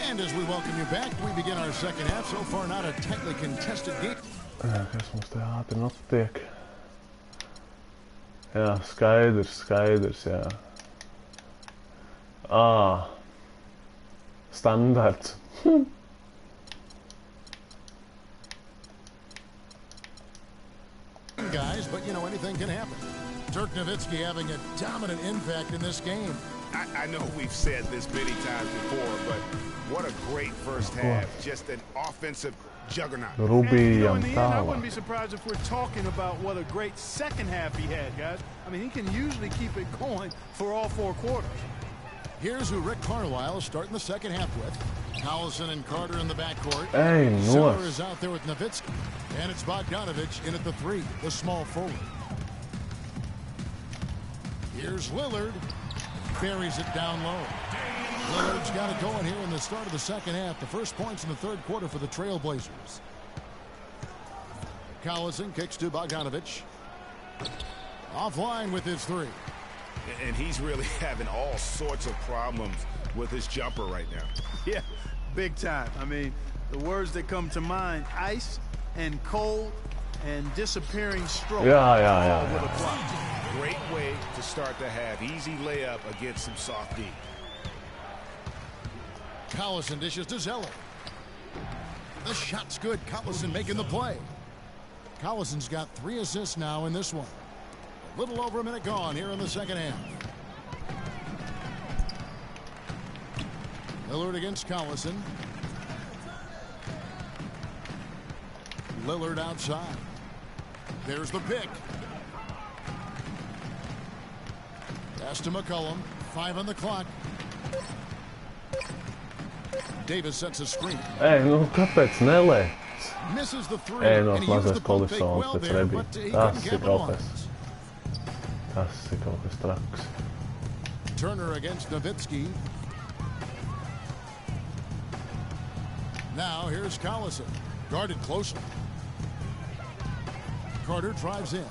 And as we welcome you back, we begin our second half. So far, not a tightly contested game. Kas mums te ātri notiek? Jā, skaidrs, jā. Standarts. Guys, but you know, anything can happen. Dirk Nowitzki having a dominant impact in this game. I know we've said this many times before, but what a great first half. Just an offensive juggernaut. In the end, I wouldn't be surprised if we're talking about what a great second half he had, guys. I mean, he can usually keep it going for all 4 quarters. Here's who Rick Carlisle is starting the second half with. Collison and Carter in the backcourt. Hey, Zeller is out there with Nowitzki. And it's Bogdanovich in at the 3, the small forward. Here's Lillard. Buries it down low. Lillard's got it going here in the start of the second half. The first points in the third quarter for the Trailblazers. Collison kicks to Bogdanovich. Offline with his 3. And he's really having all sorts of problems with his jumper right now. Yeah, big time. I mean, the words that come to mind, ice and cold and disappearing stroke. Yeah. Great way to start the half. Easy layup against some soft D. Collison dishes to Zeller. The shot's good. Collison making the play. Collison's got 3 assists now in this one. A little over a minute gone here in the second half. Lillard against Collison. Lillard outside. There's the pick. Pass to McCollum. 5 on the clock. Davis sets a screen. Nu kāpēc nelē? Misses the 3. No mazais Kolisons pēc Rebija. Tas ir kaut kas traks. Turner against Nowitzki. Now here's Collison. Guarded closely. Carter drives in.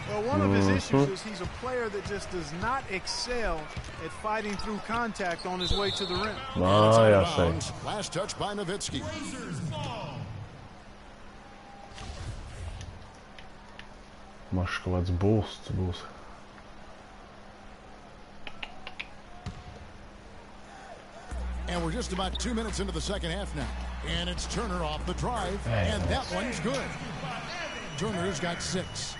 Well, one of his issues is he's a player that just does not excel at fighting through contact on his way to the rim. Last touch by Nowitzki. Mašs kaut kāds būsts būs. And we're just about 2 minutes into the second half now. And it's Turner off the drive. And that one's good. Turner's got 6.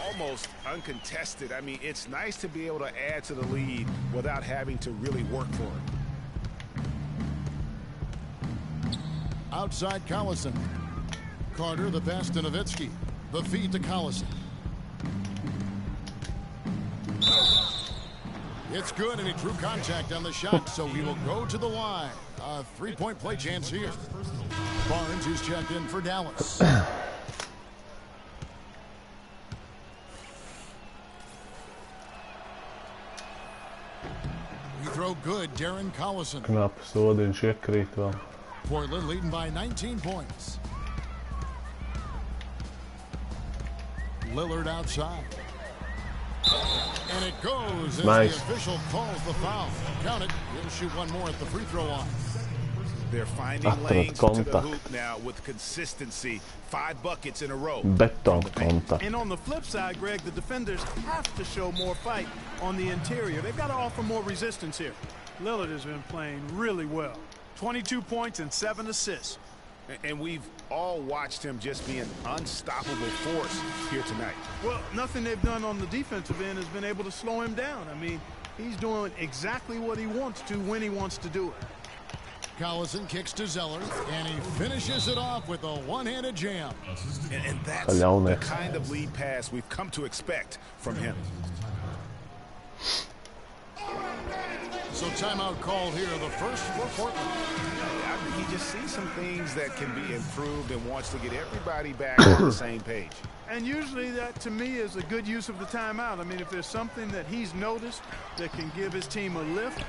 Almost uncontested. I mean, it's nice to be able to add to the lead without having to really work for it. Outside Collison. Carter the pass to Nowitzki. The feed to Collison. It's good, and he drew contact on the shot, so he will go to the line. A 3-point play chance here. Barnes is checked in for Dallas. We throw good, Darren Collison. Knap sodiņš iekrīt vēl. Portland leading by 19 points. Lillard outside. And it goes as the official calls the foul. Count it. He'll shoot one more at the free throw line. They're finding lanes to the hoop now with consistency. 5 buckets in a row. And on the flip side, Greg, the defenders have to show more fight on the interior. They've got to offer more resistance here. Lillard has been playing really well. 22 points and 7 assists. And we've all watched him just be an unstoppable force here tonight. Well, nothing they've done on the defensive end has been able to slow him down. I mean, he's doing exactly what he wants to when he wants to do it. Collison kicks to Zeller, and he finishes it off with a one-handed jam. And that's the kind of lead pass we've come to expect from him. So timeout called here, the first for Portland. I think he just sees some things that can be improved and wants to get everybody back on the same page. And usually that, to me, is a good use of the timeout. I mean, if there's something that he's noticed that can give his team a lift,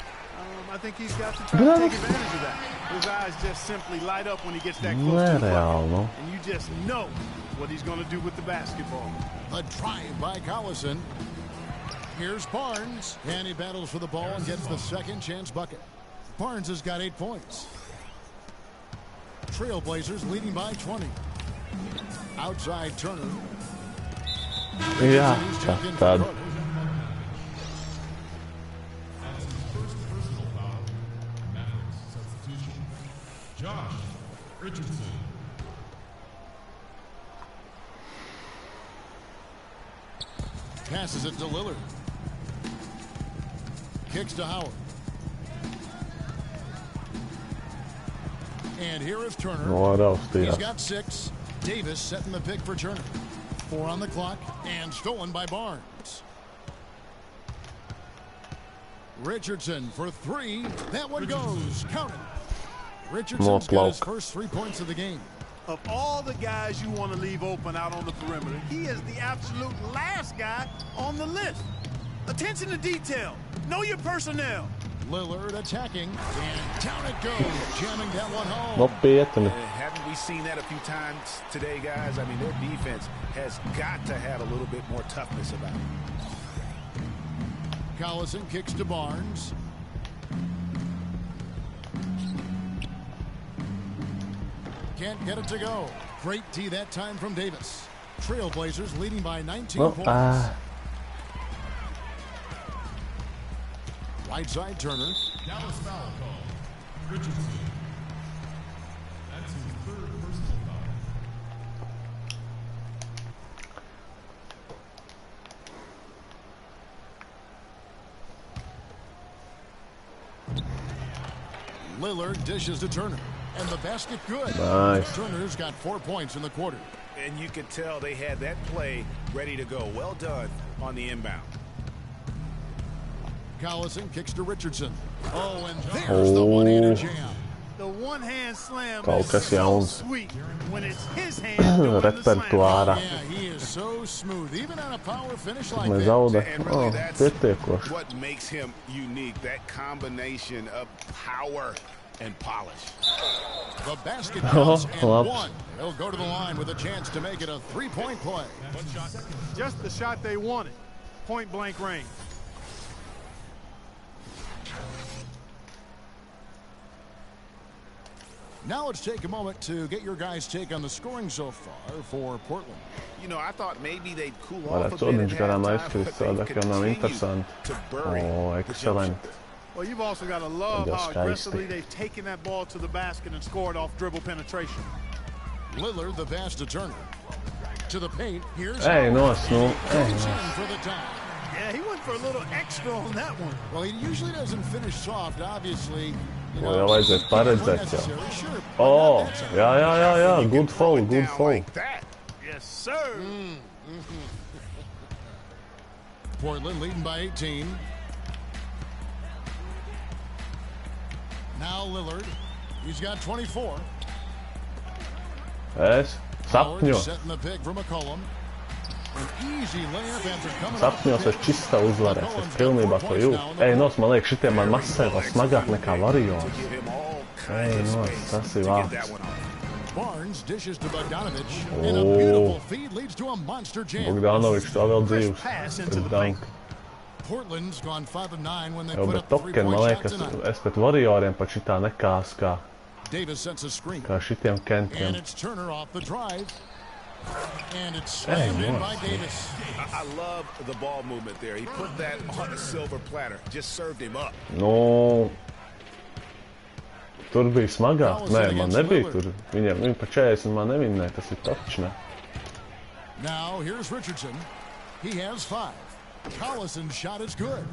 I think he's got to try to take advantage of that. His eyes just simply light up when he gets that close to the bucket. And you just know what he's going to do with the basketball. A drive by Collison. Here's Barnes, and he battles for the ball and gets the second chance bucket. Barnes has got 8 points. Trailblazers leading by 20. Outside Turner. Jā, tad. Passes it to Lillard. Kicks to Howard. And here is Turner. What else do you He's have? got 6. Davis setting the pick for Turner. 4 on the clock and stolen by Barnes. Richardson for 3. That one goes. Count it. Richardson's got his first 3 points of the game. Of all the guys you want to leave open out on the perimeter, he is the absolute last guy on the list. Attention to detail. Know your personnel. Lillard attacking, and down it goes, jamming that one home. Haven't we seen that a few times today, guys? I mean, their defense has got to have a little bit more toughness about it. Collison kicks to Barnes. Can't get it to go. Great D that time from Davis. Trailblazers leading by 19 points. Right side Turner. Dallas foul call. Richardson. That's his 3rd personal foul. Lillard dishes to Turner. And the basket good. Nice. Turner's got 4 points in the quarter. And you could tell they had that play ready to go. Well done on the inbound. Collison kicks to Richardson. Oh, and there's the one-handed jam. The one-hand slam is so sweet when it's his hand doing the slam. Yeah, he is so smooth, even on a power finish like that. And really, that's what makes him unique, that combination of power and polish. The basket counts and 1. He'll go to the line with a chance to make it a 3-point play. Just the shot they wanted. Point-blank range. Now let's take a moment to get your guys' take on the scoring so far for Portland. You know, I thought maybe they'd cool off a bit at halftime, but they continue to bury the excellent. Well, you've also got to love how aggressively they've taken that ball to the basket and scored off dribble penetration. Lillard, the pass to Turner. To the paint. Here's Hey, nice, no. For the time. Yeah, he went for a little extra on that one. Well, he usually doesn't finish soft, obviously. Jau vajadzētu paredzēt jau. Oh, jā. Good foul. Yes, sir. Portland leading by 18. Now Lillard. He's got 24. Es sapņos. Setting the pick for McCollum. Sapņos es čistā uzvarēs. Es pilnībā to jūtu. Ej, nos, man liekas, šitie man masē vēl smagāk nekā Warriors. Ej, nos, tas ir vārds. Barnes dishes to Bogdanovic, and a beautiful feed leads to a monster jam. Bogdanovic tā vēl dzīvs. Pret dunk. Portland's gone 5 of 9 when they Jo, put bet up the 3-point man shot liekas, tonight. es pret Warrioriem pat šitā nekās kā šitiem And kentiem. it's Turner off the drive. And it's slammed in by Davis. I love the ball movement there. He put that on a silver platter. Just served him up. Nu, tur bija smagāk. Nē, man nebija tur. Viņi pa 40 man nevinnēja. Tas ir tačs, ne? Now here's Richardson. He has 5. Collison's shot is good.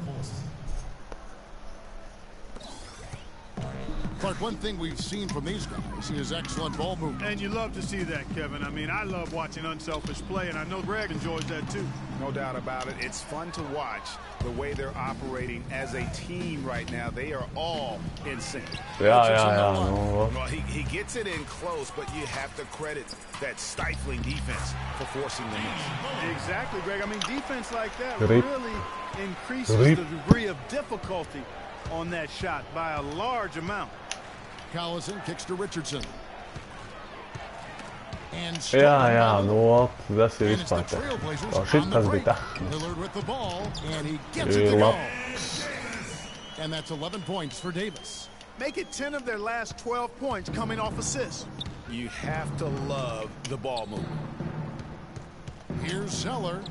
Clark, one thing we've seen from these guys is excellent ball movement. And you love to see that, Kevin. I mean, I love watching unselfish play, and I know Greg enjoys that too. No doubt about it. It's fun to watch the way they're operating as a team right now. They are all in sync. Jā. Well, he gets it in close, but you have to credit that stifling defense for forcing the miss. Exactly, Greg. I mean, defense like that Rip. really increases the degree of difficulty on that shot by a large amount. Collison kicks to Richardson. And Jā, nu, tas ir vispār tā. Šitas bija tā. Lillard with the ball, and he gets it to go. And that's 11 points for Davis. Make it 10 of their last 12 points coming off assists. You have to love the ball movement. Here's Zeller.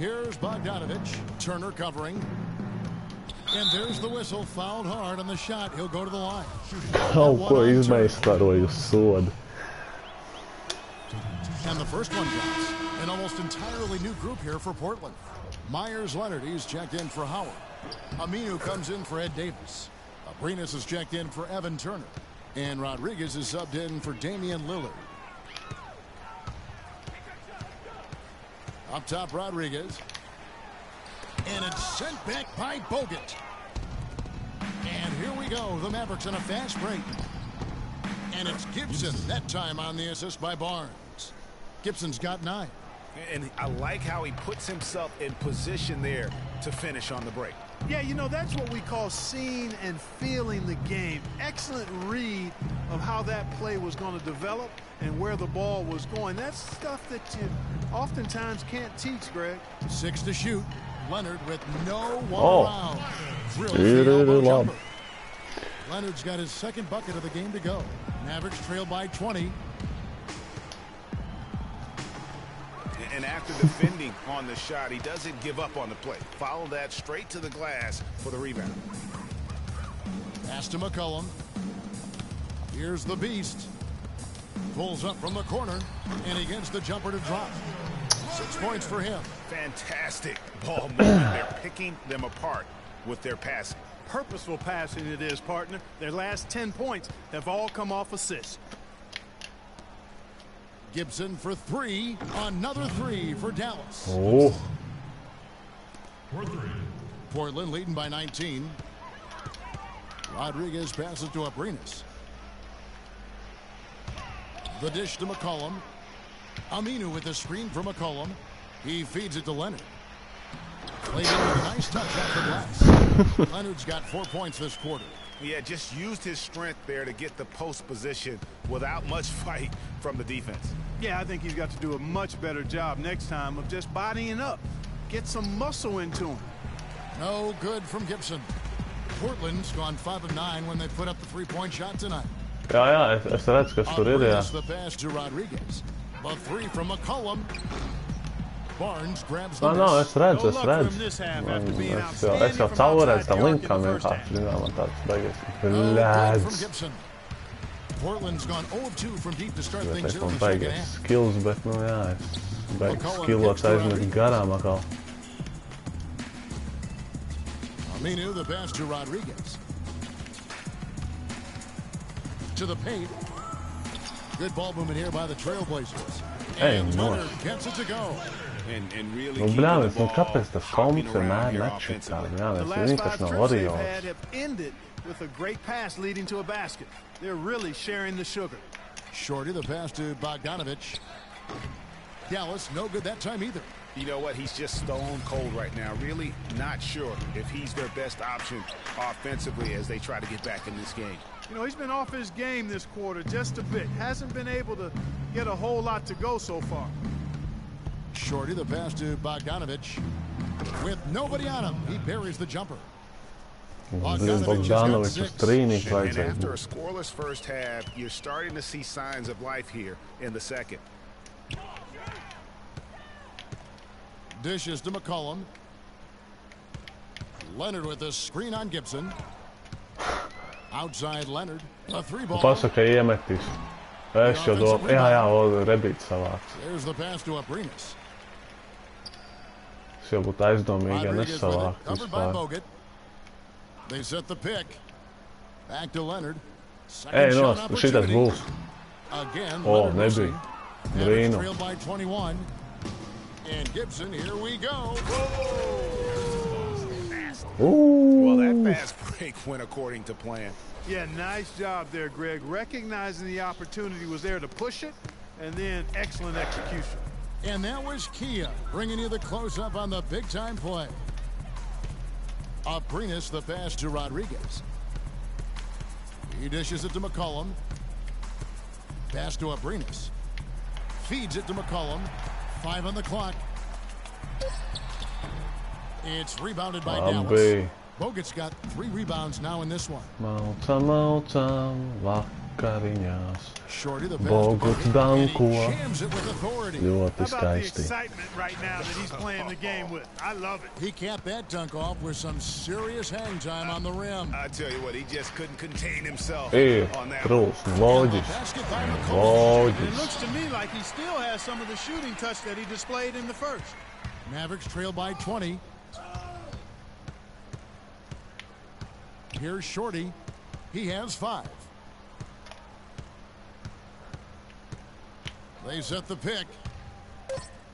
Here's Bogdanovich. Turner covering. And there's the whistle. Fouled hard on the shot. He'll go to the line. Kaut ko izmeistaroju sodu. And the first one counts. An almost entirely new group here for Portland. Myers Leonard, he's checked in for Howard. Aminu comes in for Ed Davis. Abrinas is checked in for Evan Turner. And Rodriguez is subbed in for Damian Lillard. Up top, Rodriguez. And it's sent back by Bogut. And here we go. The Mavericks on a fast break. And it's Gibson, that time on the assist by Barnes. Gibson's got 9. And I like how he puts himself in position there to finish on the break. Yeah, you know, that's what we call seeing and feeling the game. Excellent read of how that play was going to develop and where the ball was going. That's stuff that you oftentimes can't teach, Greg. 6 to shoot. Leonard with no one round. Drills the elbow jumper. Leonard's got his second bucket of the game to go. Mavericks trail by 20. And after defending on the shot, he doesn't give up on the play. Follow that straight to the glass for the rebound. Pass to McCollum. Here's the beast. Pulls up from the corner, and he gets the jumper to drop. 6 points for him. Fantastic ball movement. They're picking them apart with their passing. Purposeful passing it is, partner. Their last 10 points have all come off assists. Gibson for 3. Another 3 for Dallas. Oh. Portland leading by 19. Rodriguez passes to Abrinas. The dish to McCollum. Aminu with the screen for McCollum. He feeds it to Leonard. Played in with a nice touch off the glass. Leonard's got 4 points this quarter. Yeah, just used his strength there to get the post position without much fight from the defense. Yeah, I think he's got to do a much better job next time of just bodying up. Get some muscle into him. No good from Gibson. Portland's gone 5 of 9 when they put up the 3-point shot tonight. Jā, es redzu, kas tur ir, jā. The pass to Rodriguez. The 3 from McCollum. Barnes grabs the No, es redzu. Es jau caurēju tam linkam vienkārši. Man tāds beigas. Blēdz. Portland's gone 0 of 2 from deep to start things here in Man the second beigas half. skills, bet, nu jā, es beigas skillot aizmet garām atkal. Aminu, the pass to Rodriguez. To the paint. Good ball movement here by the Trailblazers. And Leonard gets it to go. And really Blēdz, kāpēc tas komps vienmēr nečitā? Jā, The es last 5 vienkārši nav trips they've Warriors. had have ended with a great pass leading to a basket. They're really sharing the sugar. Shorty, the pass to Bogdanovich. Dallas, no good that time either. You know what? He's just stone cold right now. Really not sure if he's their best option offensively as they try to get back in this game. You know, he's been off his game this quarter just a bit. Hasn't been able to get a whole lot to go so far. Shorty, the pass to Bogdanovich. With nobody on him, he buries the jumper. Bogdanovich uz trīnīti And vajadzēja after a būt. scoreless first half, you're starting to see signs of life here in the second. Dishes to McCollum. Leonard with the screen on Gibson. Outside Leonard. A 3-ball. Pasaka iemetīs. Es jau domāju, jā, rebīts savāks. There's the pass to Abrinas. Es jau būtu aizdomīgi, ja nesavākt Covered by vispār. Bogut. They set the pick. Back to Leonard. Ej, šitas būs. Again, O, nebija. Brīnum. trailed by 21. And Gibson, here we go. Well, that fast break went according to plan. Yeah, nice job there, Greg. Recognizing the opportunity was there to push it, and then excellent execution. And that was Kia bringing you the close-up on the big-time play. Abrinas, the pass to Rodriguez. He dishes it to McCollum. Pass to Abrinas. Feeds it to McCollum. 5 on the clock. It's rebounded by Dallas. Bogut's got 3 rebounds now in this one. Maucam, vakariņās. Boguts danko. Ļoti skaisti. He capped that dunk off with some serious hang time on the rim. I tell you what, he just couldn't contain himself on that. Trūsni, loģis. It looks to me like he still has some of the shooting touch that he displayed in the first. Mavericks trail by 20. Here's Shorty. He has 5. They set the pick.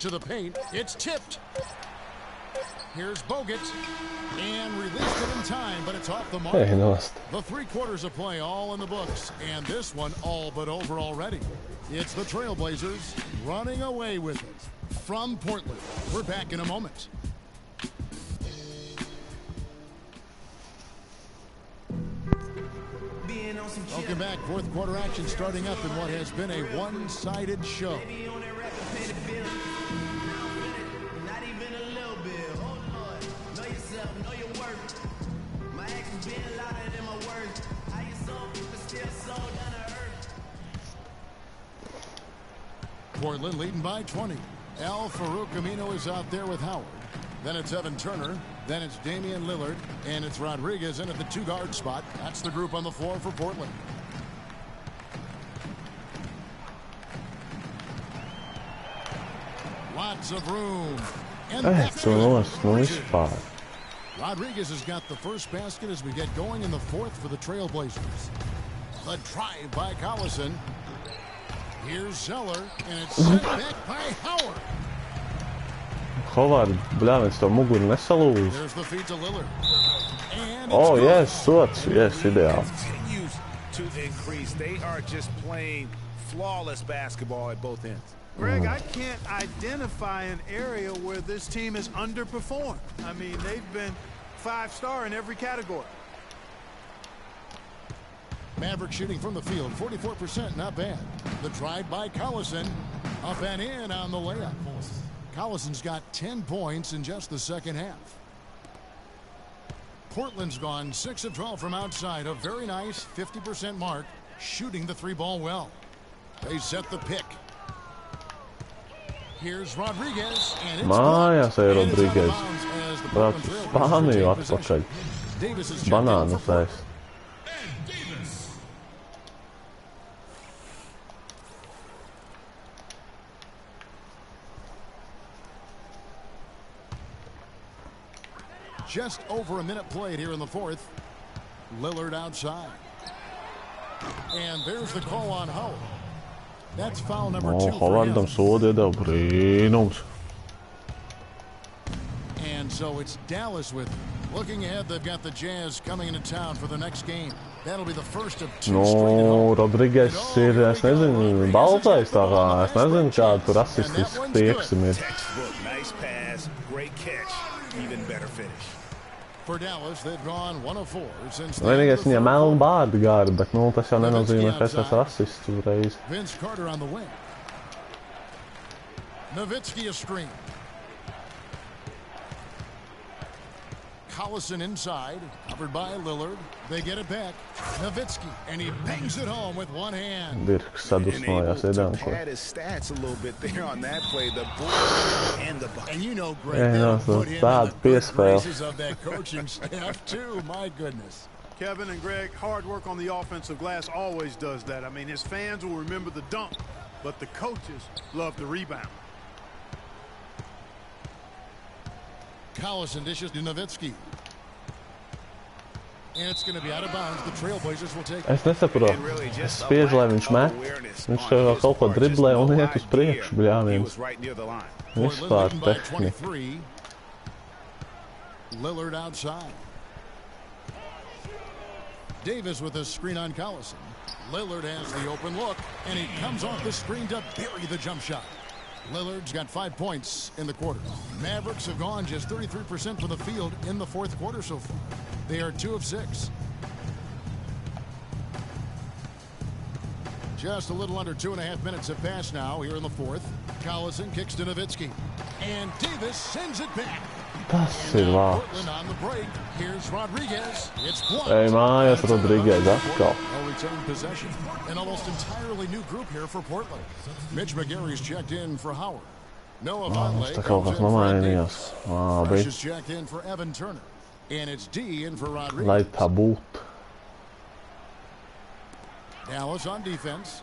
To the paint. It's tipped. Here's Bogut. And released it in time, but it's off the mark. The 3 quarters of play all in the books. And this one all but over already. It's the Trailblazers running away with it. From Portland. We're back in a moment. Welcome back. Fourth quarter action starting up in what has been a one-sided show. Portland leading by 20. Al Farouk Amino is out there with Howard. Then it's Evan Turner. Then it's Damian Lillard. And it's Rodriguez in at the 2-guard spot. That's the group on the floor for Portland. Lots of room. And that's Rodriguez has got the first basket as we get going in the fourth for the Trailblazers. The drive by Collison. Here's Zeller, and it's sent back by Howard. Howard, bļāviens to muguru nesalūz. There's the feed to Lillard. Oh, yes, sots, yes, ideāli. Continues to increase. They are just playing flawless basketball at both ends. Greg, I can't identify an area where this team has underperformed. I mean, they've been 5-star in every category. Maverick shooting from the field, 44%, not bad. The drive by Collison, up and in on the layup. Collison's got 10 points in just the second half. Portland's gone 6 of 12 from outside, a very nice 50% mark, shooting the 3-ball well. They set the pick. Here's Rodriguez, and it's Mājās ir Rodriguez. Brauc uz Spāniju atpakaļ. Banānu taisa. Just over a minute played here in the fourth. Lillard outside. And there's the call on Howard. That's foul number 2 for him. Brīnums. And so it's Dallas with him. Looking ahead, they've got the Jazz coming into town for the next game. That'll be the first of 2 straight. Rodriguez ir, es nezinu, baltais tā kā, es nezinu, kāda tur asistisks tieksme ir. Nice pass, great catch, even better finish. For Dallas, they've gone 1 of 4 since. Vienīgais viņam melna bārdi gari, bet nu tas jau nenozīmē, ka es esmu asists uzreiz. Vince Carter on the wing. Nowitzki a screen. Collison inside, covered by Lillard. They get it back. Nowitzki, and he bangs it home with one hand. Dirks sadusmojās, iedanko. Had his stats a little bit there on that play, the board and the bucket. And you know, Greg, they'll put him in the graces of that coaching staff too. My goodness. Kevin and Greg, hard work on the offensive glass always does that. I mean, his fans will remember the dunk, but the coaches love the rebound. Collison dishes to Nowitzki. And it's going to be out of bounds. The Trailblazers will take it. Es nesaprotu. Es spiežu, lai viņš met. Viņš tev kaut ko driblē un iet uz priekšu, bļāviens. Vispār tehnika. Lillard outside. Davis with a screen on Collison. Lillard has the open look, and he comes off the screen to bury the jump shot. Lillard's got 5 points in the quarter. Mavericks have gone just 33% from the field in the fourth quarter so far. They are 2 of 6. Just a little under 2.5 minutes have passed now here in the fourth. Collison kicks to Nowitzki. And Davis sends it back. Tas ir vārds. Ej mājās, Rodriguez atkal. An almost entirely new group here for Portland. Mitch McGary's checked in for Howard. Noah Vonleh comes in for Fresh. Fresh is checked in for Evan Turner. And it's D in for Rodriguez. Lai tā būtu. Dallas on defense.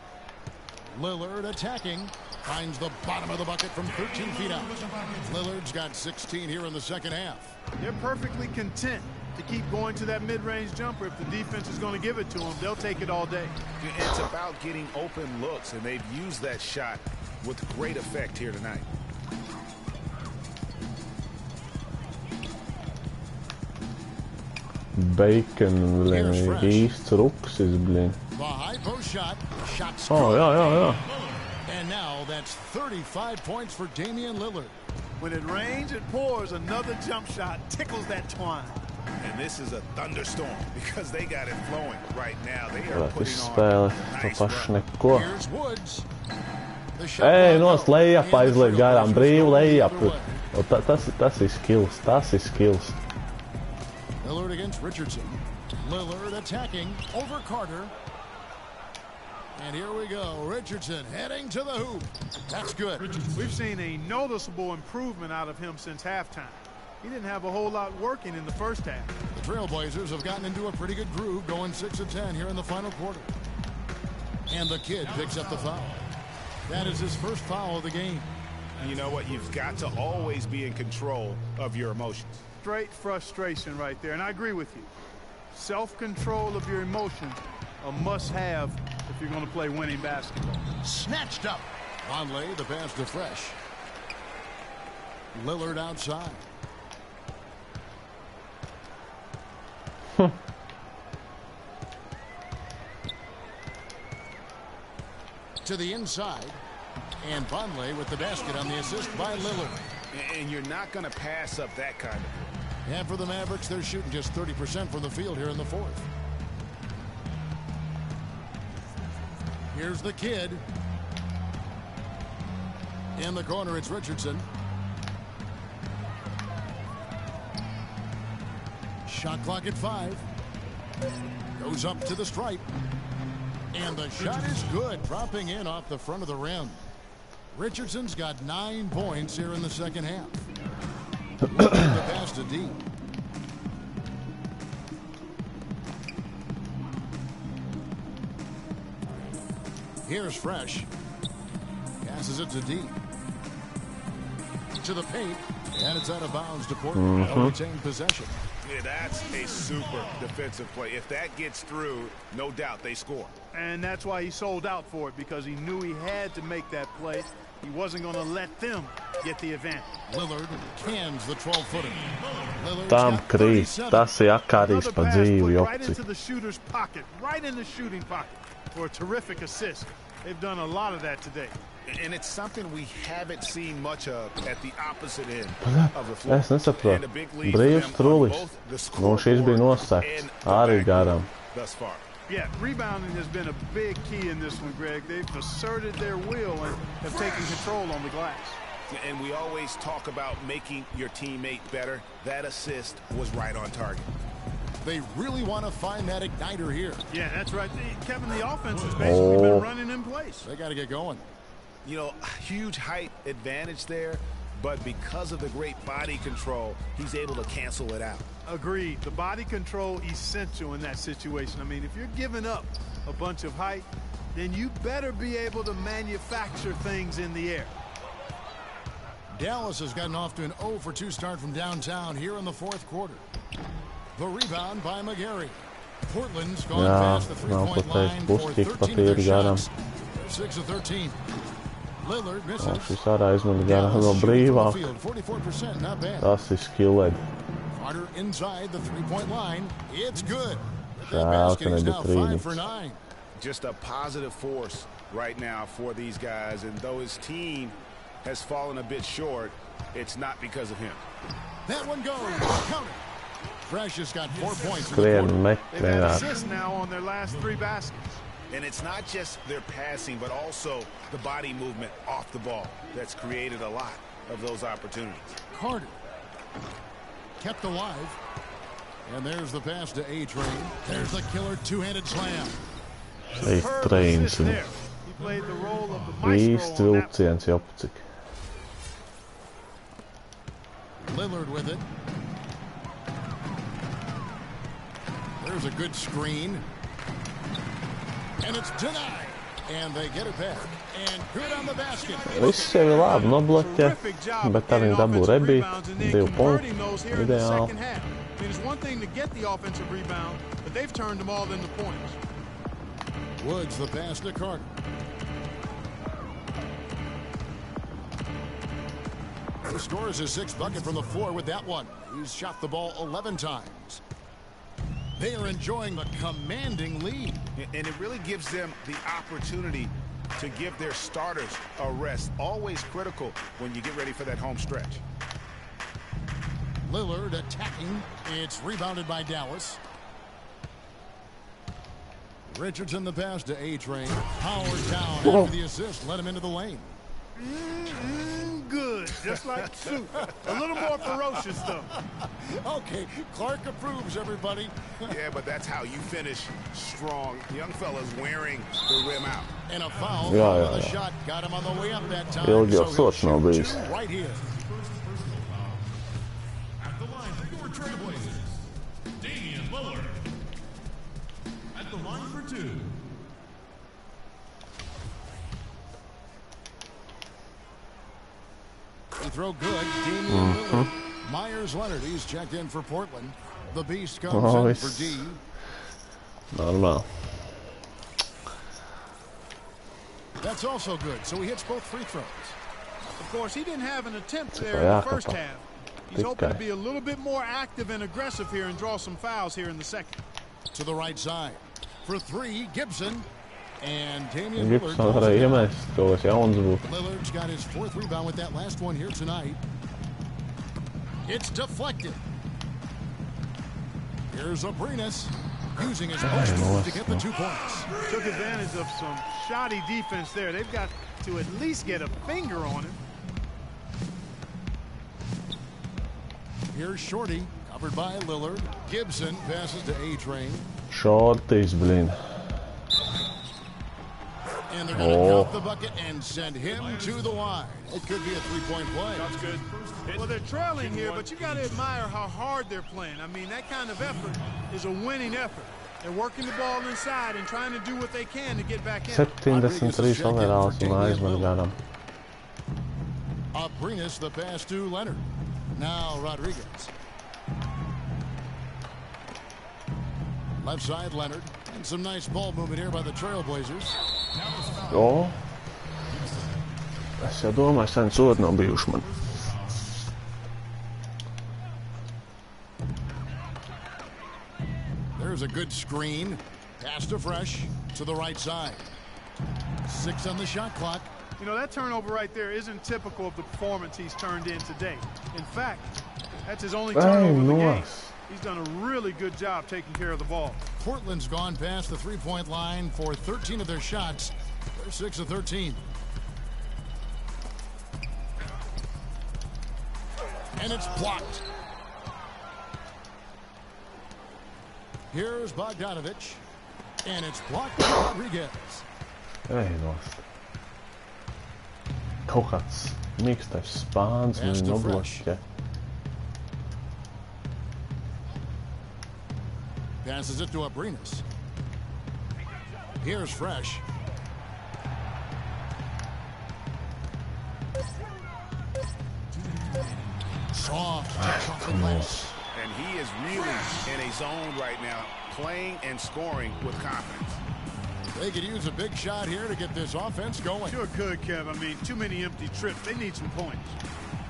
Lillard attacking. Finds the bottom of the bucket from 13 feet out. Lillard's got 16 here in the second half. They're perfectly content to keep going to that mid-range jumper. If the defense is going to give it to them, they'll take it all day. It's about getting open looks, and they've used that shot with great effect here tonight. Bacon, īsts ruksis, blin. The high post shot. Shot's jā. And now that's 35 points for Damian Lillard. When it rains, it pours. Another jump shot tickles that twine. And this is a thunderstorm because they got it flowing right now. They are putting spēles, on nice neko. Here's Woods. Ej, nost lejap, aizliek garām, brīvu lejap. Tas ir skills, Lillard against Richardson. Lillard attacking over Carter. And here we go. Richardson heading to the hoop. That's good. We've seen a noticeable improvement out of him since halftime. He didn't have a whole lot working in the first half. The Trailblazers have gotten into a pretty good groove, going 6 of 10 here in the final quarter. And the kid picks up the foul. That is his first foul of the game. You know what? You've got to always be in control of your emotions. Straight frustration right there, and I agree with you. Self-control of your emotions, a must-have if you're going to play winning basketball. Snatched up. Vonleh, the pass to Fresh. Lillard outside. To the inside. And Vonleh with the basket on the assist by Lillard. And you're not going to pass up that kind of play. And for the Mavericks, they're shooting just 30% from the field here in the fourth. Here's the kid. In the corner, it's Richardson. Shot clock at 5. Goes up to the stripe. And the shot is good, dropping in off the front of the rim. Richardson's got 9 points here in the second half. Looking the pass to D. Here's Fresh. Passes it to D. To the paint. And it's out of bounds to Portland. They'll retain possession. Yeah, that's a super defensive play. If that gets through, no doubt they score. And that's why he sold out for it, because he knew he had to make that play. He wasn't going to let them get the advantage. Lillard cans the 12-footer. Tam krīt, tas ir akarīs pa dzīvi, right into the shooter's pocket, right in the shooting pocket for a terrific assist. They've done a lot of that today. And it's something we haven't seen much of at the opposite end of the floor. Es nesaprotu. Brīvs trūlis. Nu, šis bija nosakts. Arī garām. Thus far. Yeah, rebounding has been a big key in this one, Greg. They've asserted their will and have taken control on the glass. And we always talk about making your teammate better. That assist was right on target. They really want to find that igniter here. Yeah, that's right. Kevin, the offense has basically been running in place. They got to get going. You know, huge height advantage there, but because of the great body control, he's able to cancel it out. Agreed. The body control essential in that situation. I mean, if you're giving up a bunch of height, then you better be able to manufacture things in the air. Dallas has gotten off to an 0-for-2 start from downtown here in the fourth quarter. The rebound by McGary. Portland's gone past the three-point line for 13 of their shots. 6 of 13. Lillard misses. Šis arī aizmeta garām no brīvāk. 44%, not bad. Tas ir skilled. Carter inside the three-point line. It's good. Žēl, ka nebija 5 for 9. Just a positive force right now for these guys, and though his team has fallen a bit short, it's not because of him. That one goes. Count it. Fresh has got 4 points. They've had assists now on their last 3 baskets. And it's not just their passing, but also the body movement off the ball that's created a lot of those opportunities. Carter Kept alive. And there's the pass to A-Train. There's the killer two-handed slam. A-Trains. Īsti vilciens jau cik. Lillard with it. There's a good screen. And it's denied. And they get it back. And good on the basket. Viss jau ir labi nobloķē, bet tā viņi dabū rebīt, 2 punkti, ideāli. It's one thing to get the offensive rebound, but they've turned them all into points. Woods the pass to Carter. He scores his 6th bucket from the floor with that one. He's shot the ball 11 times. They are enjoying the commanding lead. And it really gives them the opportunity to give their starters a rest. Always critical when you get ready for that home stretch. Lillard attacking. It's rebounded by Dallas. Richardson the pass to A-Train. Howard down after the assist. Let him into the lane. Good. Just like soup. A little more ferocious, though. Okay, Clark approves, everybody. Yeah, but that's how you finish strong. The young fella's wearing the rim out. And a foul. The shot got him on the way up that time. Ilgi jau sots nav bijis. Right here. At the line for your Trailblazers, Damian Lillard. At the line for 2. He throw good. Damian Lillard. Myers Leonard. He's checked in for Portland. The Beast comes in for D. Normal. That's also good. So he hits both free throws. Of course, he didn't have an attempt there in the first half. He's hoping to be a little bit more active and aggressive here and draw some fouls here in the second. To the right side. For 3, Gibson. And Damian Gibson varēja iemest, kaut kas jauns būtu. Lillard's got his 4th rebound with that last one here tonight. It's deflected. Here's Abrinas using his post move to get the 2 points. Took advantage of some shoddy defense there. They've got to at least get a finger on him. Here's Shorty, covered by Lillard. Gibson passes to A-Train. Shorties, blin. And they're going to count the bucket and send him to the line. It could be a 3-point play. That's good. Well, they're trailing here, but you got to admire how hard they're playing. I mean, that kind of effort is a winning effort. They're working the ball inside and trying to do what they can to get back in. 73 overalls un aizmet garam. Abrinas the pass to Leonard. Now Rodriguez. Left side Leonard. And some nice ball movement here by the Trailblazers. O. Es jau domāju, sen sodi nav bijuši man. There's a good screen. Pass to Fresh to the right side. 6 on the shot clock. You know, that turnover right there isn't typical of the performance he's turned in today. In fact, that's his only turnover of the game. He's done a really good job taking care of the ball. Portland's gone past the 3-point line for 13 of their shots. They're 6 of 13. And it's blocked. Here's Bogdanovich. And it's blocked by Rodriguez. Ei, nost. Kaut kāds mīkstais spāns viņu nobloķē. Passes it to Abrinas. Here's Fresh. Soft. And he is really in a zone right now, playing and scoring with confidence. They could use a big shot here to get this offense going. Sure could, Kev. I mean, too many empty trips. They need some points.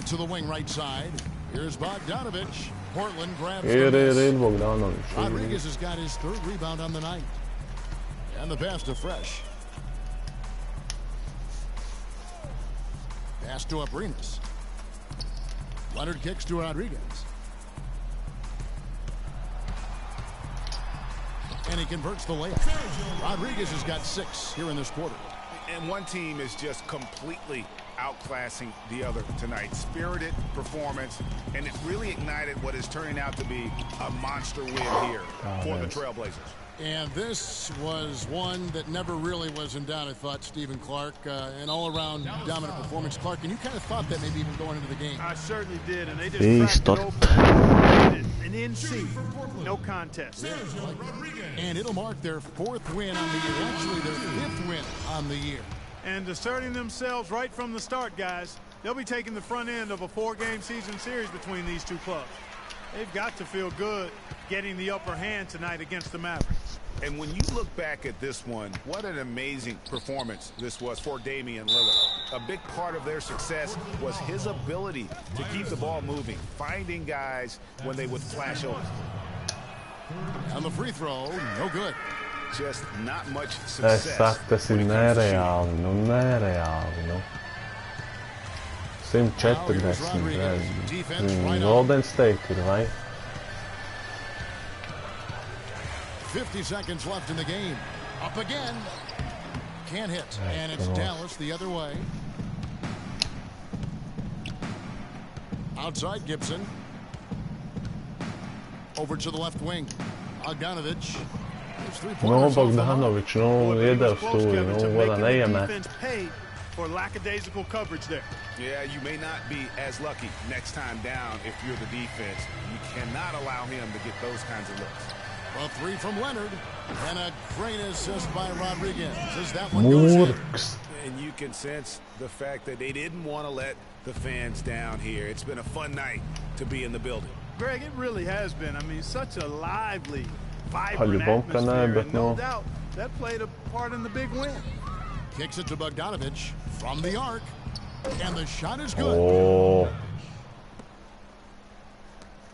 To the wing right side. Here's Bogdanovich. Portland grabs Bogdanovich. Rodriguez has got his 3rd rebound on the night. And the pass to Fresh. Pass to Abrinas. Leonard kicks to Rodriguez. And he converts the layup. Rodriguez has got 6 here in this quarter. And one team is just completely outclassing the other tonight. Spirited performance, and it really ignited what is turning out to be a monster win here for the Trailblazers. And this was one that never really was in doubt, I thought, Stephen Clark. An all-around dominant performance. Clark, and you kind of thought that maybe even going into the game. I certainly did, and they just cracked it open. An NC, no contest. And it'll mark their 4th win on the year. Actually, their 5th win on the year. And asserting themselves right from the start, guys. They'll be taking the front end of a 4-game season series between these two clubs. They've got to feel good getting the upper hand tonight against the Mavericks. And when you look back at this one, what an amazing performance this was for Damian Lillard. A big part of their success was his ability to keep the ball moving, finding guys when they would flash over. On the free throw, no good. Just not much success. Tas ir nereāli, nereāli, 140, Golden State ir, vai? 50 seconds left in the game. Up again. Can't hit. And it's Dallas the other way. Outside Gibson. Over to the left wing. Bogdanović. Bogdanović, iedeva stūri, vadā neiemet. For lackadaisical coverage there. Yeah, you may not be as lucky next time down if you're the defense. You cannot allow him to get those kinds of looks. Well, 3 from Leonard, and a great assist by Rodriguez as that one goes in. And you can sense the fact that they didn't want to let the fans down here. It's been a fun night to be in the building. Greg, it really has been. I mean, such a lively, vibrant atmosphere, and no doubt that played a part in the big win. Kicks it to Bogdanović from the arc, and the shot is good. Oh.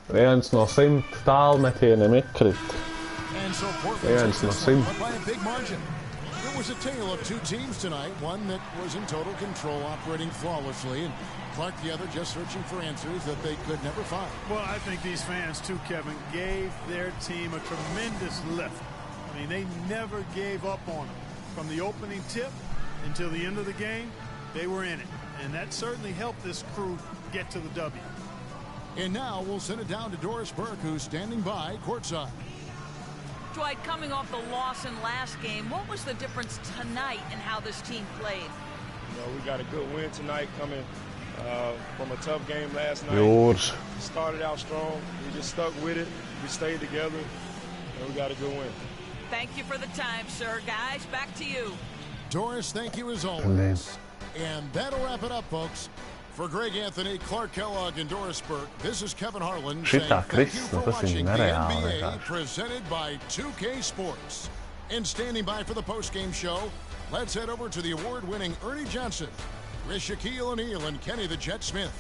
Viens no 100 tālmetieniem iekrīt. And so Portland takes this one by a big margin. It was a tale of 2 teams tonight, one that was in total control, operating flawlessly, and Clark the other just searching for answers that they could never find. Well, I think these fans too, Kevin, gave their team a tremendous lift. I mean, they never gave up on them. From the opening tip until the end of the game, they were in it. And that certainly helped this crew get to the W. And now we'll send it down to Doris Burke, who's standing by courtside. Dwight, coming off the loss in last game, what was the difference tonight in how this team played? We got a good win tonight coming from a tough game last night. Yours. Started out strong. We just stuck with it. We stayed together, and we got a good win. Thank you for the time, sir. Guys, back to you. Doris, thank you as always. And that'll wrap it up, folks. For Greg Anthony, Clark Kellogg, and Doris Burke, this is Kevin Harlan saying thank you for watching the NBA presented by 2K Sports. And standing by for the postgame show, let's head over to the award-winning Ernie Johnson with Shaquille O'Neal and Kenny the Jet Smith.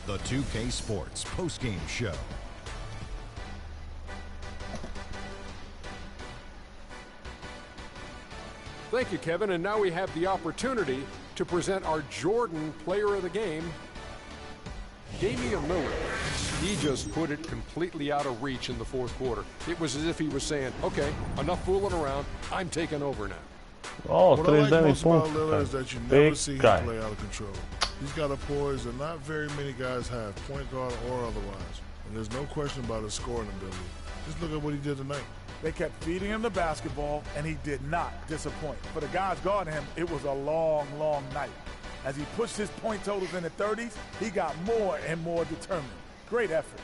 The 2K Sports postgame show. Thank you, Kevin. And now we have the opportunity to present our Jordan Player of the Game, Damian Lillard. He just put it completely out of reach in the 4th quarter. It was as if he was saying, okay, enough fooling around. I'm taking over now. Oh, what I like most about Lillard is that you never see him play out of control. He's got a poise that not very many guys have, point guard or otherwise. And there's no question about his scoring ability. Just look at what he did tonight. They kept feeding him the basketball, and he did not disappoint. For the guys guarding him, it was a long, long night. As he pushed his point totals in the 30s, he got more and more determined. Great effort.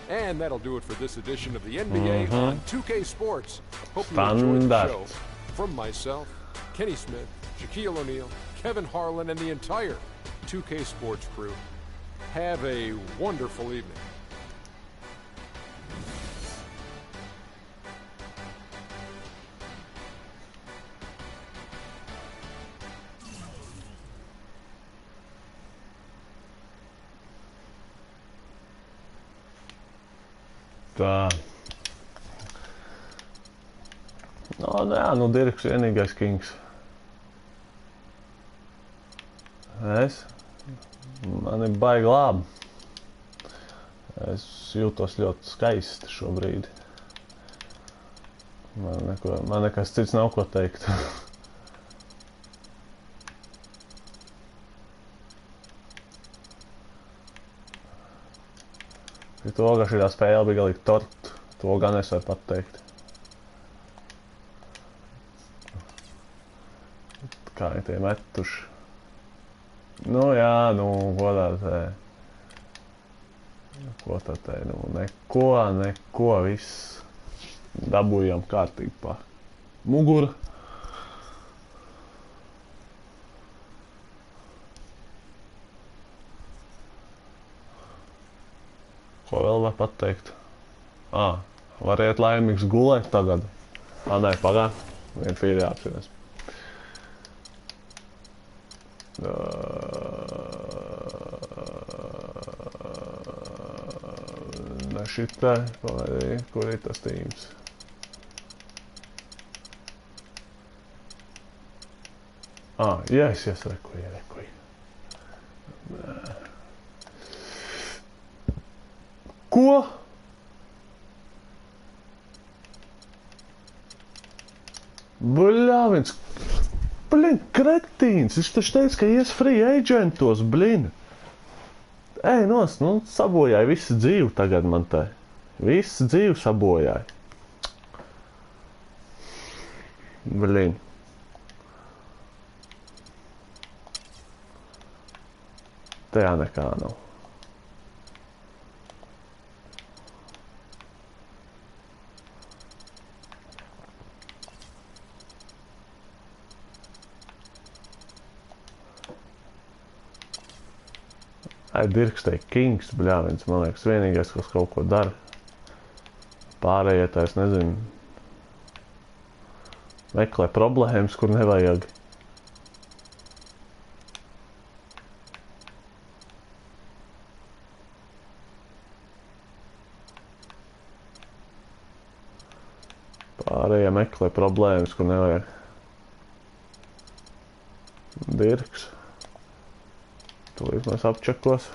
And that'll do it for this edition of the NBA on 2K Sports. Hope you enjoyed the show. From myself, Kenny Smith, Shaquille O'Neal, Kevin Harlan, and the entire 2K Sports crew, have a wonderful evening. Tā. Dirks vienīgais kings. Man ir baigi labi. Es jūtos ļoti skaisti šobrīd. Man nekas cits nav ko teikt. To, ka šī spēle bija galīgi tort, to gan es varu pateikt. Kā viņi tie metuši. Nu jā, nu, godā te. Ko tā te, nu, neko, viss. Dabūjām kārtīgi pa muguru. Ko vēl var pateikt? Variet laimīgs gulēt tagad. Nē, pagā. Vien fīri jāapsinās. Ne šitai, pagaidī, kur ir tas tīms? Yes, rekuji. Ko? Bļāvins. Blin, kretīns. Viņš taču teica, ka ies free agentos, blin. Ej, nos, nu, sabojāja visu dzīvi tagad man te. Visu dzīvi sabojāja. Blin. Tajā nekā nav. Dirkstei Kings, bļāvins, man liekas, vienīgais, kas kaut ko dara. Pārējie tā, es nezinu, meklē problēmas, kur nevajag. Pārējie meklē problēmas, kur nevajag. Dirks. Tūlīt mēs apčekos.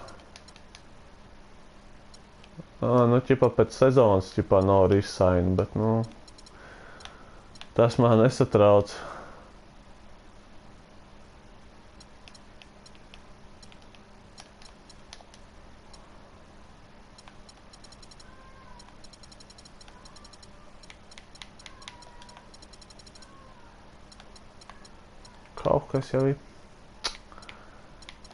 Nu, ķipā pēc sezonas, ķipā nav resign, bet, nu, tas man nesatrauc. Kaut kas jau ir.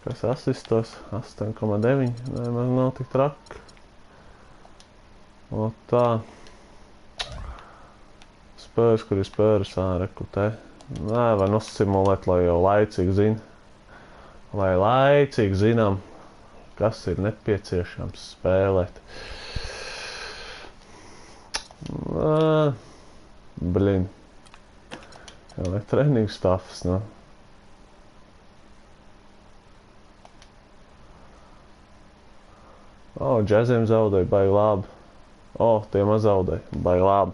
Kas asistos? 8,9. Nemaz nav tik traki. O tā. Spērs, kur ir spērs, reku te. Nē, vai nosimulēt, lai jau laicīgi zina. Lai laicīgi zinām, kas ir nepieciešams spēlēt. Blin. Jau ne treniņu stafs, nu. Džeziem zaudēja, baigi labi. Tie maz zaudēja, baigi labi.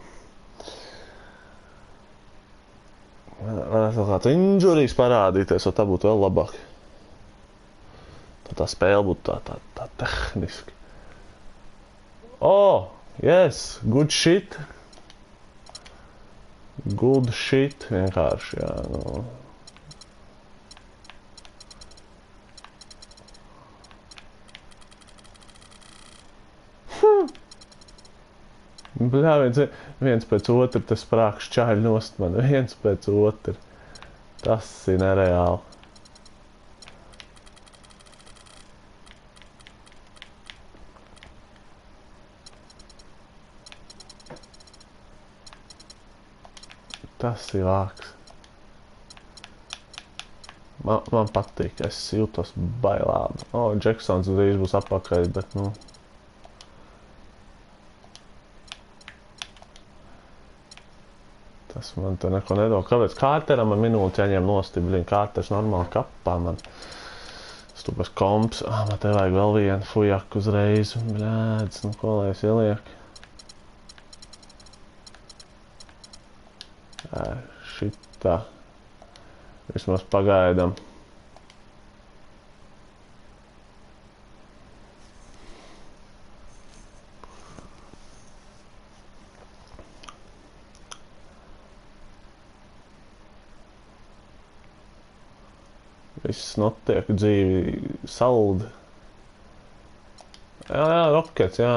Varētu vēl kāds injuries parādīties, tā būtu vēl labāk. Tā spēle būtu tā tehniski. Yes, good shit. Good shit, vienkārši, jā, nu. Bļā, viens pēc otru, tas sprāks čāļi nost man, viens pēc otru. Tas ir nereāli. Tas ir vāks. Man patīk, es jūtos bailābi. Džeksons drīz būs apakaļ, bet, nu... Tas man te neko nedod. Kāpēc Kārteram ar minūti jāņem nosti, blin, Kārters normāli kapā man. Stupes komps. Man te vajag vēl vienu fujaku uzreiz. Bļēdz, nu ko lai es ieliek? Šitā. Vismaz pagaidam. Viss notiek dzīvi saldi. Jā, Rockets, jā.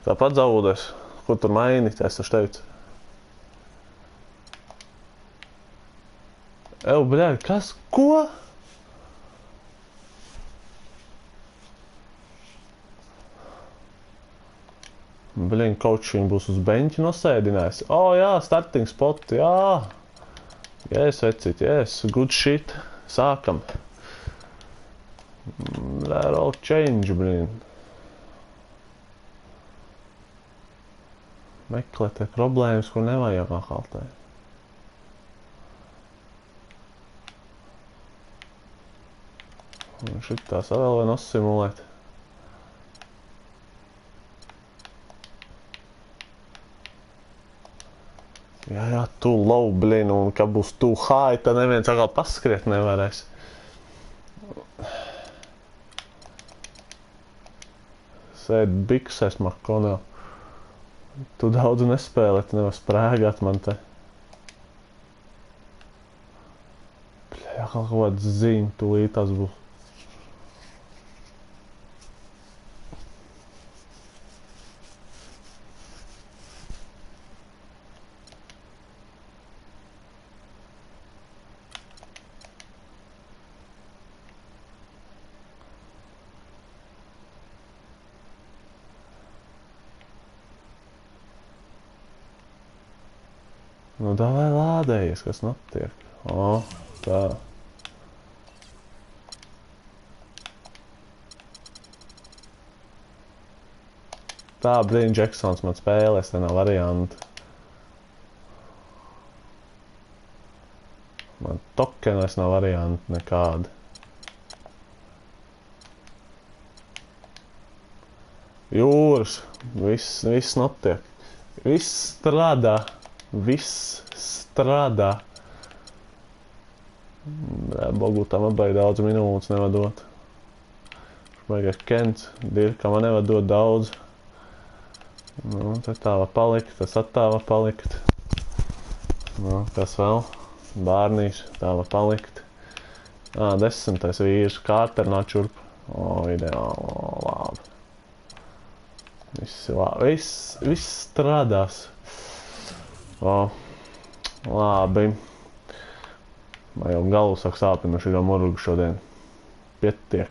Tāpat zaudēs. Ko tur maini, es taču teicu. Bļaļ, kas? Ko? Bļaļ, coach viņu būs uz beņķi nosēdinājis. Jā, starting spot, jā. Yes, vecīt, yes, good shit. Sākam. They're all change, blin. Meklēt problēmas, ko nevajag akaltē. Un šitās vēl vai nosimulēt. Jā, too low, blin, un ka būs too high, tad neviens atkal paskriet nevarēs. Sēd biksēs, Makonel. Tu daudz nespēlēt, nevar sprēgāt man te. Bļā, kaut kāds ziņ, tūlīt tas būs. Nu, davai lādējies, kas notiek. Tā. Tā, Brīn Džeksons man spēlēs, te nav varianti. Man tokenēs nav varianti nekādi. Jūras, viss notiek. Viss strādā. Viss strādā. Bogutam atbaigi daudz minūtes nevadot. Baigais Kents, Dirkam nevadot daudz. Nu, te tā var palikt, tas tā var palikt. Nu, kas vēl? Bārnīs, tā var palikt. 10. vīrs, Kārter nāk čurp. Ideāli, labi. Viss strādās. Labi. Man jau galvu sāk sāpina no šī murgu šodien. Pietiek.